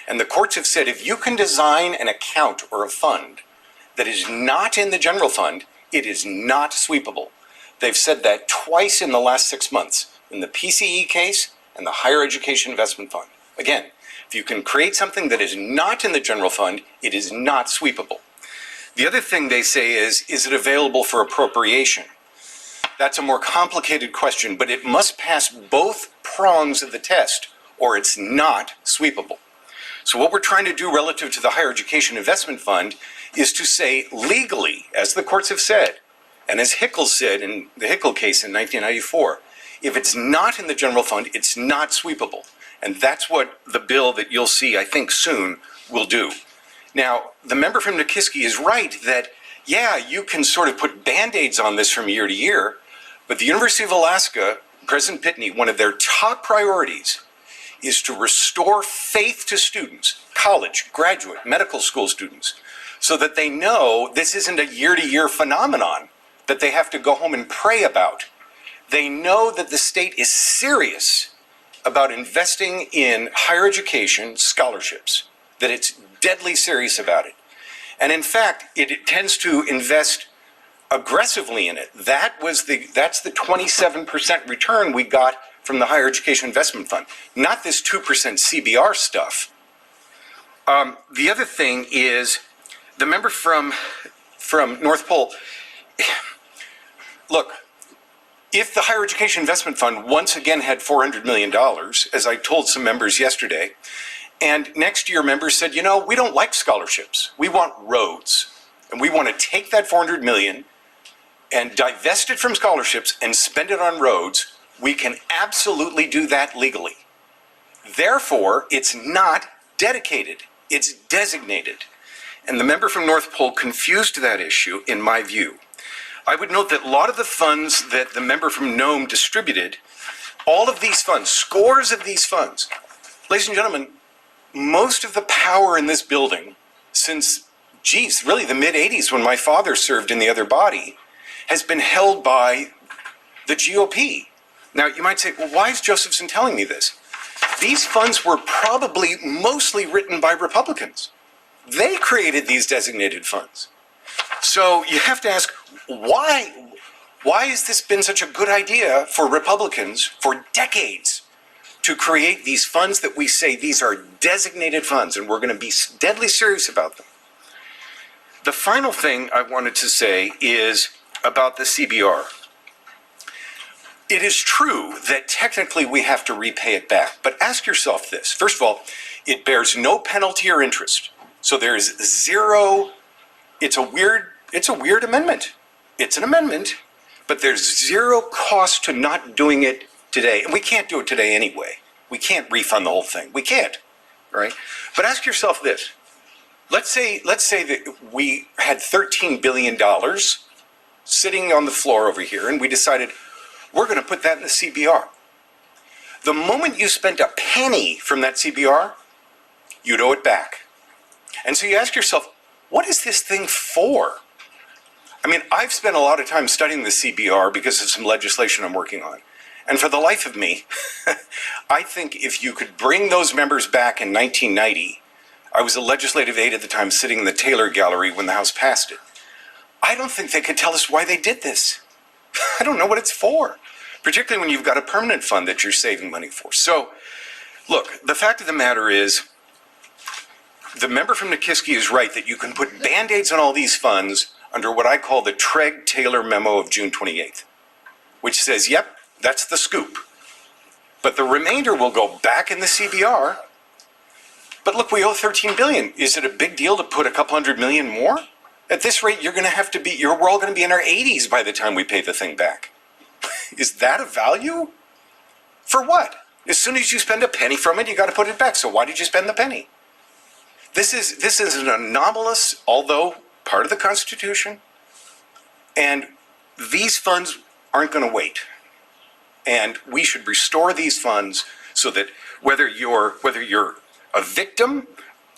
And the courts have said if you can design an account or a fund that is not in the general fund, it is not sweepable. They've said that twice in the last 6 months, in the PCE case and the Higher Education Investment Fund. Again, if you can create something that is not in the general fund, it is not sweepable. The other thing they say is it available for appropriation? That's a more complicated question, but it must pass both prongs of the test, or it's not sweepable. So what we're trying to do relative to the Higher Education Investment Fund is to say legally, as the courts have said, and as Hickel said in the Hickel case in 1994, if it's not in the general fund, it's not sweepable. And that's what the bill that you'll see, I think, soon will do. Now, the member from Nikiski is right that, yeah, you can sort of put Band-Aids on this from year to year, but the University of Alaska, President Pitney, one of their top priorities is to restore faith to students, college, graduate, medical school students, so that they know this isn't a year-to-year phenomenon that they have to go home and pray about. They know that the state is serious about investing in higher education scholarships, that it's deadly serious about it. And in fact, it tends to invest aggressively in it. That's the 27% return we got from the Higher Education Investment Fund, not this 2% CBR stuff. The other thing is, the member from North Pole, look, if the Higher Education Investment Fund once again had $400 million, as I told some members yesterday, and next year members said, you know, we don't like scholarships, we want roads, and we want to take that $400 million and divest it from scholarships and spend it on roads, we can absolutely do that legally. Therefore, it's not dedicated, it's designated. And the member from North Pole confused that issue, in my view. I would note that a lot of the funds that the member from Nome distributed, all of these funds, scores of these funds, ladies and gentlemen, most of the power in this building since, really the mid-'80s when my father served in the other body, has been held by the GOP. Now, you might say, well, why is Josephson telling me this? these funds were probably mostly written by Republicans. They created these designated funds. So you have to ask, why has this been such a good idea for Republicans for decades to create these funds that we say these are designated funds and we're going to be deadly serious about them? The final thing I wanted to say is about the CBR. It is true that technically we have to repay it back, but ask yourself this. First of all, it bears no penalty or interest. So there's zero, it's a weird amendment. It's an amendment, but there's zero cost to not doing it today. And we can't do it today anyway. We can't refund the whole thing. We can't, right? But ask yourself this. Let's say that we had $13 billion sitting on the floor over here and we decided we're going to put that in the CBR. The moment you spent a penny from that CBR, you'd owe it back. And so you ask yourself, what is this thing for? I mean, I've spent a lot of time studying the CBR because of some legislation I'm working on. And for the life of me, I think if you could bring those members back in 1990, I was a legislative aide at the time sitting in the Taylor Gallery when the House passed it. I don't think they could tell us why they did this. I don't know what it's for, particularly when you've got a permanent fund that you're saving money for. So, look, the fact of the matter is, the member from Nikiski is right that you can put Band-Aids on all these funds under what I call the Treg-Taylor memo of June 28th, which says, yep, that's the scoop. But the remainder will go back in the CBR. But look, we owe $13 billion. Is it a big deal to put a couple $100 million more? At this rate, you're going to have to be, we're all going to be in our 80s by the time we pay the thing back. Is that a value? For what? As soon as you spend a penny from it, you got to put it back. So why did you spend the penny? This is an anomalous, although part of the Constitution, and these funds aren't going to wait. And we should restore these funds so that whether you're a victim,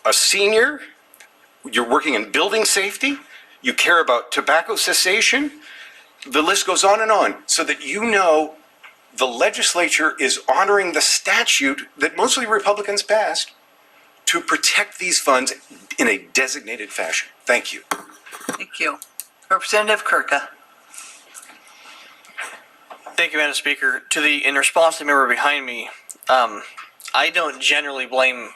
a senior, you're working in building safety, you care about tobacco cessation, the list goes on, so that you know the legislature is honoring the statute that mostly Republicans passed to protect these funds in a designated fashion. Thank you. Thank you. Representative Kirka. Thank you, Madam Speaker. In response to the member behind me, I don't generally blame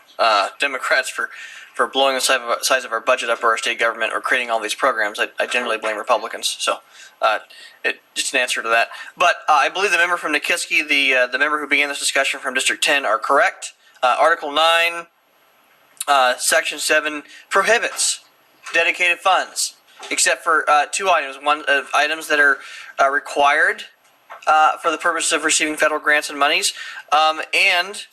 Democrats for blowing the size of our budget up or our state government or creating all these programs. I generally blame Republicans. So just an answer to that. But I believe the member from Nikiski, the member who began this discussion from District 10, are correct. Article 9, Section 7 prohibits dedicated funds, except for two items. One, items that are required for the purpose of receiving federal grants and monies, and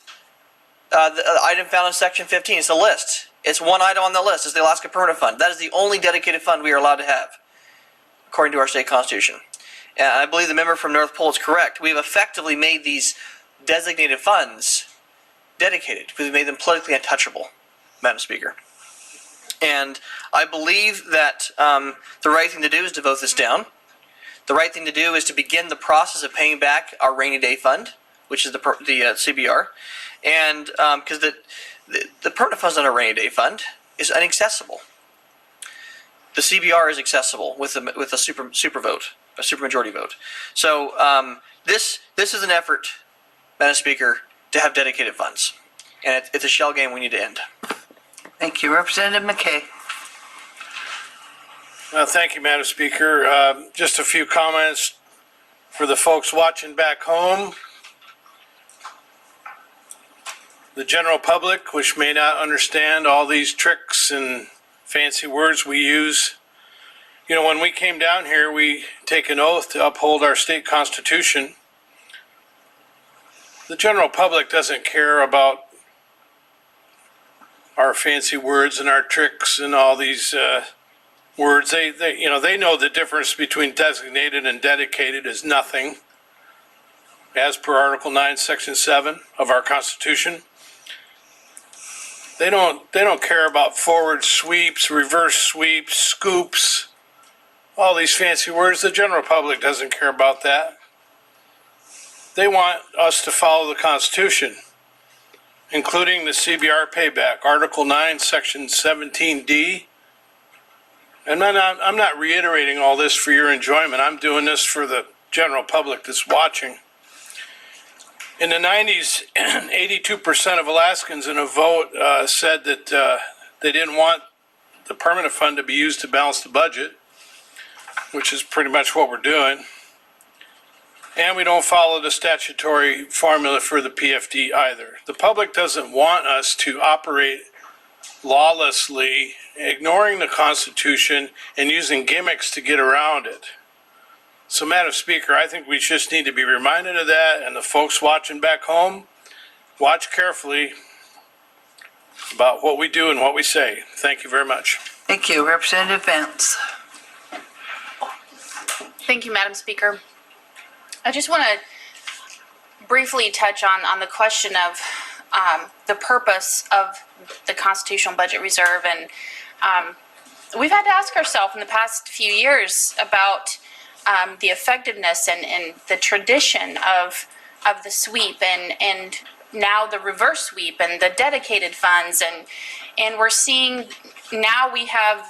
the item found in Section 15. It's a list. It's one item on the list. It's the Alaska Permanent Fund. That is the only dedicated fund we are allowed to have, according to our state constitution. And I believe the member from North Pole is correct. We've effectively made these designated funds dedicated. We've made them politically untouchable, Madam Speaker. And I believe that the right thing to do is to vote this down. The right thing to do is to begin the process of paying back our rainy day fund, which is the CBR. And because the permanent fund's not a rainy day fund, is inaccessible. The CBR is accessible with a super vote, a supermajority vote. So this is an effort, Madam Speaker, to have dedicated funds, and it's a shell game we need to end. Thank you, Representative McKay. Thank you, Madam Speaker. Just a few comments for the folks watching back home. The general public, which may not understand all these tricks and fancy words we use. You know, when we came down here, we take an oath to uphold our state constitution. The general public doesn't care about our fancy words and our tricks and all these words. They know the difference between designated and dedicated is nothing, as per Article 9, Section 7 of our Constitution. They don't care about forward sweeps, reverse sweeps, scoops, all these fancy words. The general public doesn't care about that. They want us to follow the Constitution. including the CBR payback, Article 9, Section 17D. And then I'm not reiterating all this for your enjoyment. I'm doing this for the general public that's watching. In the 90s, 82% of Alaskans in a vote said that they didn't want the permanent fund to be used to balance the budget, which is pretty much what we're doing. And we don't follow the statutory formula for the PFD either. The public doesn't want us to operate lawlessly, ignoring the Constitution and using gimmicks to get around it. So, Madam Speaker, I think we just need to be reminded of that, and the folks watching back home, watch carefully about what we do and what we say. Thank you very much. Thank you. Representative Vance. Thank you, Madam Speaker. I just want to briefly touch on the question of the purpose of the Constitutional Budget Reserve. And we've had to ask ourselves in the past few years about the effectiveness and the tradition of the sweep and now the reverse sweep and the dedicated funds. And we're seeing now we have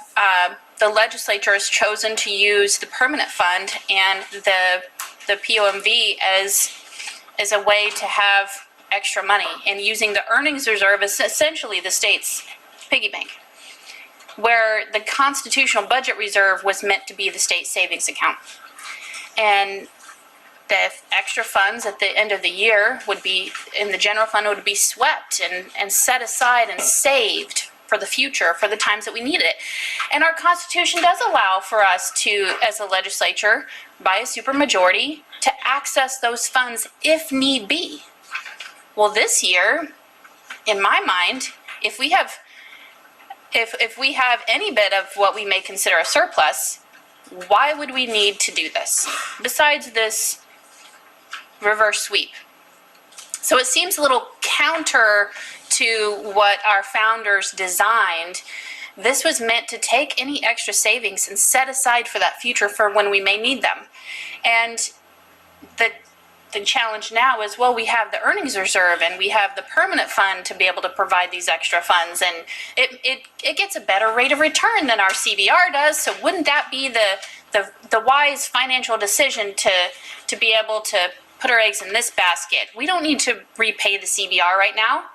the legislature has chosen to use the permanent fund and the POMV as a way to have extra money, and using the earnings reserve as essentially the state's piggy bank, where the Constitutional Budget Reserve was meant to be the state savings account. And the extra funds at the end of the year would be, in the general fund, would be swept and set aside and saved for the future, for the times that we need it. And our Constitution does allow for us to, as a legislature, by a supermajority, to access those funds if need be. Well, this year, in my mind, if we have any bit of what we may consider a surplus, why would we need to do this, besides this reverse sweep? So it seems a little counter to what our founders designed. This was meant to take any extra savings and set aside for that future for when we may need them. And the challenge now is, well, we have the earnings reserve and we have the permanent fund to be able to provide these extra funds, and it gets a better rate of return than our CBR does. So wouldn't that be the wise financial decision to be able to put our eggs in this basket? We don't need to repay the CBR right now.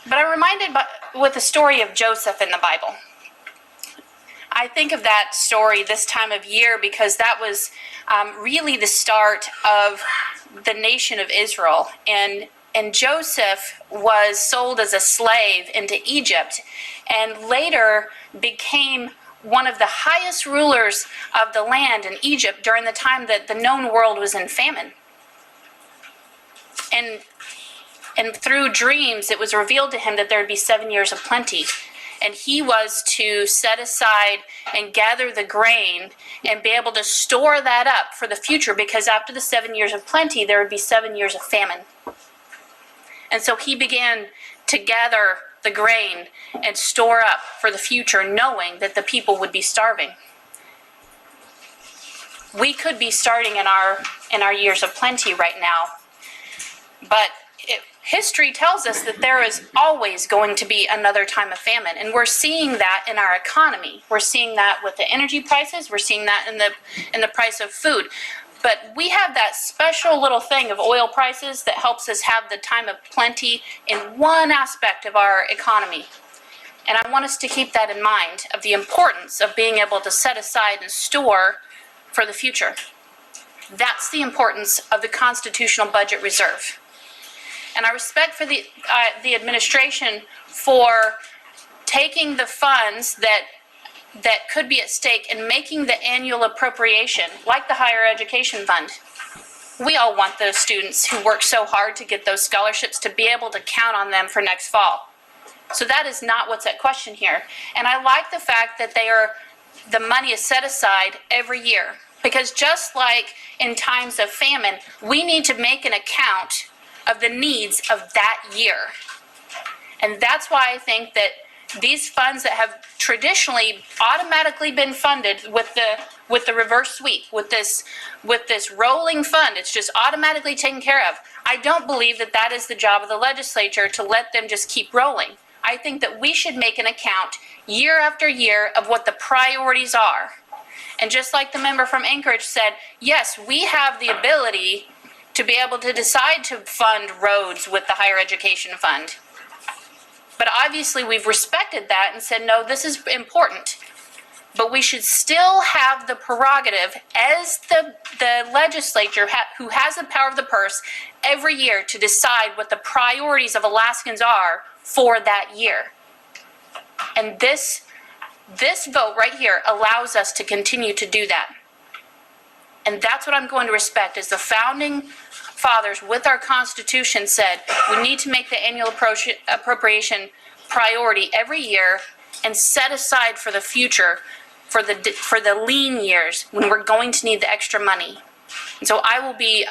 But I'm reminded with the story of Joseph in the Bible. I think of that story this time of year because that was really the start of the nation of Israel. And Joseph was sold as a slave into Egypt and later became one of the highest rulers of the land in Egypt during the time that the known world was in famine. And through dreams, it was revealed to him that there would be 7 years of plenty. And he was to set aside and gather the grain and be able to store that up for the future, because after the 7 years of plenty, there would be 7 years of famine. And so he began to gather the grain and store up for the future, knowing that the people would be starving. We could be starting in our years of plenty right now, but history tells us that there is always going to be another time of famine, and we're seeing that in our economy. We're seeing that with the energy prices. We're seeing that in the price of food. But we have that special little thing of oil prices that helps us have the time of plenty in one aspect of our economy. And I want us to keep that in mind, of the importance of being able to set aside and store for the future. That's the importance of the Constitutional Budget Reserve. And I respect for the administration for taking the funds that could be at stake and making the annual appropriation, like the Higher Education Fund. We all want those students who work so hard to get those scholarships to be able to count on them for next fall. So that is not what's at question here. And I like the fact that the money is set aside every year, because just like in times of famine, we need to make an account of the needs of that year. And that's why I think that these funds that have traditionally automatically been funded with the reverse sweep, with this rolling fund, it's just automatically taken care of. I don't believe that that is the job of the legislature to let them just keep rolling. I think that we should make an account year after year of what the priorities are. And just like the member from Anchorage said, yes, we have the ability to be able to decide to fund roads with the higher education fund. But obviously we've respected that and said, no, this is important. But we should still have the prerogative as the legislature who has the power of the purse every year to decide what the priorities of Alaskans are for that year. And this vote right here allows us to continue to do that. And that's what I'm going to respect, is the founding fathers with our Constitution said we need to make the annual appropriation priority every year and set aside for the future, for the lean years when we're going to need the extra money. And so I will be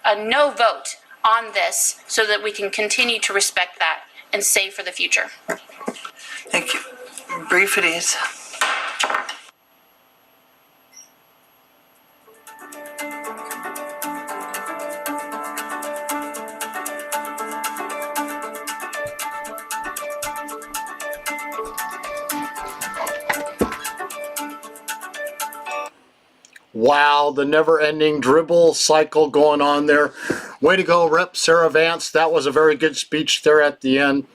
a no vote on this so that we can continue to respect that and save for the future. Thank you. Brief it is. Wow, the never-ending dribble cycle going on there. Way to go, Rep. Sarah Vance. That was a very good speech there at the end.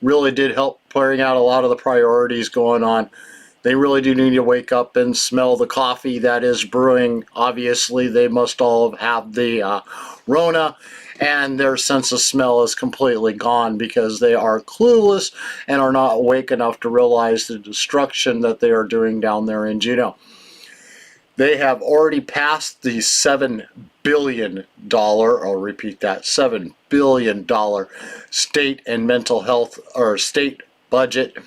Really did help clearing out a lot of the priorities going on. They really do need to wake up and smell the coffee that is brewing. Obviously, they must all have the Rona, and their sense of smell is completely gone because they are clueless and are not awake enough to realize the destruction that they are doing down there in Juneau. They have already passed the $7 billion, I'll repeat that, $7 billion state and mental health, or state budget.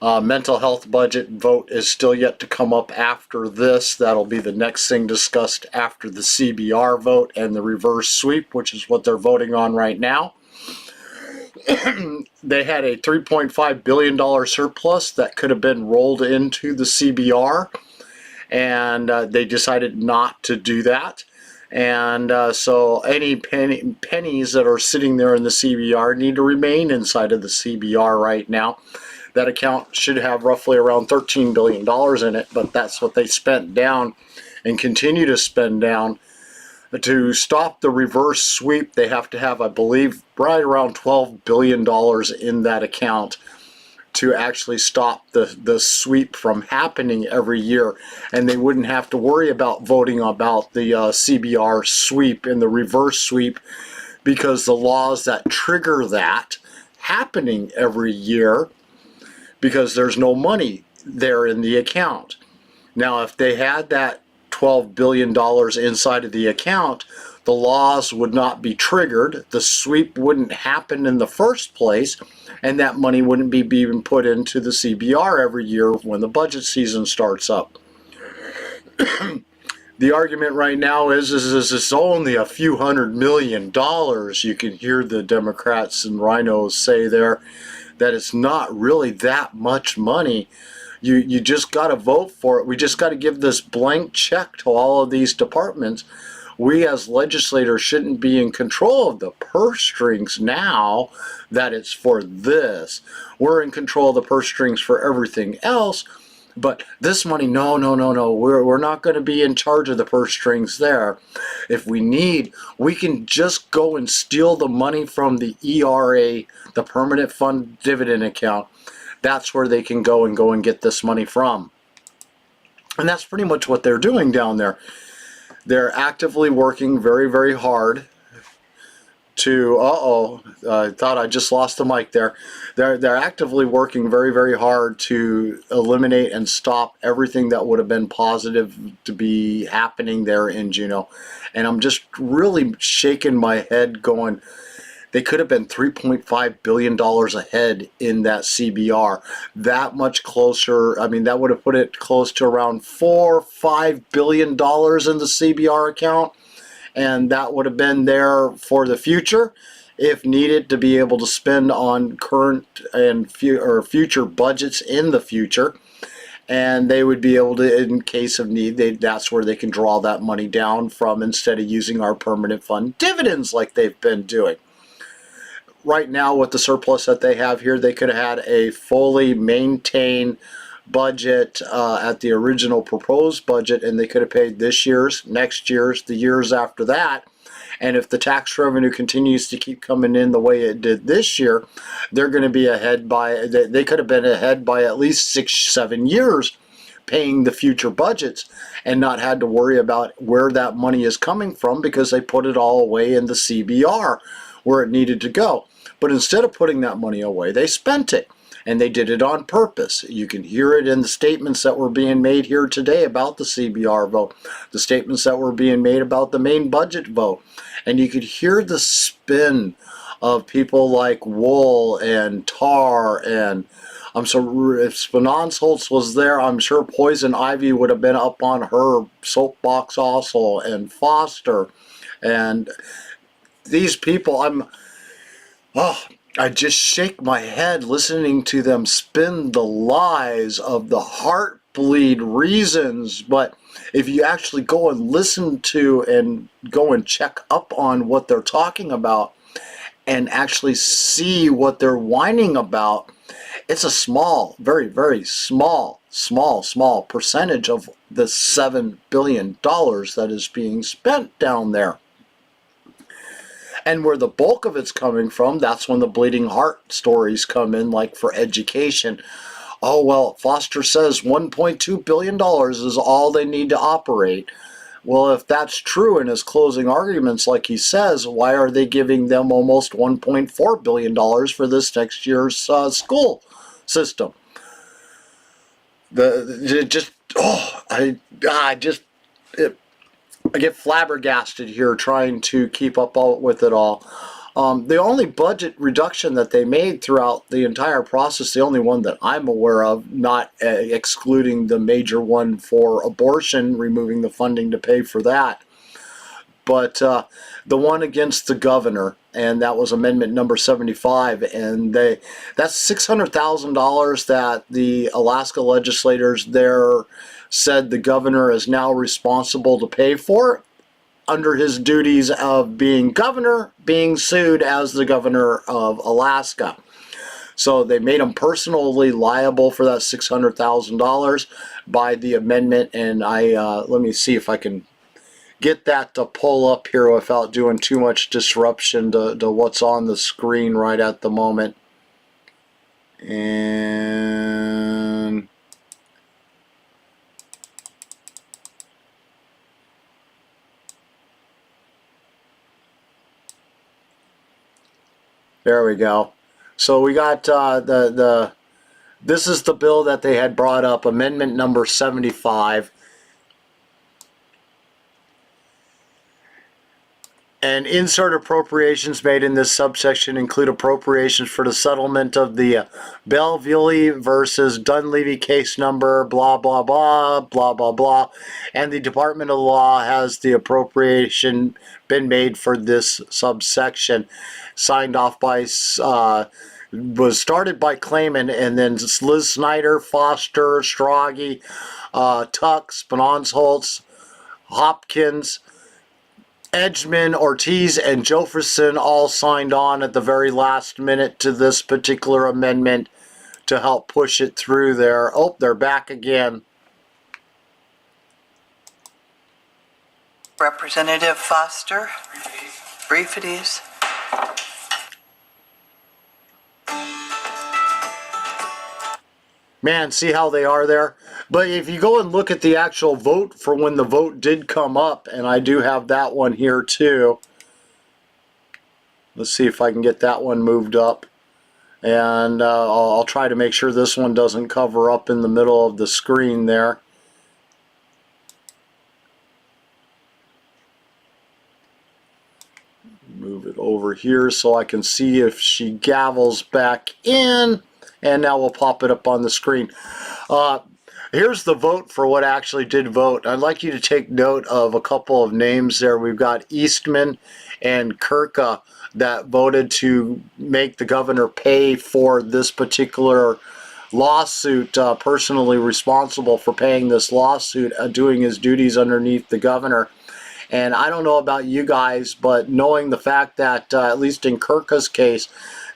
Mental health budget vote is still yet to come up after this. That'll be the next thing discussed after the CBR vote and the reverse sweep, which is what they're voting on right now. They had a $3.5 billion surplus that could have been rolled into the CBR. And they decided not to do that. And so any pennies that are sitting there in the CBR need to remain inside of the CBR right now. That account should have roughly around $13 billion in it, but that's what they spent down and continue to spend down. To stop the reverse sweep, they have to have, I believe, right around $12 billion in that account to actually stop the sweep from happening every year, and they wouldn't have to worry about voting about the CBR sweep and the reverse sweep, because the laws that trigger that happening every year, because there's no money there in the account. Now, if they had that $12 billion inside of the account, the laws would not be triggered, the sweep wouldn't happen in the first place, and that money wouldn't be being put into the CBR every year when the budget season starts up. The argument right now is it's only a few $100 million. You can hear the Democrats and rhinos say there that it's not really that much money. You just got to vote for it. We just got to give this blank check to all of these departments. We as legislators shouldn't be in control of the purse strings now that it's for this. We're in control of the purse strings for everything else, but this money, no. We're not going to be in charge of the purse strings there. If we need, we can just go and steal the money from the ERA, the Permanent Fund Dividend Account. That's where they can go and get this money from. And that's pretty much what they're doing down there. They're actively working very, very hard to, I thought I just lost the mic there. They're actively working very, very hard to eliminate and stop everything that would have been positive to be happening there in Juneau. And I'm just really shaking my head going, they could have been $3.5 billion ahead in that CBR. That much closer. I mean, that would have put it close to around $4 or $5 billion in the CBR account. And that would have been there for the future. if needed, to be able to spend on current and future budgets in the future. And they would be able to, in case of need, that's where they can draw that money down from instead of using our permanent fund dividends like they've been doing. Right now, with the surplus that they have here, they could have had a fully maintained budget at the original proposed budget, and they could have paid this year's, next year's, the years after that. And if the tax revenue continues to keep coming in the way it did this year, they're going to be ahead by, they could have been ahead by at least 6-7 years paying the future budgets and not had to worry about where that money is coming from because they put it all away in the CBR where it needed to go. But instead of putting that money away, they spent it. And they did it on purpose. You can hear it in the statements that were being made here today about the CBR vote, the statements that were being made about the main budget vote. And you could hear the spin of people like Wool and Tar and so if Spanonsholtz was there, I'm sure Poison Ivy would have been up on her soapbox also, and Foster. And these people, I just shake my head listening to them spin the lies of the heartbleed reasons. But if you actually go and listen to and go and check up on what they're talking about and actually see what they're whining about, it's a small, very, very small percentage of the $7 billion that is being spent down there. And where the bulk of it's coming from, that's when the bleeding heart stories come in, like for education. Oh, well, Foster says $1.2 billion is all they need to operate. Well, if that's true in his closing arguments, like he says, why are they giving them almost $1.4 billion for this next year's school system? I get flabbergasted here trying to keep up with it all. The only budget reduction that they made throughout the entire process, the only one that I'm aware of, not excluding the major one for abortion, removing the funding to pay for that, but the one against the governor, and that was amendment number 75, and that's $600,000 that the Alaska legislators there said the governor is now responsible to pay for under his duties of being governor, being sued as the governor of Alaska. So they made him personally liable for that $600,000 by the amendment, and let me see if I can get that to pull up here without doing too much disruption to what's on the screen right at the moment. And there we go. So we got this is the bill that they had brought up, amendment number 75. And insert appropriations made in this subsection include appropriations for the settlement of the Belleville versus Dunleavy case number, blah, blah, blah, blah, blah, blah. And the Department of Law has the appropriation been made for this subsection. Signed off by, was started by Clayman, and then Liz Snyder, Foster, Strage, Tuck, Spanonsholtz, Hopkins, Edgman, Ortiz, and Jefferson all signed on at the very last minute to this particular amendment to help push it through there. Oh, they're back again. Representative Foster, brief it is. Man, see how they are there? But if you go and look at the actual vote for when the vote did come up, and I do have that one here too. Let's see if I can get that one moved up. And I'll try to make sure this one doesn't cover up in the middle of the screen there. Move it over here so I can see if she gavels back in. And now we'll pop it up on the screen. Here's the vote for what actually did vote. I'd like you to take note of a couple of names there. We've got Eastman and Kirka that voted to make the governor pay for this particular lawsuit, personally responsible for paying this lawsuit, doing his duties underneath the governor. And I don't know about you guys, but knowing the fact that, at least in Kirka's case,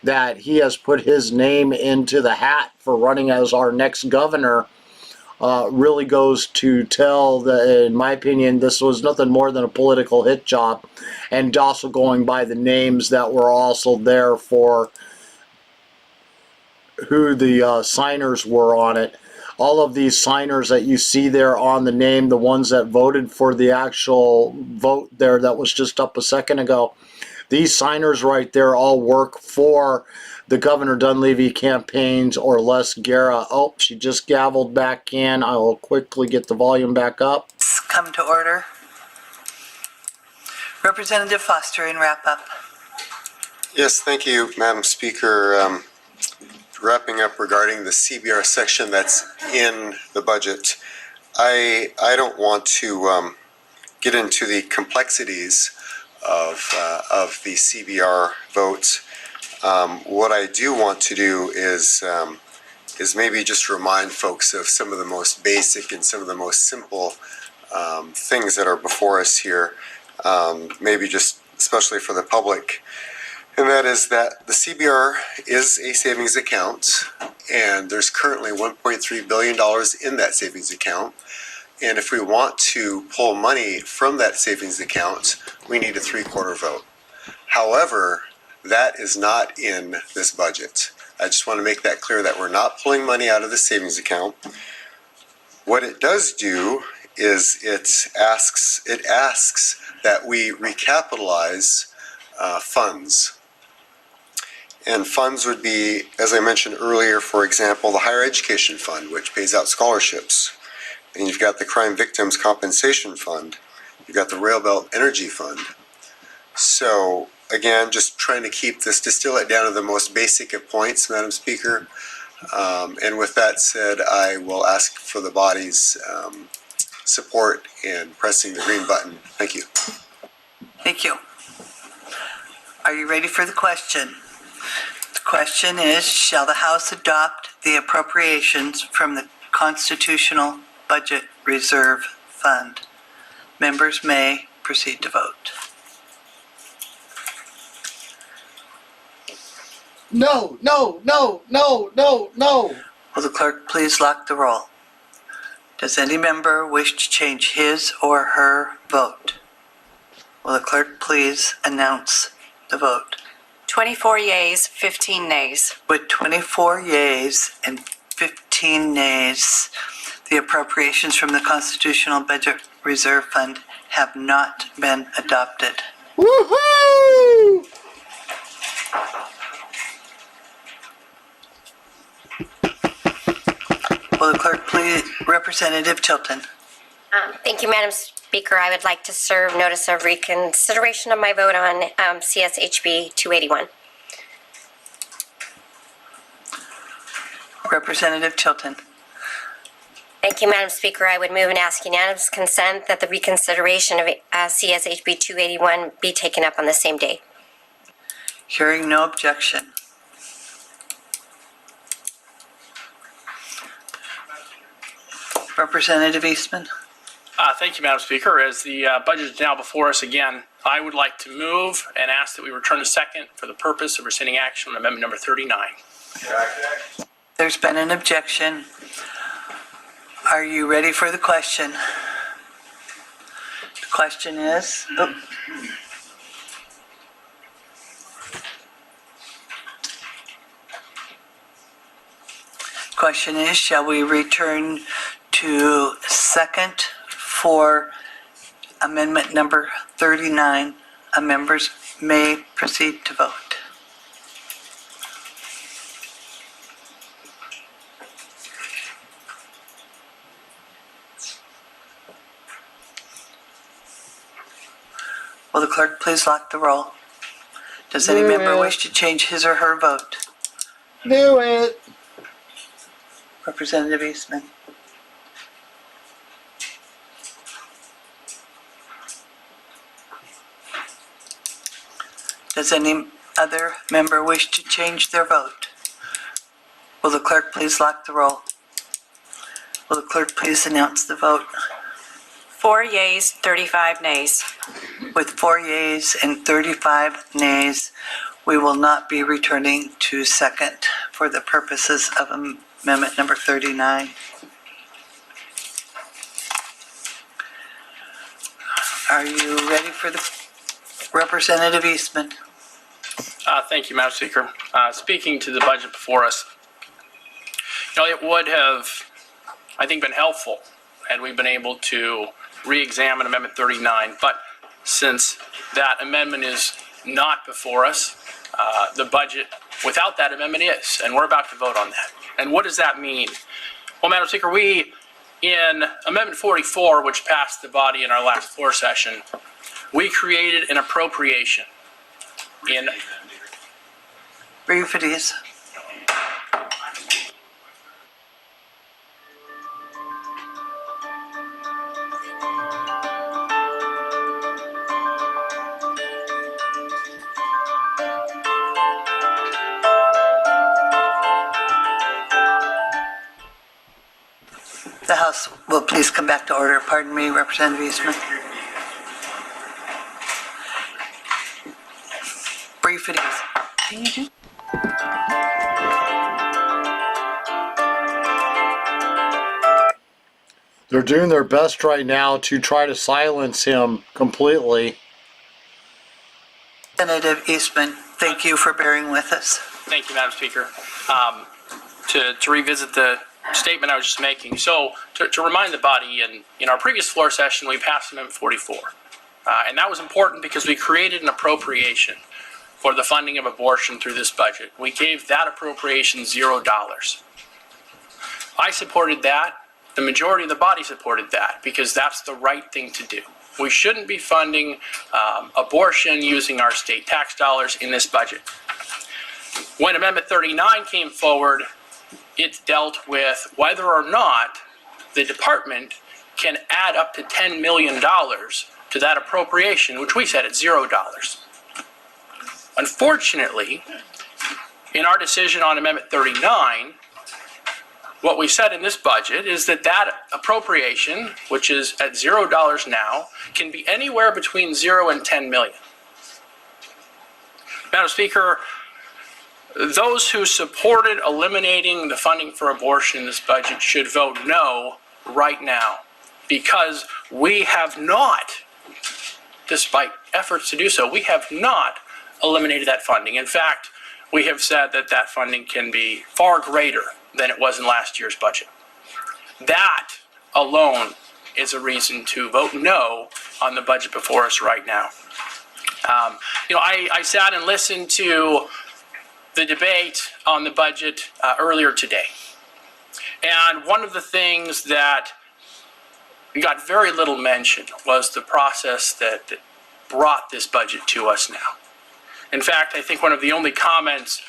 that he has put his name into the hat for running as our next governor, really goes to tell that, in my opinion, this was nothing more than a political hit job, and also going by the names that were also there for who the signers were on it. All of these signers that you see there on the name, the ones that voted for the actual vote there that was just up a second ago, these signers right there all work for the Governor Dunleavy campaigns or Les Guerra. Oh, she just gavelled back in. I will quickly get the volume back up. Come to order. Representative Foster in wrap up. Yes, thank you, Madam Speaker. Wrapping up regarding the CBR section that's in the budget, I don't want to get into the complexities of the CBR votes. What I do want to do is maybe just remind folks of some of the most basic and some of the most simple things that are before us here, maybe just especially for the public. And that is that the CBR is a savings account, and there's currently $1.3 billion in that savings account. And if we want to pull money from that savings account, we need a 3/4 vote. However, that is not in this budget. I just want to make that clear that we're not pulling money out of the savings account. What it does do is it asks that we recapitalize funds. And funds would be, as I mentioned earlier, for example, the Higher Education Fund, which pays out scholarships. And you've got the Crime Victims Compensation Fund. You've got the Railbelt Energy Fund. So, again, just trying to distill it down to the most basic of points, Madam Speaker. And with that said, I will ask for the body's support in pressing the green button. Thank you. Thank you. Are you ready for the question? The question is, shall the House adopt the appropriations from the Constitutional Budget Reserve Fund? Members may proceed to vote. No, no, no, no, no, no. Will the clerk please lock the roll? Does any member wish to change his or her vote? Will the clerk please announce the vote? 24 yeas, 15 nays. With 24 yeas and 15 nays, the appropriations from the Constitutional Budget Reserve Fund have not been adopted. Woohoo! Will the clerk please, Representative Tilton? Thank you, Madam Speaker. I would like to serve notice of reconsideration of my vote on CSHB 281. Representative Tilton. Thank you, Madam Speaker. I would move and ask unanimous consent that the reconsideration of CSHB 281 be taken up on the same day. Hearing no objection. Representative Eastman. Thank you, Madam Speaker. As the budget is now before us again, I would like to move and ask that we return to second for the purpose of rescinding action on amendment number 39. There's been an objection. Are you ready for the question? The question is, shall we return to second for amendment number 39? Members may proceed to vote. Will the clerk please lock the roll? Does any member wish to change his or her vote? Do it. Representative Eastman. Does any other member wish to change their vote? Will the clerk please lock the roll? Will the clerk please announce the vote? 4 yeas, 35 nays. With 4 yeas and 35 nays, we will not be returning to second for the purposes of amendment number 39. Are you ready for the Representative Eastman? Thank you, Madam Speaker. Speaking to the budget before us, it would have, I think, been helpful had we been able to re-examine Amendment 39. But since that amendment is not before us, the budget without that amendment is, and we're about to vote on that. And what does that mean? Well, Madam Speaker, we, in Amendment 44, which passed the body in our last floor session, we created an appropriation in... Brief it is. The House will please come back to order. Pardon me, Representative Eastman. Brief it is. They're doing their best right now to try to silence him completely. Representative Eastman, thank you for bearing with us. Thank you, Madam Speaker. To revisit the statement I was just making. So to remind the body, in our previous floor session, we passed Amendment 44. And that was important because we created an appropriation for the funding of abortion through this budget. We gave that appropriation $0. I supported that. The majority of the body supported that because that's the right thing to do. We shouldn't be funding abortion using our state tax dollars in this budget. When Amendment 39 came forward, it dealt with whether or not the department can add up to $10 million to that appropriation, which we said at $0. Unfortunately, in our decision on Amendment 39, what we said in this budget is that that appropriation, which is at $0 now, can be anywhere between 0 and 10 million. Madam Speaker, those who supported eliminating the funding for abortion in this budget should vote no right now, because we have not, despite efforts to do so, we have not eliminated that funding. In fact, we have said that that funding can be far greater than it was in last year's budget. That alone is a reason to vote no on the budget before us right now. I sat and listened to the debate on the budget earlier today. And one of the things that got very little mention was the process that brought this budget to us now. In fact, I think one of the only comments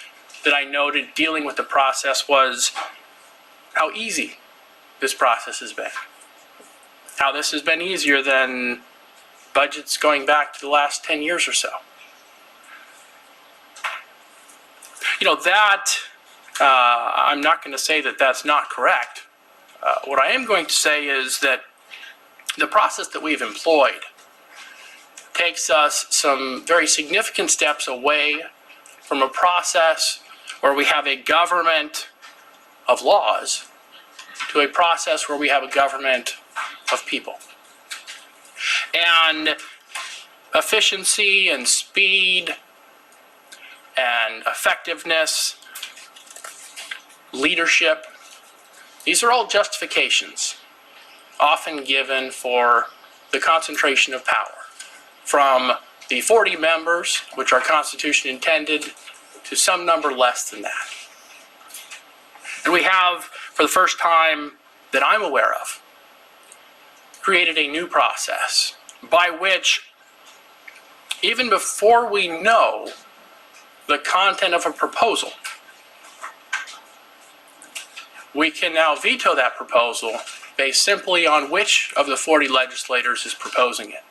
that I noted dealing with the process was how easy this process has been. How this has been easier than budgets going back to the last 10 years or so. I'm not going to say that that's not correct. What I am going to say is that the process that we've employed takes us some very significant steps away from a process where we have a government of laws to a process where we have a government of people. And efficiency and speed and effectiveness, leadership, these are all justifications often given for the concentration of power from the 40 members, which our Constitution intended, to some number less than that. And we have, for the first time that I'm aware of, created a new process by which, even before we know the content of a proposal, we can now veto that proposal based simply on which of the 40 legislators is proposing it.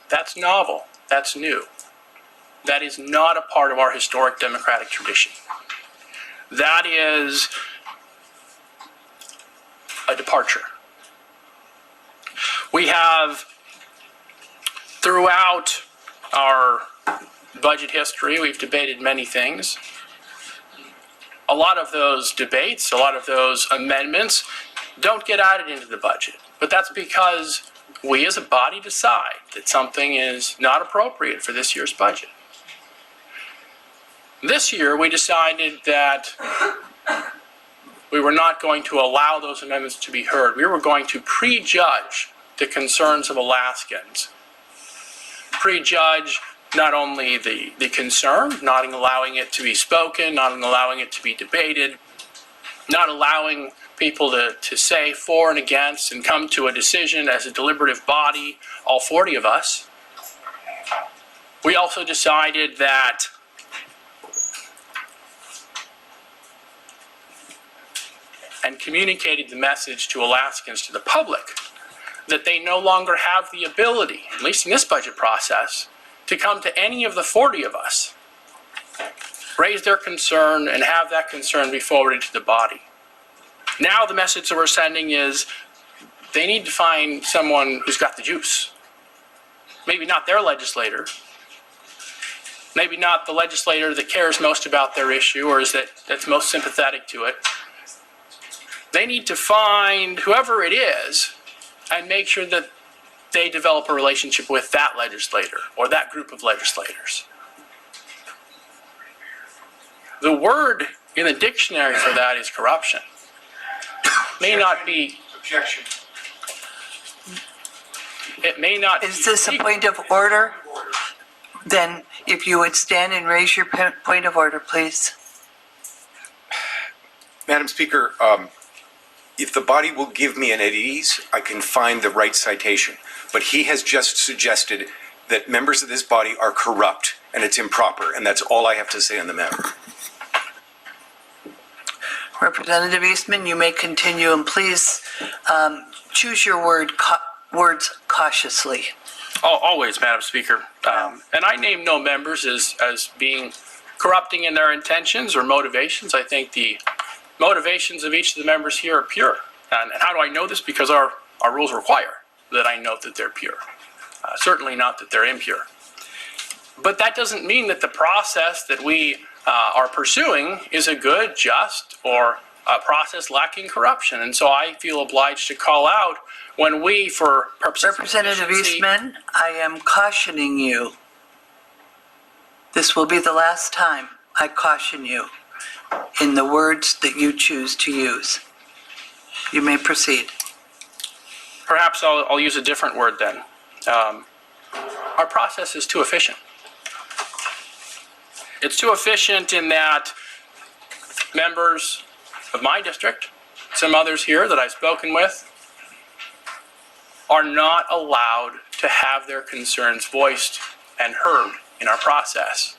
That's novel. That's new. That is not a part of our historic democratic tradition. That is a departure. We have, throughout our budget history, we've debated many things. A lot of those debates, a lot of those amendments don't get added into the budget. But that's because we as a body decide that something is not appropriate for this year's budget. This year, we decided that we were not going to allow those amendments to be heard. We were going to prejudge the concerns of Alaskans. Prejudge not only the concern, not allowing it to be spoken, not allowing it to be debated, not allowing people to say for and against and come to a decision as a deliberative body, all 40 of us. We also decided that and communicated the message to Alaskans, to the public, that they no longer have the ability, at least in this budget process, to come to any of the 40 of us, raise their concern, and have that concern be forwarded to the body. Now the message that we're sending is they need to find someone who's got the juice. Maybe not their legislator, maybe not the legislator that cares most about their issue or that's most sympathetic to it. They need to find whoever it is and make sure that they develop a relationship with that legislator or that group of legislators. The word in the dictionary for that is corruption. May not be. Objection. It may not. Is this a point of order? Then if you would stand and raise your point of order, please. Madam Speaker, if the body will give me an at ease, I can find the right citation. But he has just suggested that members of this body are corrupt and it's improper, and that's all I have to say on the matter. Representative Eastman, you may continue, and please choose your words cautiously. Always, Madam Speaker. And I name no members as being corrupting in their intentions or motivations. I think the motivations of each of the members here are pure. And how do I know this? Because our rules require that I note that they're pure. Certainly not that they're impure. But that doesn't mean that the process that we are pursuing is a good, just, or a process lacking corruption. And so I feel obliged to call out when we, for purposes of Representative Eastman, I am cautioning you. This will be the last time I caution you in the words that you choose to use. You may proceed. Perhaps I'll use a different word then. Our process is too efficient. It's too efficient in that members of my district, some others here that I've spoken with, are not allowed to have their concerns voiced and heard in our process.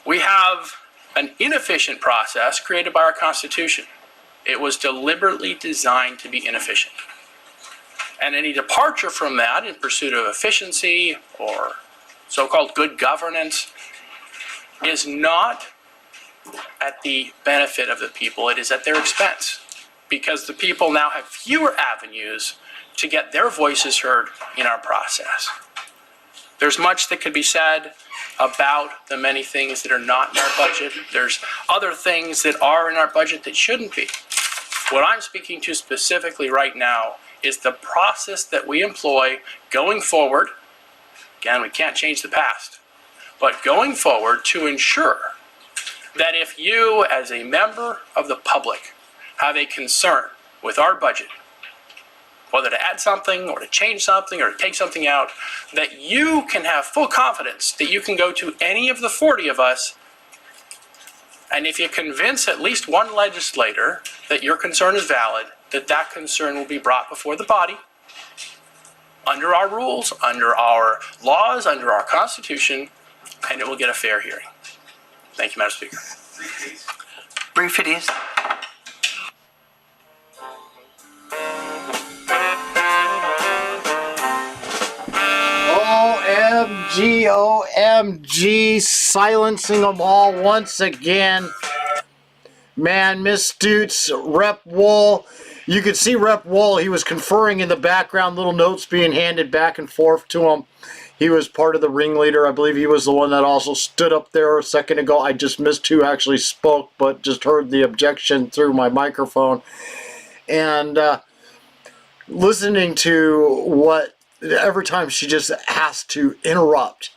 We have an inefficient process created by our Constitution. It was deliberately designed to be inefficient. And any departure from that in pursuit of efficiency or so-called good governance is not at the benefit of the people, it is at their expense. Because the people now have fewer avenues to get their voices heard in our process. There's much that could be said about the many things that are not in our budget. There's other things that are in our budget that shouldn't be. What I'm speaking to specifically right now is the process that we employ going forward. Again, we can't change the past, but going forward to ensure that if you as a member of the public have a concern with our budget, whether to add something or to change something or to take something out, that you can have full confidence that you can go to any of the 40 of us, and if you convince at least one legislator that your concern is valid, that concern will be brought before the body under our rules, under our laws, under our Constitution, and it will get a fair hearing. Thank you, Madam Speaker. Brief it is. OMG! OMG, silencing them all once again. Man, Miss Stutes, Rep Wool, you could see Rep Wool, he was conferring in the background, little notes being handed back and forth to him. He was part of the ringleader. I believe he was the one that also stood up there a second ago. I just missed who actually spoke, but just heard the objection through my microphone. And listening to what, every time she just has to interrupt.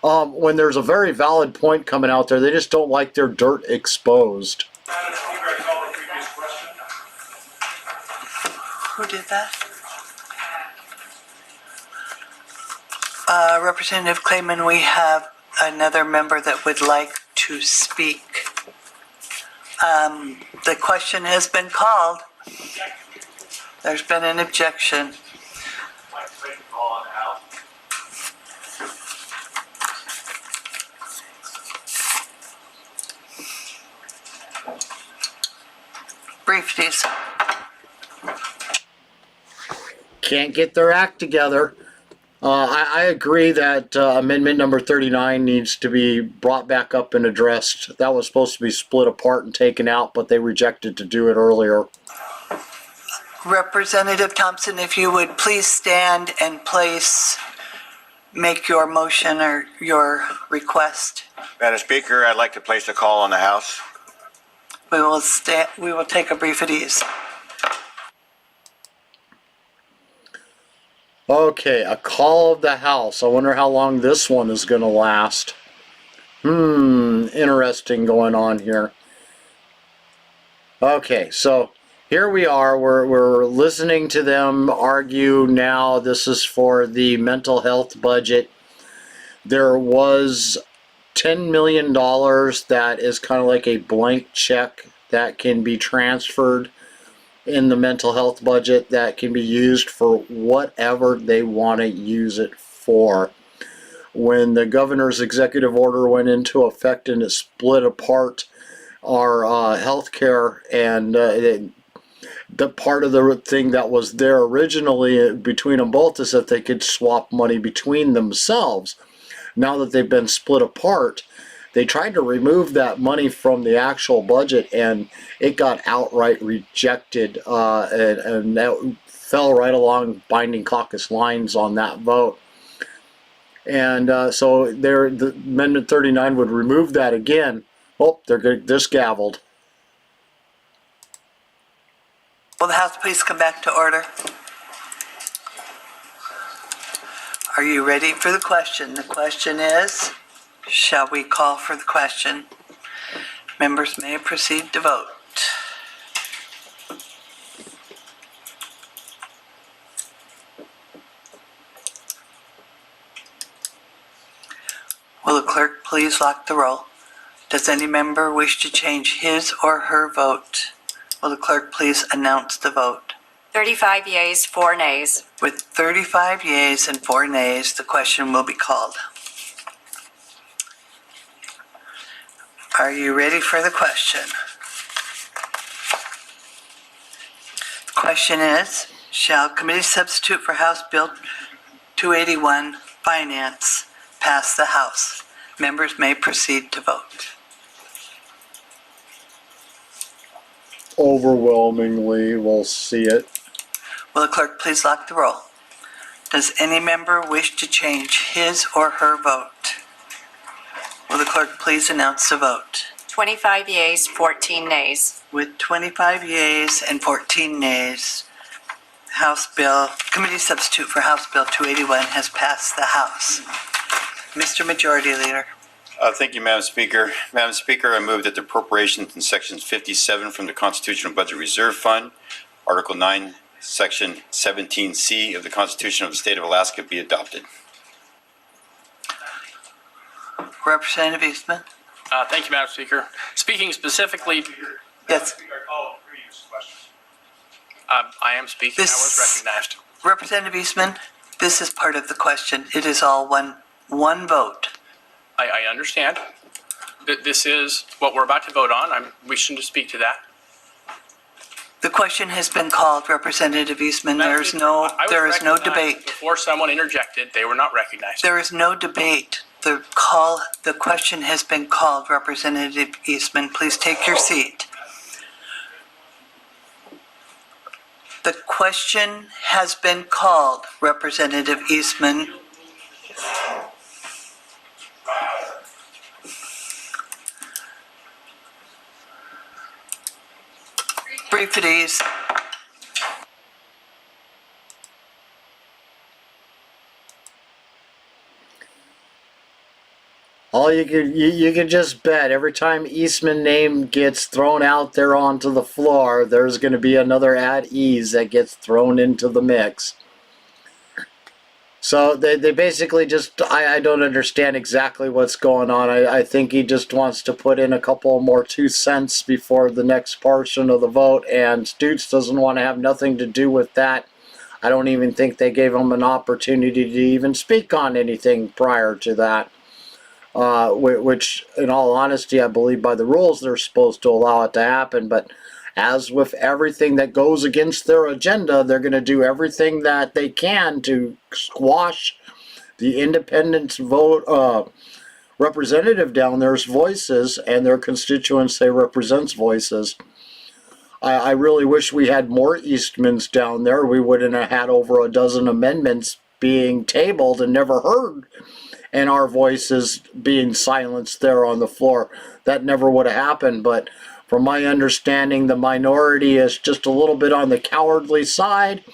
When there's a very valid point coming out there, they just don't like their dirt exposed. Who did that? Representative Clayman, we have another member that would like to speak. The question has been called. There's been an objection. Brief, please. Can't get their act together. I agree that amendment number 39 needs to be brought back up and addressed. That was supposed to be split apart and taken out, but they rejected to do it earlier. Representative Thompson, if you would please stand and make your motion or your request. Madam Speaker, I'd like to place a call on the House. We will take a brief at ease. Okay, a call of the House. I wonder how long this one is going to last. Interesting going on here. Okay, so here we are. We're listening to them argue now. This is for the mental health budget. There was $10 million that is kind of like a blank check that can be transferred in the mental health budget that can be used for whatever they want to use it for. When the governor's executive order went into effect and it split apart our health care, and the part of the thing that was there originally between them both is that they could swap money between themselves. Now that they've been split apart, they tried to remove that money from the actual budget, and it got outright rejected, and that fell right along binding caucus lines on that vote. And so the Amendment 39 would remove that again. Oh, they're disgavelled. Will the House please come back to order? Are you ready for the question? The question is, shall we call for the question? Members may proceed to vote. Will the clerk please lock the roll? Does any member wish to change his or her vote? Will the clerk please announce the vote? 35 yeas, 4 nays. With 35 yeas and 4 nays, the question will be called. Are you ready for the question? The question is, shall committee substitute for House Bill 281 Finance pass the House? Members may proceed to vote. Overwhelmingly, we'll see it. Will the clerk please lock the roll? Does any member wish to change his or her vote? Will the clerk please announce the vote? 25 yeas, 14 nays. With 25 yeas and 14 nays, committee substitute for House Bill 281 has passed the House. Mr. Majority Leader. Thank you, Madam Speaker. Madam Speaker, I move that the appropriations in Sections 57 from the Constitutional Budget Reserve Fund, Article 9, Section 17C of the Constitution of the State of Alaska be adopted. Representative Eastman. Thank you, Madam Speaker. Speaking specifically. Yes. I am speaking. I was recognized. Representative Eastman, this is part of the question. It is all one vote. I understand. This is what we're about to vote on. I'm wishing to speak to that. The question has been called, Representative Eastman. There is no debate. Before someone interjected, they were not recognized. There is no debate. The question has been called, Representative Eastman. Please take your seat. The question has been called, Representative Eastman. Brief at ease. All you can just bet every time Eastman name gets thrown out there onto the floor, there's going to be another at ease that gets thrown into the mix. So they basically just, I don't understand exactly what's going on. I think he just wants to put in a couple more 2 cents before the next portion of the vote, and Stutes doesn't want to have nothing to do with that. I don't even think they gave him an opportunity to even speak on anything prior to that. Which, in all honesty, I believe by the rules they're supposed to allow it to happen, but as with everything that goes against their agenda, they're going to do everything that they can to squash the independent vote representative down there's voices and their constituents they represent's voices. I really wish we had more Eastmans down there. We wouldn't have had over a dozen amendments being tabled and never heard, and our voices being silenced there on the floor. That never would have happened, but from my understanding, the minority is just a little bit on the cowardly side.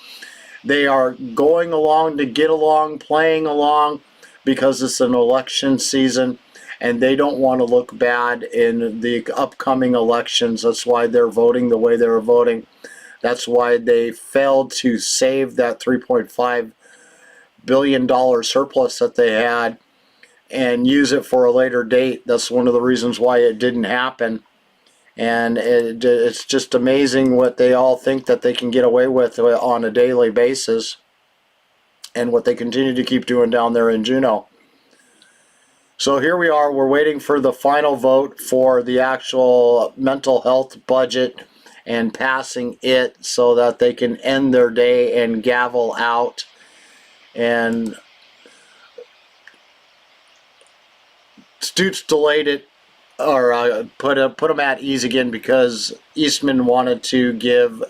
They are going along to get along, playing along, because it's an election season, and they don't want to look bad in the upcoming elections. That's why they're voting the way they're voting. That's why they failed to save that $3.5 billion surplus that they had and use it for a later date. That's one of the reasons why it didn't happen. And it's just amazing what they all think that they can get away with on a daily basis, and what they continue to keep doing down there in Juneau. So here we are, we're waiting for the final vote for the actual mental health budget and passing it so that they can end their day and gavel out. And Stutes delayed it, or put them at ease again, because Eastman wanted to give,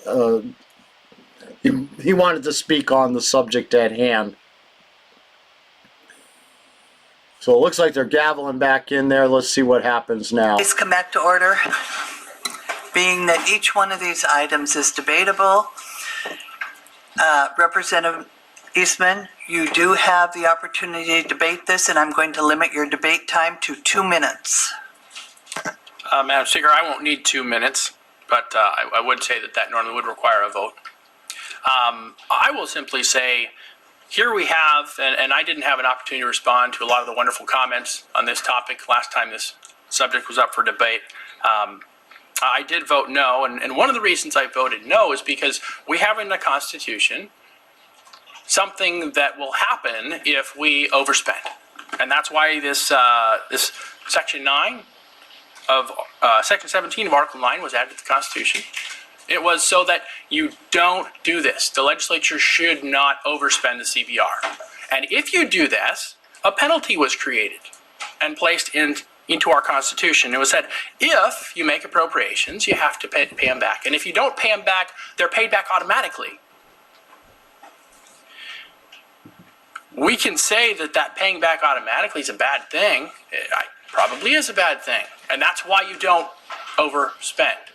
he wanted to speak on the subject at hand. So it looks like they're gaveling back in there. Let's see what happens now. Please come back to order. Being that each one of these items is debatable, Representative Eastman, you do have the opportunity to debate this, and I'm going to limit your debate time to 2 minutes. Madam Speaker, I won't need 2 minutes, but I would say that normally would require a vote. I will simply say, here we have, and I didn't have an opportunity to respond to a lot of the wonderful comments on this topic last time this subject was up for debate. I did vote no, and one of the reasons I voted no is because we have in the Constitution something that will happen if we overspend. And that's why this Section 9 of Section 17 of Article 9 was added to the Constitution. It was so that you don't do this. The legislature should not overspend the CBR. And if you do this, a penalty was created and placed into our Constitution. It was said, if you make appropriations, you have to pay them back. And if you don't pay them back, they're paid back automatically. We can say that paying back automatically is a bad thing. It probably is a bad thing. And that's why you don't overspend.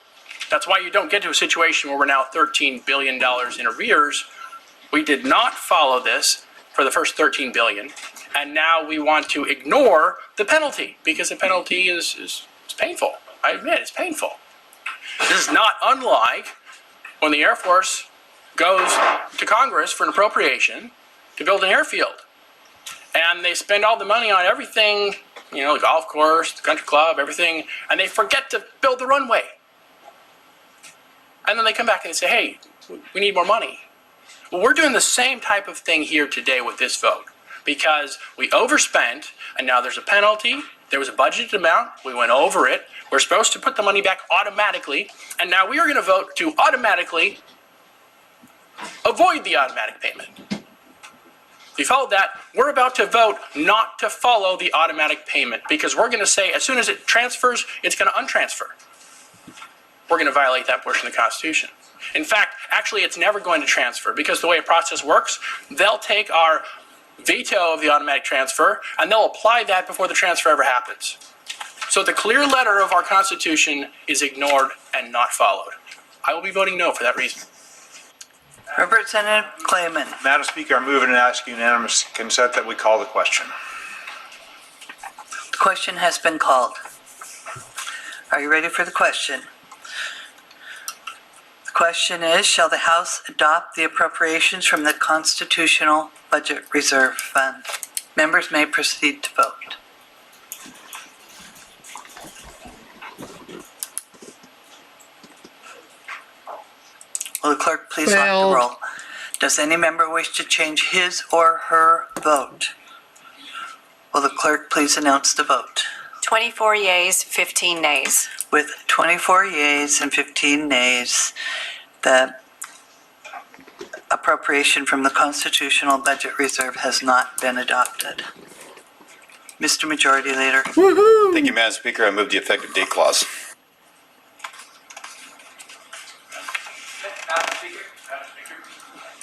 That's why you don't get to a situation where we're now $13 billion in arrears. We did not follow this for the first $13 billion. And now we want to ignore the penalty because the penalty is painful. I admit it's painful. This is not unlike when the Air Force goes to Congress for an appropriation to build an airfield. And they spend all the money on everything, the golf course, the country club, everything, and they forget to build the runway. And then they come back and they say, hey, we need more money. Well, we're doing the same type of thing here today with this vote, because we overspent and now there's a penalty There was a budgeted amount. We went over it. We're supposed to put the money back automatically. And now we are going to vote to automatically avoid the automatic payment. If you followed that, we're about to vote not to follow the automatic payment because we're going to say as soon as it transfers, it's going to untransfer. We're going to violate that portion of the Constitution. In fact, actually, it's never going to transfer because the way a process works, they'll take our veto of the automatic transfer and they'll apply that before the transfer ever happens. So the clear letter of our Constitution is ignored and not followed. I will be voting no for that reason. Representative Clayman. Madam Speaker, I move and ask unanimous consent that we call the question. The question has been called. Are you ready for the question? The question is, shall the House adopt the appropriations from the Constitutional Budget Reserve Fund? Members may proceed to vote. Will the clerk please lock the roll? Does any member wish to change his or her vote? Will the clerk please announce the vote? 24 yeas, 15 nays. With 24 yeas and 15 nays, the appropriation from the Constitutional Budget Reserve has not been adopted. Mr. Majority Leader. Thank you, Madam Speaker. I move the effective date clause.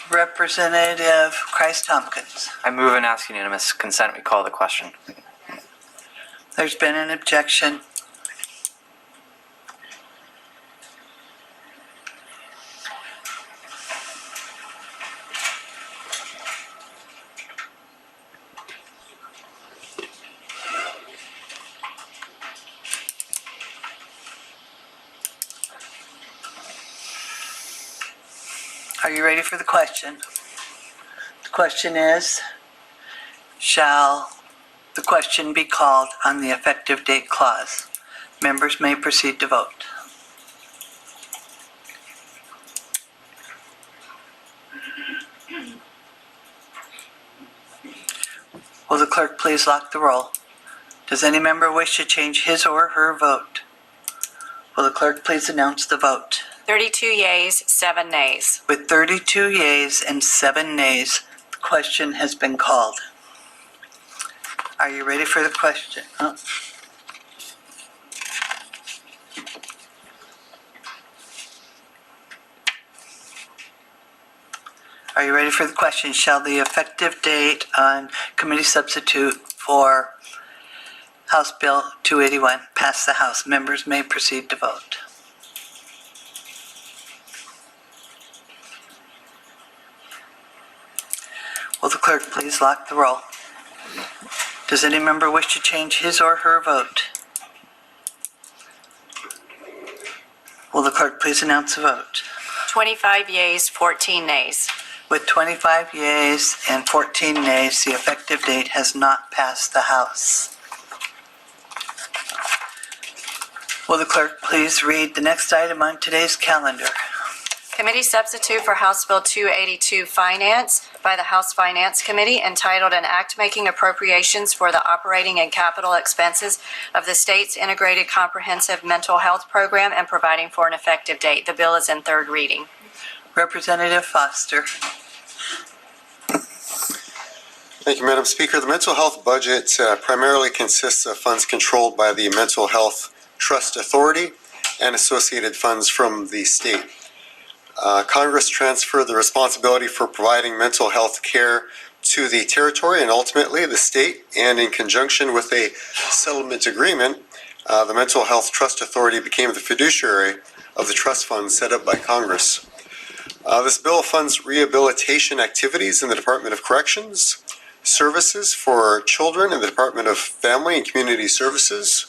Representative Christ-Tompkins. I move and ask unanimous consent we call the question. There's been an objection. Are you ready for the question? The question is, shall the question be called on the effective date clause? Members may proceed to vote. Will the clerk please lock the roll? Does any member wish to change his or her vote? Will the clerk please announce the vote? 32 yeas, 7 nays. With 32 yeas and 7 nays, the question has been called. Are you ready for the question? Are you ready for the question? Shall the effective date on committee substitute for House Bill 281 pass the House? Members may proceed to vote. Will the clerk please lock the roll? Does any member wish to change his or her vote? Will the clerk please announce the vote? 25 yeas, 14 nays. With 25 yeas and 14 nays, the effective date has not passed the House. Will the clerk please read the next item on today's calendar? Committee substitute for House Bill 282 Finance by the House Finance Committee entitled An Act Making Appropriations for the Operating and Capital Expenses of the State's Integrated Comprehensive Mental Health Program and providing for an effective date. The bill is in third reading. Representative Foster. Thank you, Madam Speaker. The mental health budget primarily consists of funds controlled by the Mental Health Trust Authority and associated funds from the state. Congress transferred the responsibility for providing mental health care to the territory and ultimately the state, and in conjunction with a settlement agreement, the Mental Health Trust Authority became the fiduciary of the trust fund set up by Congress. This bill funds rehabilitation activities in the Department of Corrections, services for children in the Department of Family and Community Services,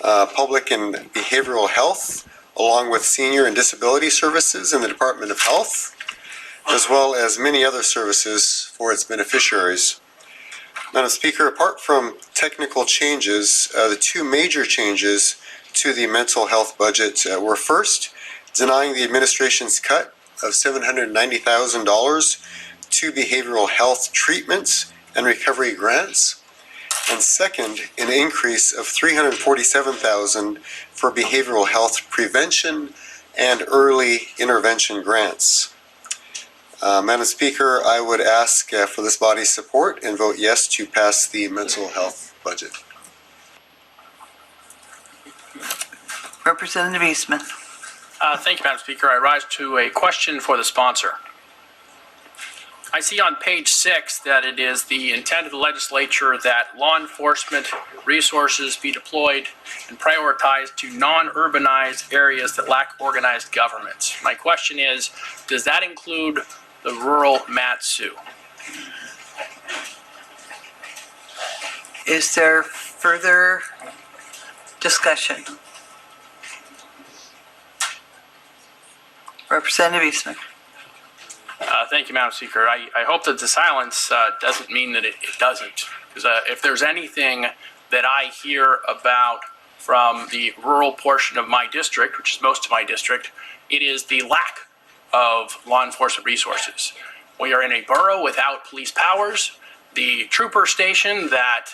public and behavioral health, along with senior and disability services in the Department of Health, as well as many other services for its beneficiaries. Madam Speaker, apart from technical changes, the two major changes to the mental health budget were first, denying the administration's cut of $790,000 to behavioral health treatments and recovery grants, And second, an increase of $347,000 for behavioral health prevention and early intervention grants. Madam Speaker, I would ask for this body's support and vote yes to pass the mental health budget. Representative Eastman. Thank you, Madam Speaker. I rise to a question for the sponsor. I see on page 6 that it is the intent of the legislature that law enforcement resources be deployed and prioritized to non-urbanized areas that lack organized governments. My question is, does that include the rural Mat-Su? Is there further discussion? Representative Eastman. Thank you, Madam Speaker. I hope that the silence doesn't mean that it doesn't. Because if there's anything that I hear about from the rural portion of my district, which is most of my district, it is the lack of law enforcement resources. We are in a borough without police powers. The trooper station that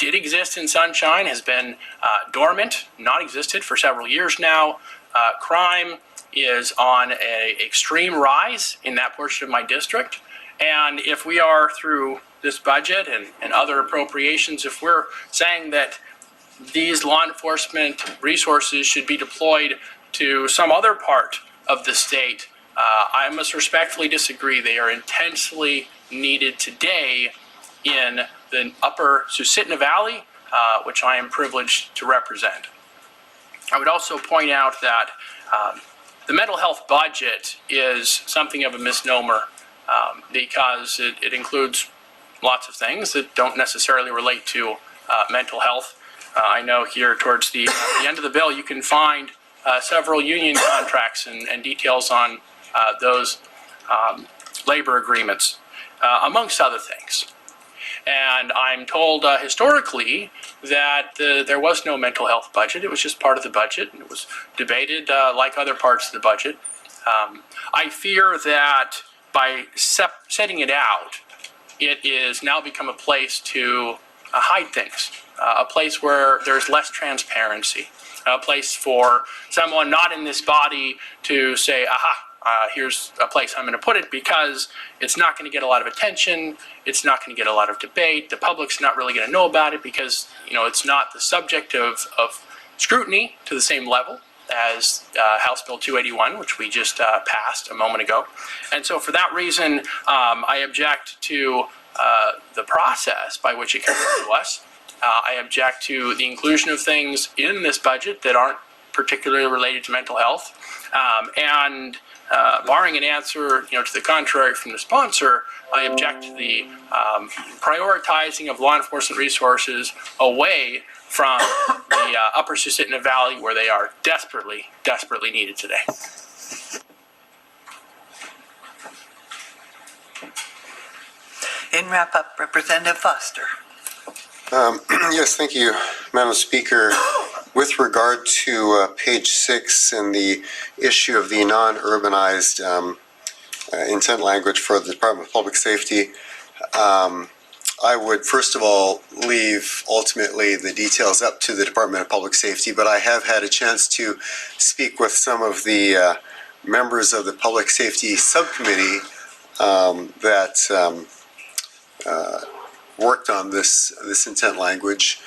did exist in Sunshine has been dormant, not existed for several years now. Crime is on an extreme rise in that portion of my district. And if we are through this budget and other appropriations, if we're saying that these law enforcement resources should be deployed to some other part of the state, I must respectfully disagree. They are intensely needed today in the upper Susitna Valley, which I am privileged to represent. I would also point out that the mental health budget is something of a misnomer because it includes lots of things that don't necessarily relate to mental health. I know here towards the end of the bill, you can find several union contracts and details on those labor agreements, amongst other things. And I'm told historically that there was no mental health budget. It was just part of the budget, and it was debated like other parts of the budget. I fear that by setting it out, it is now become a place to hide things, a place where there's less transparency, a place for someone not in this body to say, aha, here's a place I'm going to put it, because it's not going to get a lot of attention. It's not going to get a lot of debate. The public's not really going to know about it because, it's not the subject of scrutiny to the same level as House Bill 281, which we just passed a moment ago. And so for that reason, I object to the process by which it comes to us. I object to the inclusion of things in this budget that aren't particularly related to mental health. And barring an answer, to the contrary from the sponsor, I object to the prioritizing of law enforcement resources away from the upper Susitna Valley, where they are desperately, desperately needed today. In wrap-up, Representative Foster. Yes, thank you, Madam Speaker. With regard to page 6 and the issue of the non-urbanized intent language for the Department of Public Safety, I would first of all leave ultimately the details up to the Department of Public Safety, but I have had a chance to speak with some of the members of the Public Safety Subcommittee that worked on this intent language.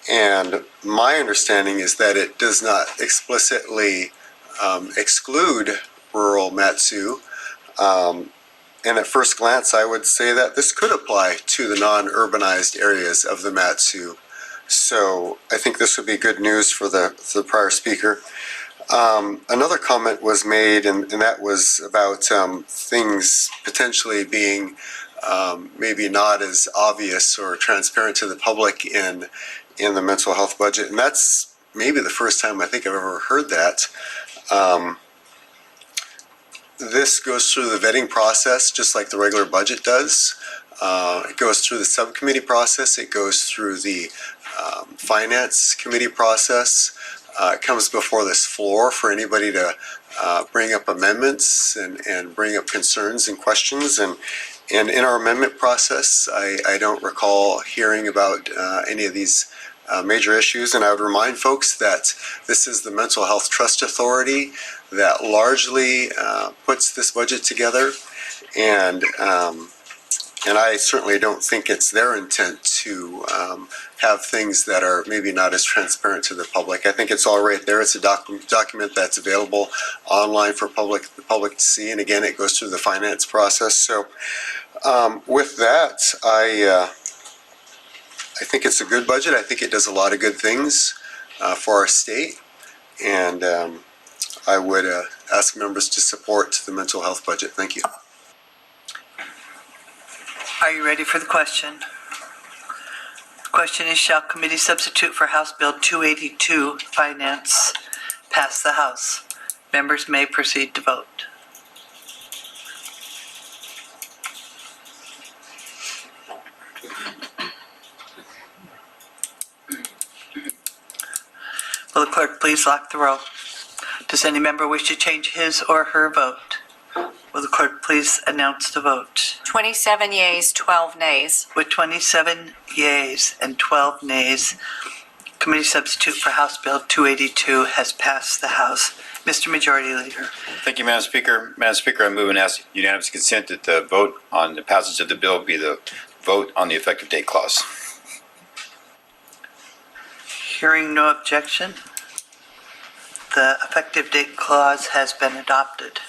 And my understanding is that it does not explicitly exclude rural Mat-Su. And at first glance, I would say that this could apply to the non-urbanized areas of the Mat-Su. So I think this would be good news for the prior speaker. Another comment was made, and that was about things potentially being maybe not as obvious or transparent to the public in the mental health budget. And that's maybe the first time I think I've ever heard that. This goes through the vetting process just like the regular budget does. It goes through the subcommittee process. It goes through the finance committee process. It comes before this floor for anybody to bring up amendments and bring up concerns and questions. And And in our amendment process, I don't recall hearing about any of these major issues. And I would remind folks that this is the Mental Health Trust Authority that largely puts this budget together. And I certainly don't think it's their intent to have things that are maybe not as transparent to the public. I think it's all right there. It's a document that's available online for the public to see. And again, it goes through the finance process. So with that, I think it's a good budget. I think it does a lot of good things for our state. And I would ask members to support the mental health budget. Thank you. Are you ready for the question? The question is, shall committee substitute for House Bill 282, Finance, pass the House? Members may proceed to vote. Will the clerk please lock the roll? Does any member wish to change his or her vote? Will the clerk please announce the vote? 27 yeas, 12 nays. With 27 yeas and 12 nays, committee substitute for House Bill 282 has passed the House. Mr. Majority Leader. Thank you, Madam Speaker. Madam Speaker, I move and ask unanimous consent that the vote on the passage of the bill be the vote on the effective date clause. Hearing no objection, the effective date clause has been adopted.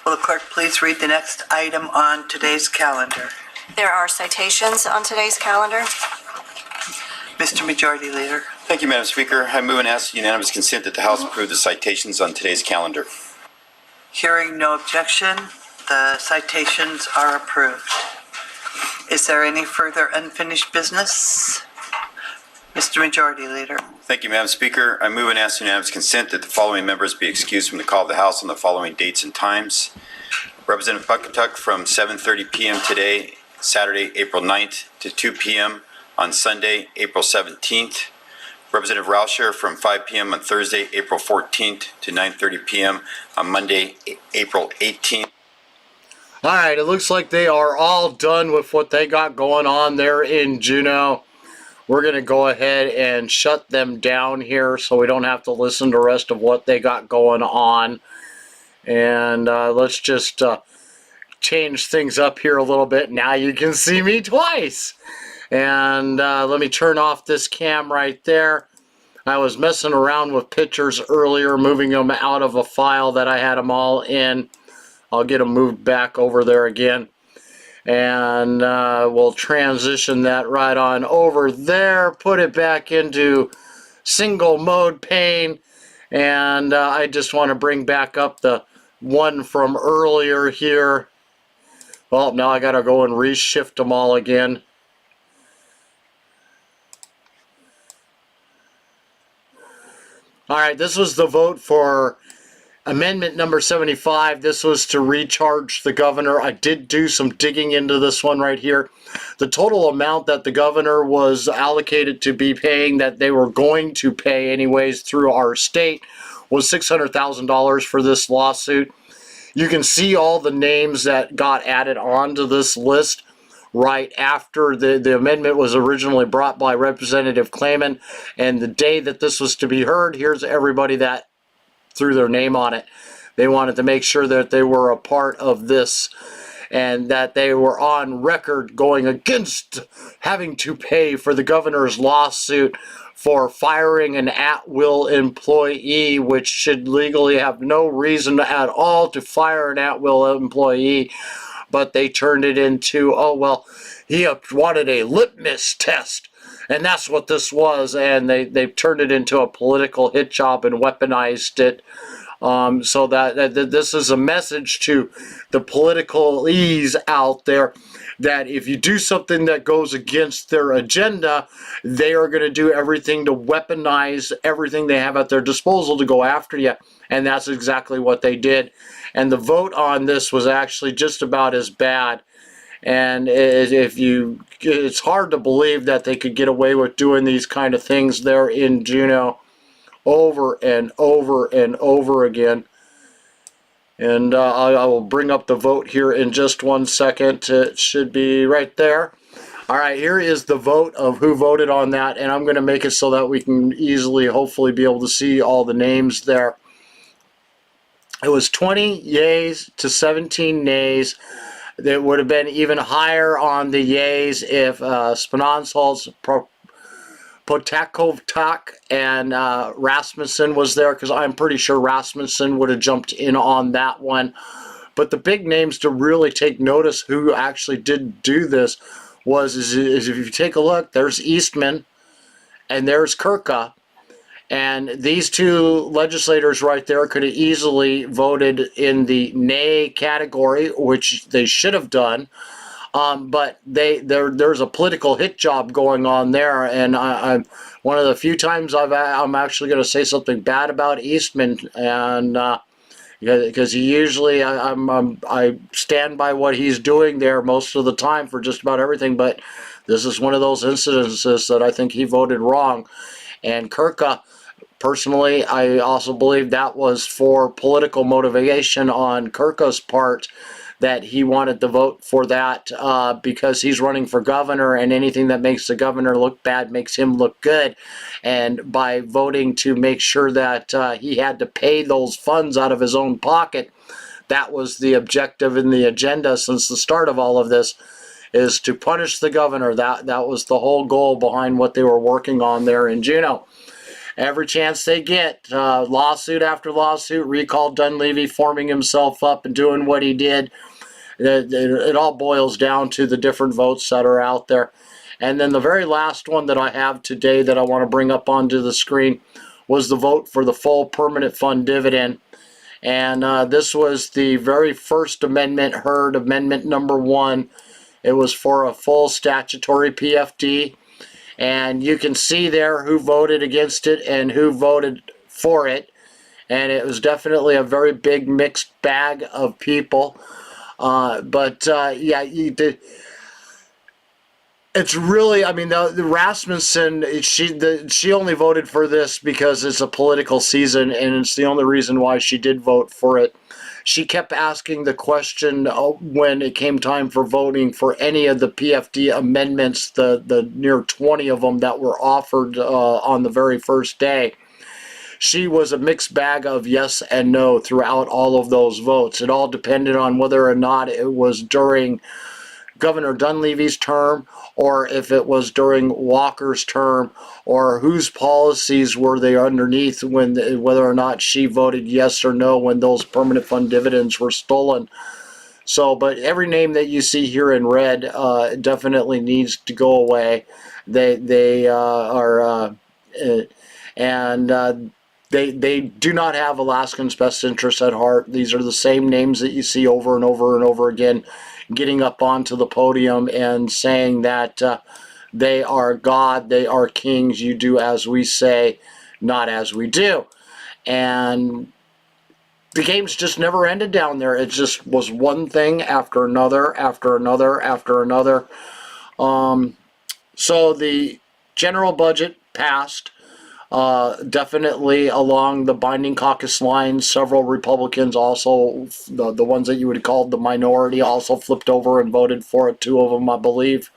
Will the clerk please read the next item on today's calendar? There are citations on today's calendar. Mr. Majority Leader. Thank you, Madam Speaker. I move and ask unanimous consent that the House approve the citations on today's calendar. Hearing no objection, the citations are approved. Is there any further unfinished business? Mr. Majority Leader. Thank you, Madam Speaker. I move and ask unanimous consent that the following members be excused from the call of the House on the following dates and times. Representative Buckatuck from 7:30 p.m. today, Saturday, April 9th, to 2 p.m. on Sunday, April 17th. Representative Rauscher from 5 p.m. on Thursday, April 14th, to 9:30 p.m. on Monday, April 18th. All right, it looks like they are all done with what they got going on there in Juneau. We're going to go ahead and shut them down here so we don't have to listen to the rest of what they got going on. And let's just change things up here a little bit. Now you can see me twice. And let me turn off this cam right there. I was messing around with pictures earlier, moving them out of a file that I had them all in. I'll get them moved back over there again. And we'll transition that right on over there, put it back into single mode pane, and I just want to bring back up the one from earlier here. Well, now I gotta go and reshift them all again. Alright, this was the vote for Amendment number 75. This was to recharge the governor. I did do some digging into this one right here. The total amount that the governor was allocated to be paying, that they were going to pay anyways through our state, was $600,000 for this lawsuit. You can see all the names that got added onto this list right after the amendment was originally brought by Representative Clayman. And the day that this was to be heard, here's everybody that threw their name on it. They wanted to make sure that they were a part of this and that they were on record going against having to pay for the governor's lawsuit for firing an at-will employee, which should legally have no reason at all to fire an at-will employee. But they turned it into, oh, well, he wanted a litmus test. And that's what this was, and they've turned it into a political hit job and weaponized it. So that this is a message to the politicalese out there that if you do something that goes against their agenda, they are going to do everything to weaponize everything they have at their disposal to go after you. And that's exactly what they did. And the vote on this was actually just about as bad. And it's hard to believe that they could get away with doing these kind of things there in Juneau over and over and over again. And I will bring up the vote here in just 1 second. It should be right there. All right, here is the vote of who voted on that, and I'm going to make it so that we can easily, hopefully, be able to see all the names there. It was 20 yeas to 17 nays. It would have been even higher on the yeas if Spananholz, Potakovtak, and Rasmussen was there, because I'm pretty sure Rasmussen would have jumped in on that one. But the big names to really take notice who actually did do this is if you take a look, there's Eastman and there's Kirka. And these two legislators right there could have easily voted in the nay category, which they should have done. But there's a political hit job going on there, and I'm one of the few times I'm actually going to say something bad about Eastman, and because he usually I stand by what he's doing there most of the time for just about everything, but this is one of those incidences that I think he voted wrong. And Kirka, personally, I also believe that was for political motivation on Kirka's part, that he wanted to vote for that because he's running for governor, and anything that makes the governor look bad makes him look good. And by voting to make sure that he had to pay those funds out of his own pocket, that was the objective in the agenda since the start of all of this, is to punish the governor. That was the whole goal behind what they were working on there in Juneau. Every chance they get, lawsuit after lawsuit, recalled Dunleavy, forming himself up and doing what he did. It all boils down to the different votes that are out there. And then the very last one that I have today that I want to bring up onto the screen was the vote for the full permanent fund dividend. And this was the very first amendment heard, amendment number 1. It was for a full statutory PFD. And you can see there who voted against it and who voted for it. And it was definitely a very big mixed bag of people. Yeah, it's really, I mean, the Rasmussen, she only voted for this because it's a political season, and it's the only reason why she did vote for it. She kept asking the question when it came time for voting for any of the PFD amendments, the near 20 of them that were offered on the very first day. She was a mixed bag of yes and no throughout all of those votes. It all depended on whether or not it was during Governor Dunleavy's term, or if it was during Walker's term, or whose policies were they underneath whether or not she voted yes or no when those permanent fund dividends were stolen. So, but every name that you see here in red definitely needs to go away. They do not have Alaskans' best interests at heart. These are the same names that you see over and over and over again, getting up onto the podium and saying that they are God, they are kings, you do as we say, not as we do. And the games just never ended down there. It just was one thing after another, after another, after another. So the general budget passed. Definitely along the binding caucus lines. Several Republicans also, the ones that you would call the minority, also flipped over and voted for it. 2 of them, I believe,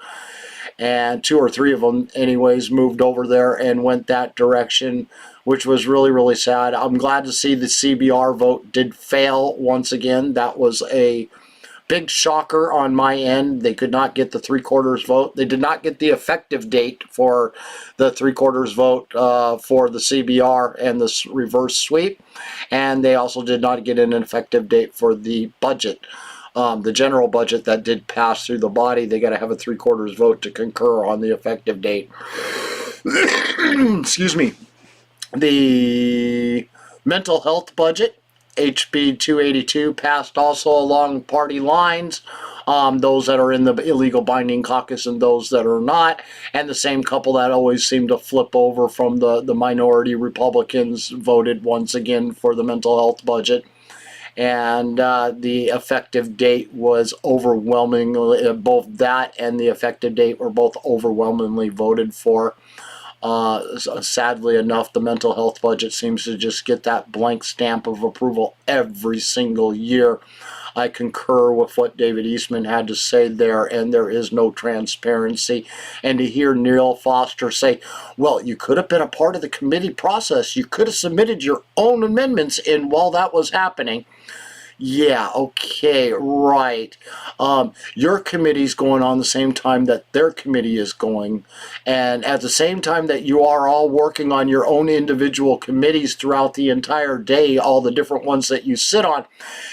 and 2 or 3 of them anyways moved over there and went that direction, which was really, really sad. I'm glad to see the CBR vote did fail once again. That was a big shocker on my end. They could not get the 3/4 vote. They did not get the effective date for the 3/4 vote for the CBR and the reverse sweep. And they also did not get an effective date for the budget. The general budget that did pass through the body, they got to have a 3/4 vote to concur on the effective date. Excuse me. The mental health budget, HB 282, passed also along party lines, those that are in the illegal binding caucus and those that are not, and the same couple that always seem to flip over from the minority Republicans voted once again for the mental health budget. And the effective date was overwhelmingly, both that and the effective date were both overwhelmingly voted for. Sadly enough, the mental health budget seems to just get that blank stamp of approval every single year. I concur with what David Eastman had to say there, and there is no transparency. And to hear Neil Foster say, well, you could have been a part of the committee process. You could have submitted your own amendments in while that was happening. Yeah, okay, right. Your committee's going on the same time that their committee is going. And at the same time that you are all working on your own individual committees throughout the entire day, all the different ones that you sit on,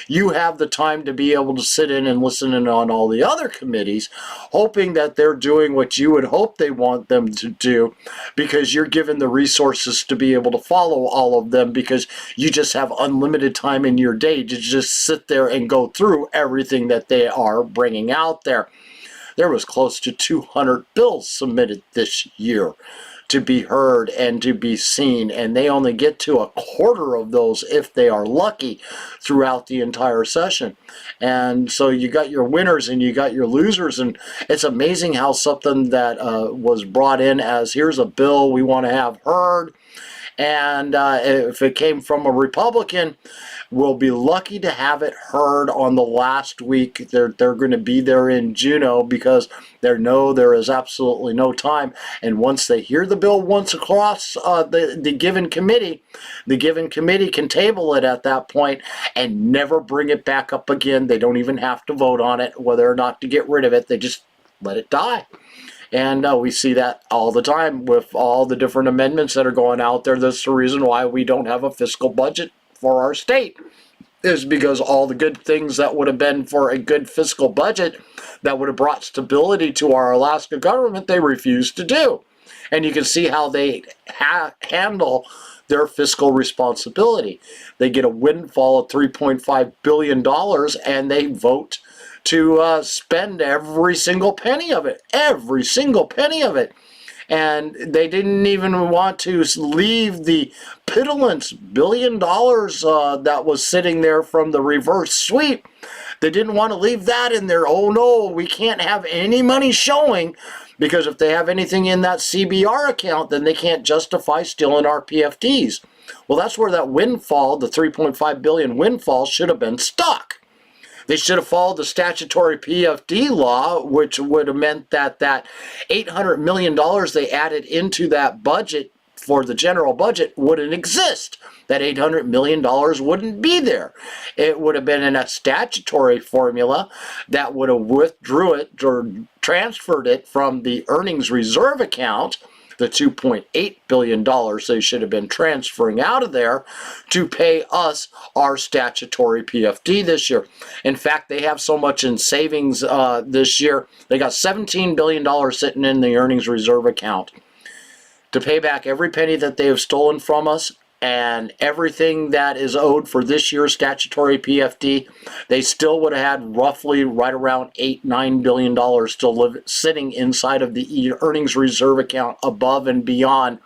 you have the time to be able to sit in and listen in on all the other committees, hoping that they're doing what you would hope they want them to do, because you're given the resources to be able to follow all of them, because you just have unlimited time in your day to just sit there and go through everything that they are bringing out there. There was close to 200 bills submitted this year to be heard and to be seen, and they only get to a quarter of those, if they are lucky, throughout the entire session. And so you got your winners and you got your losers, and it's amazing how something that was brought in as, here's a bill we want to have heard, and if it came from a Republican, we'll be lucky to have it heard on the last week. They're going to be there in Juneau, because they know there is absolutely no time. And once they hear the bill once across the given committee can table it at that point and never bring it back up again. They don't even have to vote on it, whether or not to get rid of it. They just let it die. And we see that all the time with all the different amendments that are going out there. That's the reason why we don't have a fiscal budget for our state, is because all the good things that would have been for a good fiscal budget that would have brought stability to our Alaska government, they refuse to do. And you can see how they handle their fiscal responsibility. They get a windfall of $3.5 billion and they vote to spend every single penny of it. Every single penny of it. And they didn't even want to leave the pittance $1 billion that was sitting there from the reverse sweep. They didn't want to leave that in there. Oh no, we can't have any money showing, because if they have anything in that CBR account, then they can't justify stealing our PFDs. Well, that's where that windfall, the $3.5 billion windfall, should have been stuck. They should have followed the statutory PFD law, which would have meant that that $800 million they added into that budget for the general budget wouldn't exist. That $800 million wouldn't be there. It would have been in a statutory formula that would have withdrew it or transferred it from the earnings reserve account, the $2.8 billion they should have been transferring out of there, to pay us our statutory PFD this year. In fact, they have so much in savings this year, they got $17 billion sitting in the earnings reserve account to pay back every penny that they have stolen from us, and everything that is owed for this year's statutory PFD. They still would have had roughly right around $8-9 billion still sitting inside of the earnings reserve account, above and beyond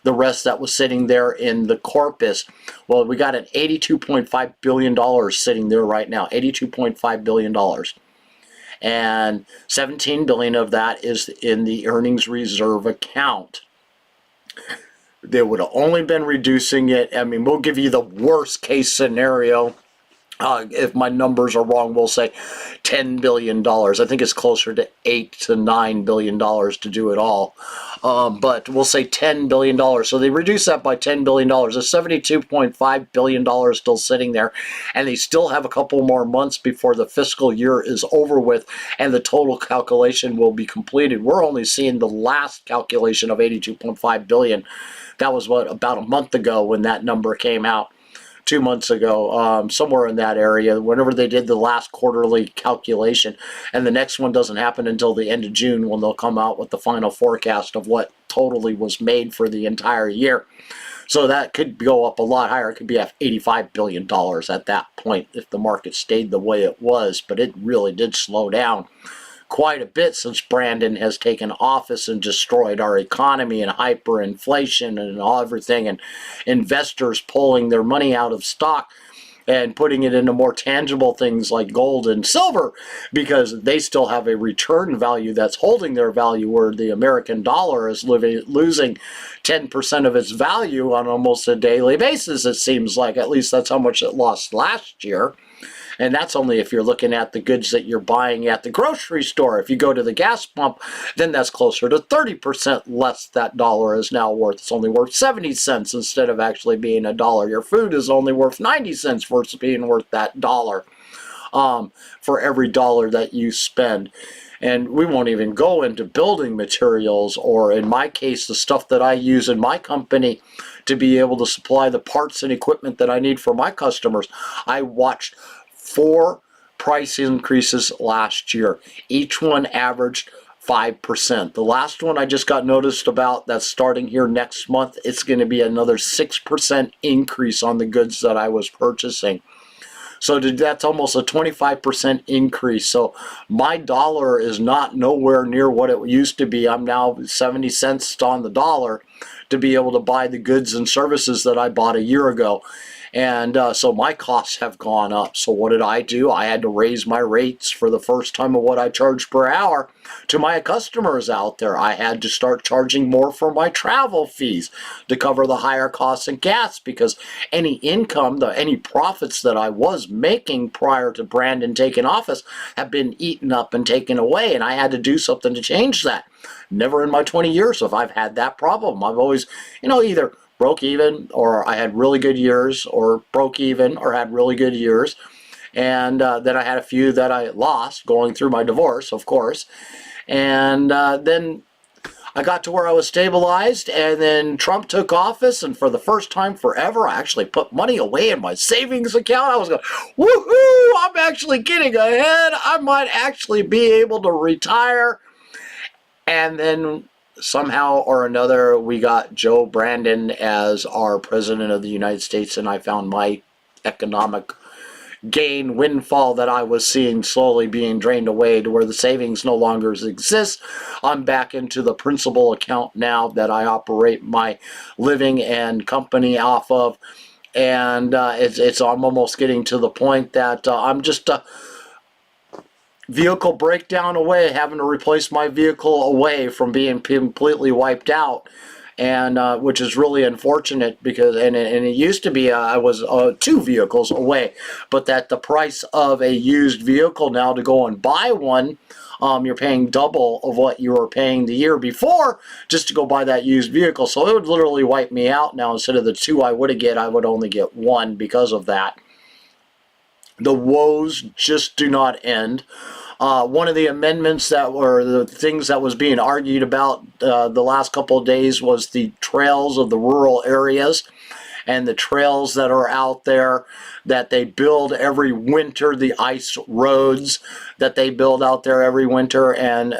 the rest that was sitting there in the corpus. Well, we got an $82.5 billion sitting there right now, $82.5 billion. And $17 billion of that is in the earnings reserve account. They would have only been reducing it. I mean, we'll give you the worst case scenario. If my numbers are wrong, we'll say $10 billion. I think it's closer to $8 to $9 billion to do it all. But we'll say $10 billion. So they reduce that by $10 billion. There's $72.5 billion still sitting there. And they still have a couple more months before the fiscal year is over with and the total calculation will be completed. We're only seeing the last calculation of $82.5 billion. That was about a month ago when that number came out. 2 months ago, somewhere in that area, whenever they did the last quarterly calculation. And the next one doesn't happen until the end of June, when they'll come out with the final forecast of what totally was made for the entire year. So that could go up a lot higher. It could be at $85 billion at that point if the market stayed the way it was. But it really did slow down quite a bit since Brandon has taken office and destroyed our economy and hyperinflation and all everything, and investors pulling their money out of stock. and putting it into more tangible things like gold and silver, because they still have a return value that's holding their value, where the American dollar is losing 10% of its value on almost a daily basis, it seems like. At least that's how much it lost last year. And that's only if you're looking at the goods that you're buying at the grocery store. If you go to the gas pump, then that's closer to 30% less that dollar is now worth. It's only worth 70 cents instead of actually being $1. Your food is only worth 90 cents versus being worth that dollar for every dollar that you spend. And we won't even go into building materials, or in my case, the stuff that I use in my company to be able to supply the parts and equipment that I need for my customers. I watched 4 price increases last year. Each one averaged 5%. The last one I just got noticed about, that's starting here next month, it's going to be another 6% increase on the goods that I was purchasing. So that's almost a 25% increase. So my dollar is not nowhere near what it used to be. I'm now 70 cents on the dollar to be able to buy the goods and services that I bought a year ago. And so my costs have gone up. So what did I do? I had to raise my rates for the first time of what I charge per hour to my customers out there. I had to start charging more for my travel fees to cover the higher costs in gas, because any income, any profits that I was making prior to Brandon taking office have been eaten up and taken away, and I had to do something to change that. Never in my 20 years have I had that problem. I've always, either broke even, or I had really good years, or broke even, or had really good years. And then I had a few that I lost going through my divorce, of course. And then I got to where I was stabilized, and then Trump took office, and for the first time forever, I actually put money away in my savings account. I was going, woohoo, I'm actually getting ahead. I might actually be able to retire. And then somehow or another, we got Joe Brandon as our president of the United States, and I found my economic gain windfall that I was seeing slowly being drained away to where the savings no longer exist. I'm back into the principal account now that I operate my living and company off of, and I'm almost getting to the point that I'm just vehicle breakdown away, having to replace my vehicle away from being completely wiped out, and which is really unfortunate, because and it used to be I was 2 vehicles away, but that the price of a used vehicle now to go and buy one, you're paying double of what you were paying the year before just to go buy that used vehicle. So it would literally wipe me out now. Instead of the 2 I would get, I would only get 1 because of that. The woes just do not end. One of the amendments that were the things that was being argued about the last couple of days was the trails of the rural areas, and the trails that are out there that they build every winter, the ice roads that they build out there every winter. And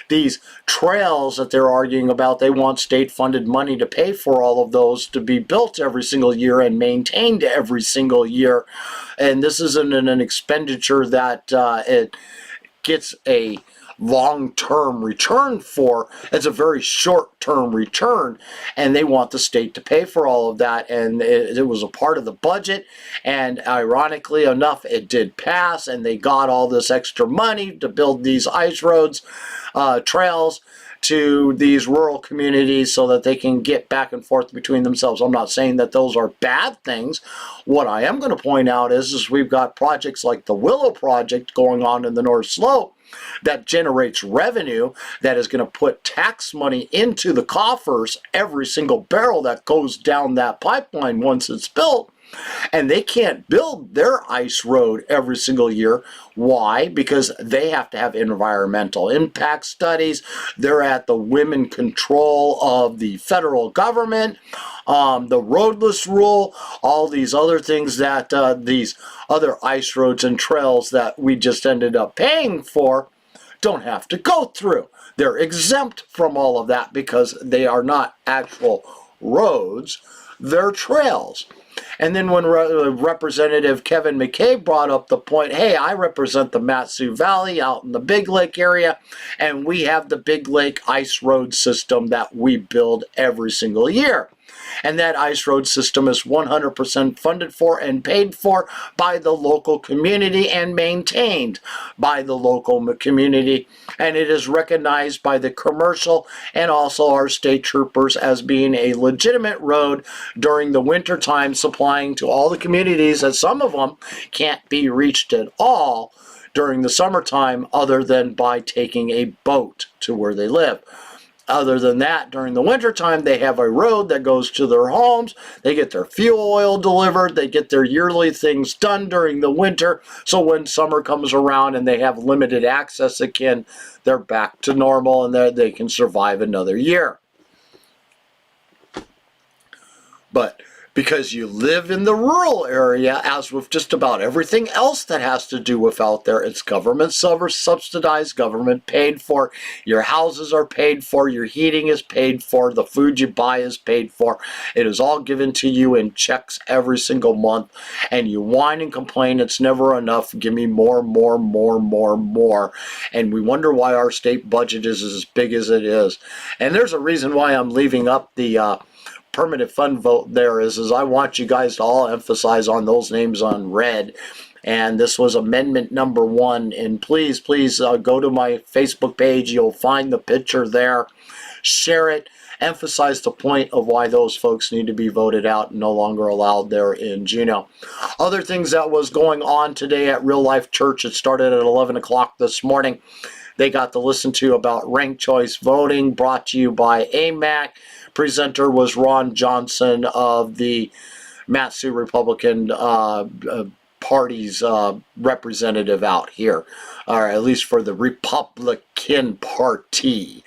these trails that they're arguing about, they want state-funded money to pay for all of those to be built every single year and maintained every single year. And this isn't an expenditure that it gets a long-term return for. It's a very short-term return, and they want the state to pay for all of that. And it was a part of the budget, and ironically enough, it did pass, and they got all this extra money to build these ice roads, trails to these rural communities so that they can get back and forth between themselves. I'm not saying that those are bad things. What I am going to point out is we've got projects like the Willow Project going on in the North Slope that generates revenue that is going to put tax money into the coffers every single barrel that goes down that pipeline once it's built. And they can't build their ice road every single year. Why? Because they have to have environmental impact studies. They're at the whim and control of the federal government, the roadless rule, all these other things that these other ice roads and trails that we just ended up paying for don't have to go through. They're exempt from all of that because they are not actual roads, they're trails. And then when Representative Kevin McKay brought up the point, hey, I represent the Mat-Su Valley out in the Big Lake area, and we have the Big Lake ice road system that we build every single year. And that ice road system is 100% funded for and paid for by the local community and maintained by the local community. And it is recognized by the commercial and also our state troopers as being a legitimate road during the winter time, supplying to all the communities, as some of them can't be reached at all during the summertime other than by taking a boat to where they live. Other than that, during the wintertime, they have a road that goes to their homes. They get their fuel oil delivered. They get their yearly things done during the winter. So when summer comes around and they have limited access again, they're back to normal and they can survive another year. But because you live in the rural area, as with just about everything else that has to do with out there, it's government subsidized, government paid for. Your houses are paid for, your heating is paid for, the food you buy is paid for. It is all given to you in checks every single month, and you whine and complain it's never enough. Give me more, more, more, more, more. And we wonder why our state budget is as big as it is. And there's a reason why I'm leaving up the permanent fund vote there is I want you guys to all emphasize on those names on red. And this was amendment number 1. And please go to my Facebook page. You'll find the picture there. Share it. Emphasize the point of why those folks need to be voted out and no longer allowed there in Juneau. Other things that was going on today at Real Life Church, it started at 11 o'clock this morning. They got to listen to about ranked choice voting, brought to you by AMAC. Presenter was Ron Johnson of the Matsu Republican Party's representative out here, or at least for the Republican Party.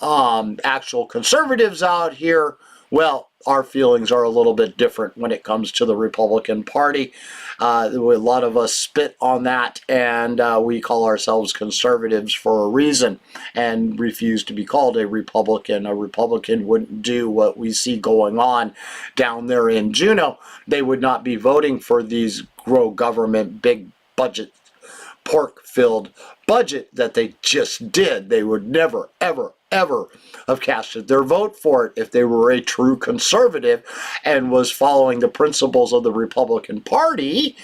Actual conservatives out here, well, our feelings are a little bit different when it comes to the Republican Party. A lot of us spit on that, and we call ourselves conservatives for a reason and refuse to be called a Republican. A Republican wouldn't do what we see going on down there in Juneau. They would not be voting for these grow government big budget pork-filled budget that they just did. They would never, ever, ever have casted their vote for it if they were a true conservative and was following the principles of the Republican Party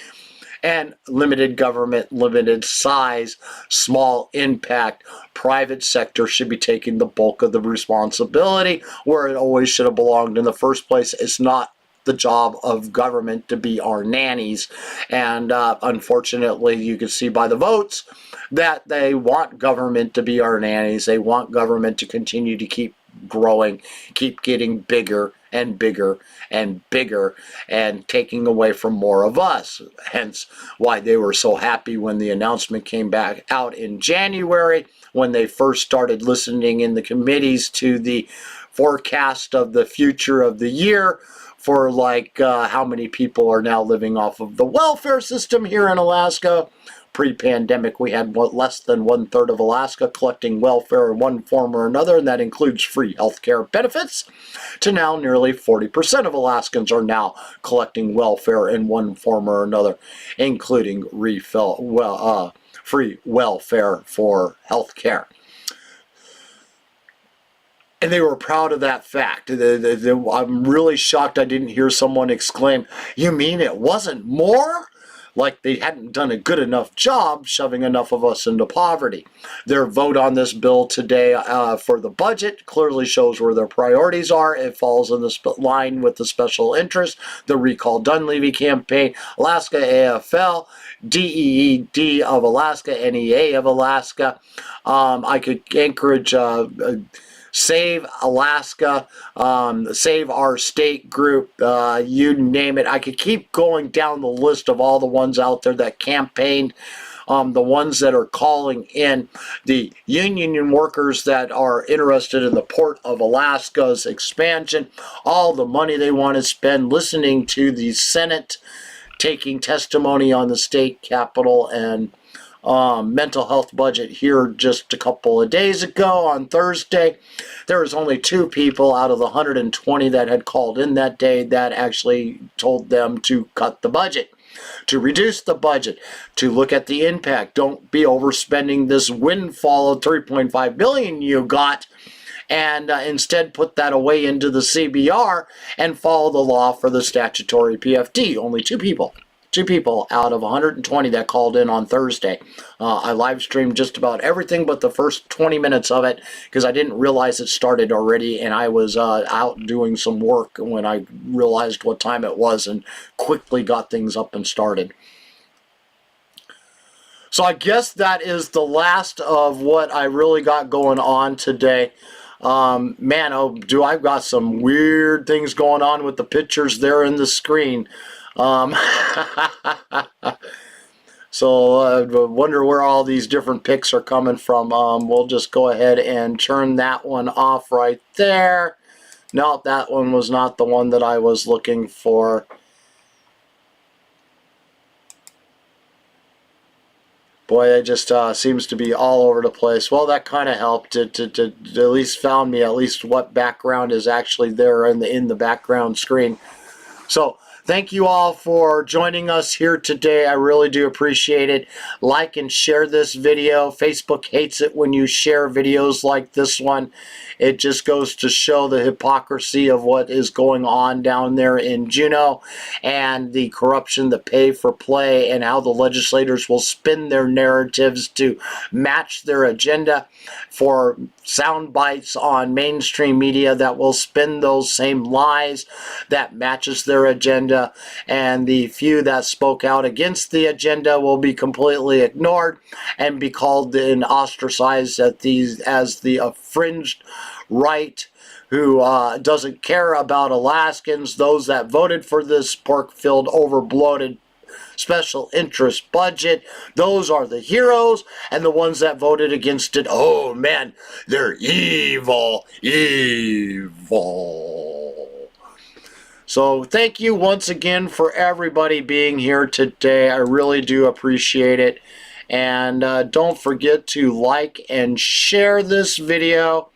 and limited government, limited size, small impact. Private sector should be taking the bulk of the responsibility where it always should have belonged in the first place. It's not the job of government to be our nannies. And unfortunately, you can see by the votes that they want government to be our nannies. They want government to continue to keep growing, keep getting bigger and bigger and bigger, and taking away from more of us. Hence why they were so happy when the announcement came back out in January, when they first started listening in the committees to the forecast of the future of the year, for like how many people are now living off of the welfare system here in Alaska. Pre-pandemic, we had less than 1/3 of Alaska collecting welfare in one form or another, and that includes free healthcare benefits, to now nearly 40% of Alaskans are now collecting welfare in one form or another, including free welfare for healthcare. And they were proud of that fact. I'm really shocked I didn't hear someone exclaim, "You mean it wasn't more?" Like they hadn't done a good enough job shoving enough of us into poverty. Their vote on this bill today for the budget clearly shows where their priorities are. It falls in the line with the special interest, the Recall Dunleavy campaign, Alaska AFL, DEED of Alaska, NEA of Alaska. I could encourage Save Alaska, Save Our State group, you name it. I could keep going down the list of all the ones out there that campaigned, the ones that are calling in, the union workers that are interested in the Port of Alaska's expansion, all the money they want to spend listening to the Senate taking testimony on the state capitol and mental health budget here just a couple of days ago on Thursday. There was only 2 people out of the 120 that had called in that day that actually told them to cut the budget, to reduce the budget, to look at the impact. Don't be overspending this windfall of $3.5 billion you got and instead put that away into the CBR and follow the law for the statutory PFD. Only two people out of 120 that called in on Thursday. I live streamed just about everything but the first 20 minutes of it because I didn't realize it started already, and I was out doing some work when I realized what time it was and quickly got things up and started. So I guess that is the last of what I really got going on today. Man, oh, do I've got some weird things going on with the pictures there in the screen. So I wonder where all these different pics are coming from. We'll just go ahead and turn that one off right there. No, that one was not the one that I was looking for. Boy, it just seems to be all over the place. Well, that kind of helped. It at least found me at least what background is actually there in the background screen. So thank you all for joining us here today. I really do appreciate it. Like and share this video. Facebook hates it when you share videos like this one. It just goes to show the hypocrisy of what is going on down there in Juneau and the corruption, the pay for play, and how the legislators will spin their narratives to match their agenda for sound bites on mainstream media that will spin those same lies that matches their agenda, and the few that spoke out against the agenda will be completely ignored and be called and ostracized as the fringed right who doesn't care about Alaskans, those that voted for this pork-filled, over-bloated special interest budget. Those are the heroes, and the ones that voted against it, oh man, they're evil, evil. So thank you once again for everybody being here today. I really do appreciate it. And don't forget to like and share this video.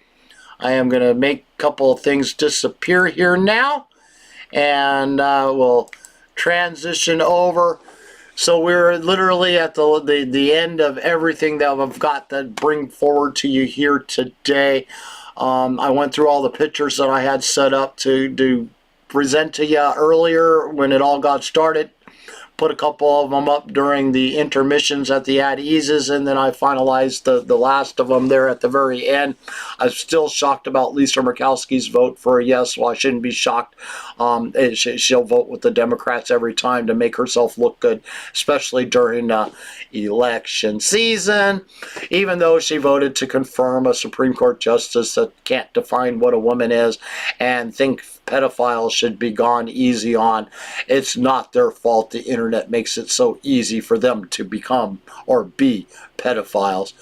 I am going to make a couple of things disappear here now, and we'll transition over. So we're literally at the end of everything that I've got to bring forward to you here today. I went through all the pictures that I had set up to present to you earlier when it all got started. Put a couple of them up during the intermissions at the at eases, and then I finalized the last of them there at the very end. I'm still shocked about Lisa Murkowski's vote for a yes. Well, I shouldn't be shocked. She'll vote with the Democrats every time to make herself look good, especially during election season, even though she voted to confirm a Supreme Court justice that can't define what a woman is and think pedophiles should be gone easy on. It's not their fault. The internet makes it so easy for them to become or be pedophiles.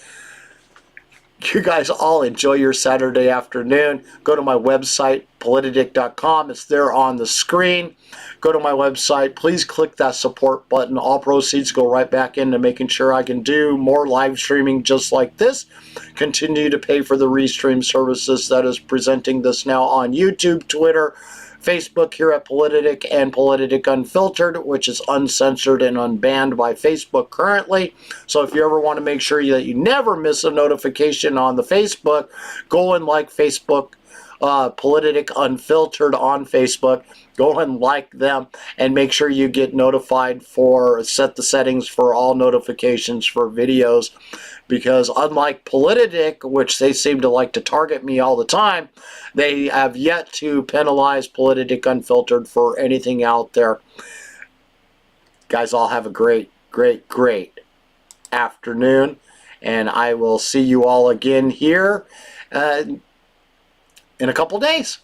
You guys all enjoy your Saturday afternoon. Go to my website, politidic.com. It's there on the screen. Go to my website. Please click that support button. All proceeds go right back into making sure I can do more live streaming just like this. Continue to pay for the restream services that is presenting this now on YouTube, Twitter, Facebook here at Politic, and Politic Unfiltered, which is uncensored and unbanned by Facebook currently. So if you ever want to make sure that you never miss a notification on the Facebook, go and like Facebook, Politic Unfiltered on Facebook. Go and like them and make sure you get notified set the settings for all notifications for videos, because unlike Politic, which they seem to like to target me all the time, they have yet to penalize Politic Unfiltered for anything out there. Guys, all have a great, great, great afternoon, and I will see you all again here in a couple days.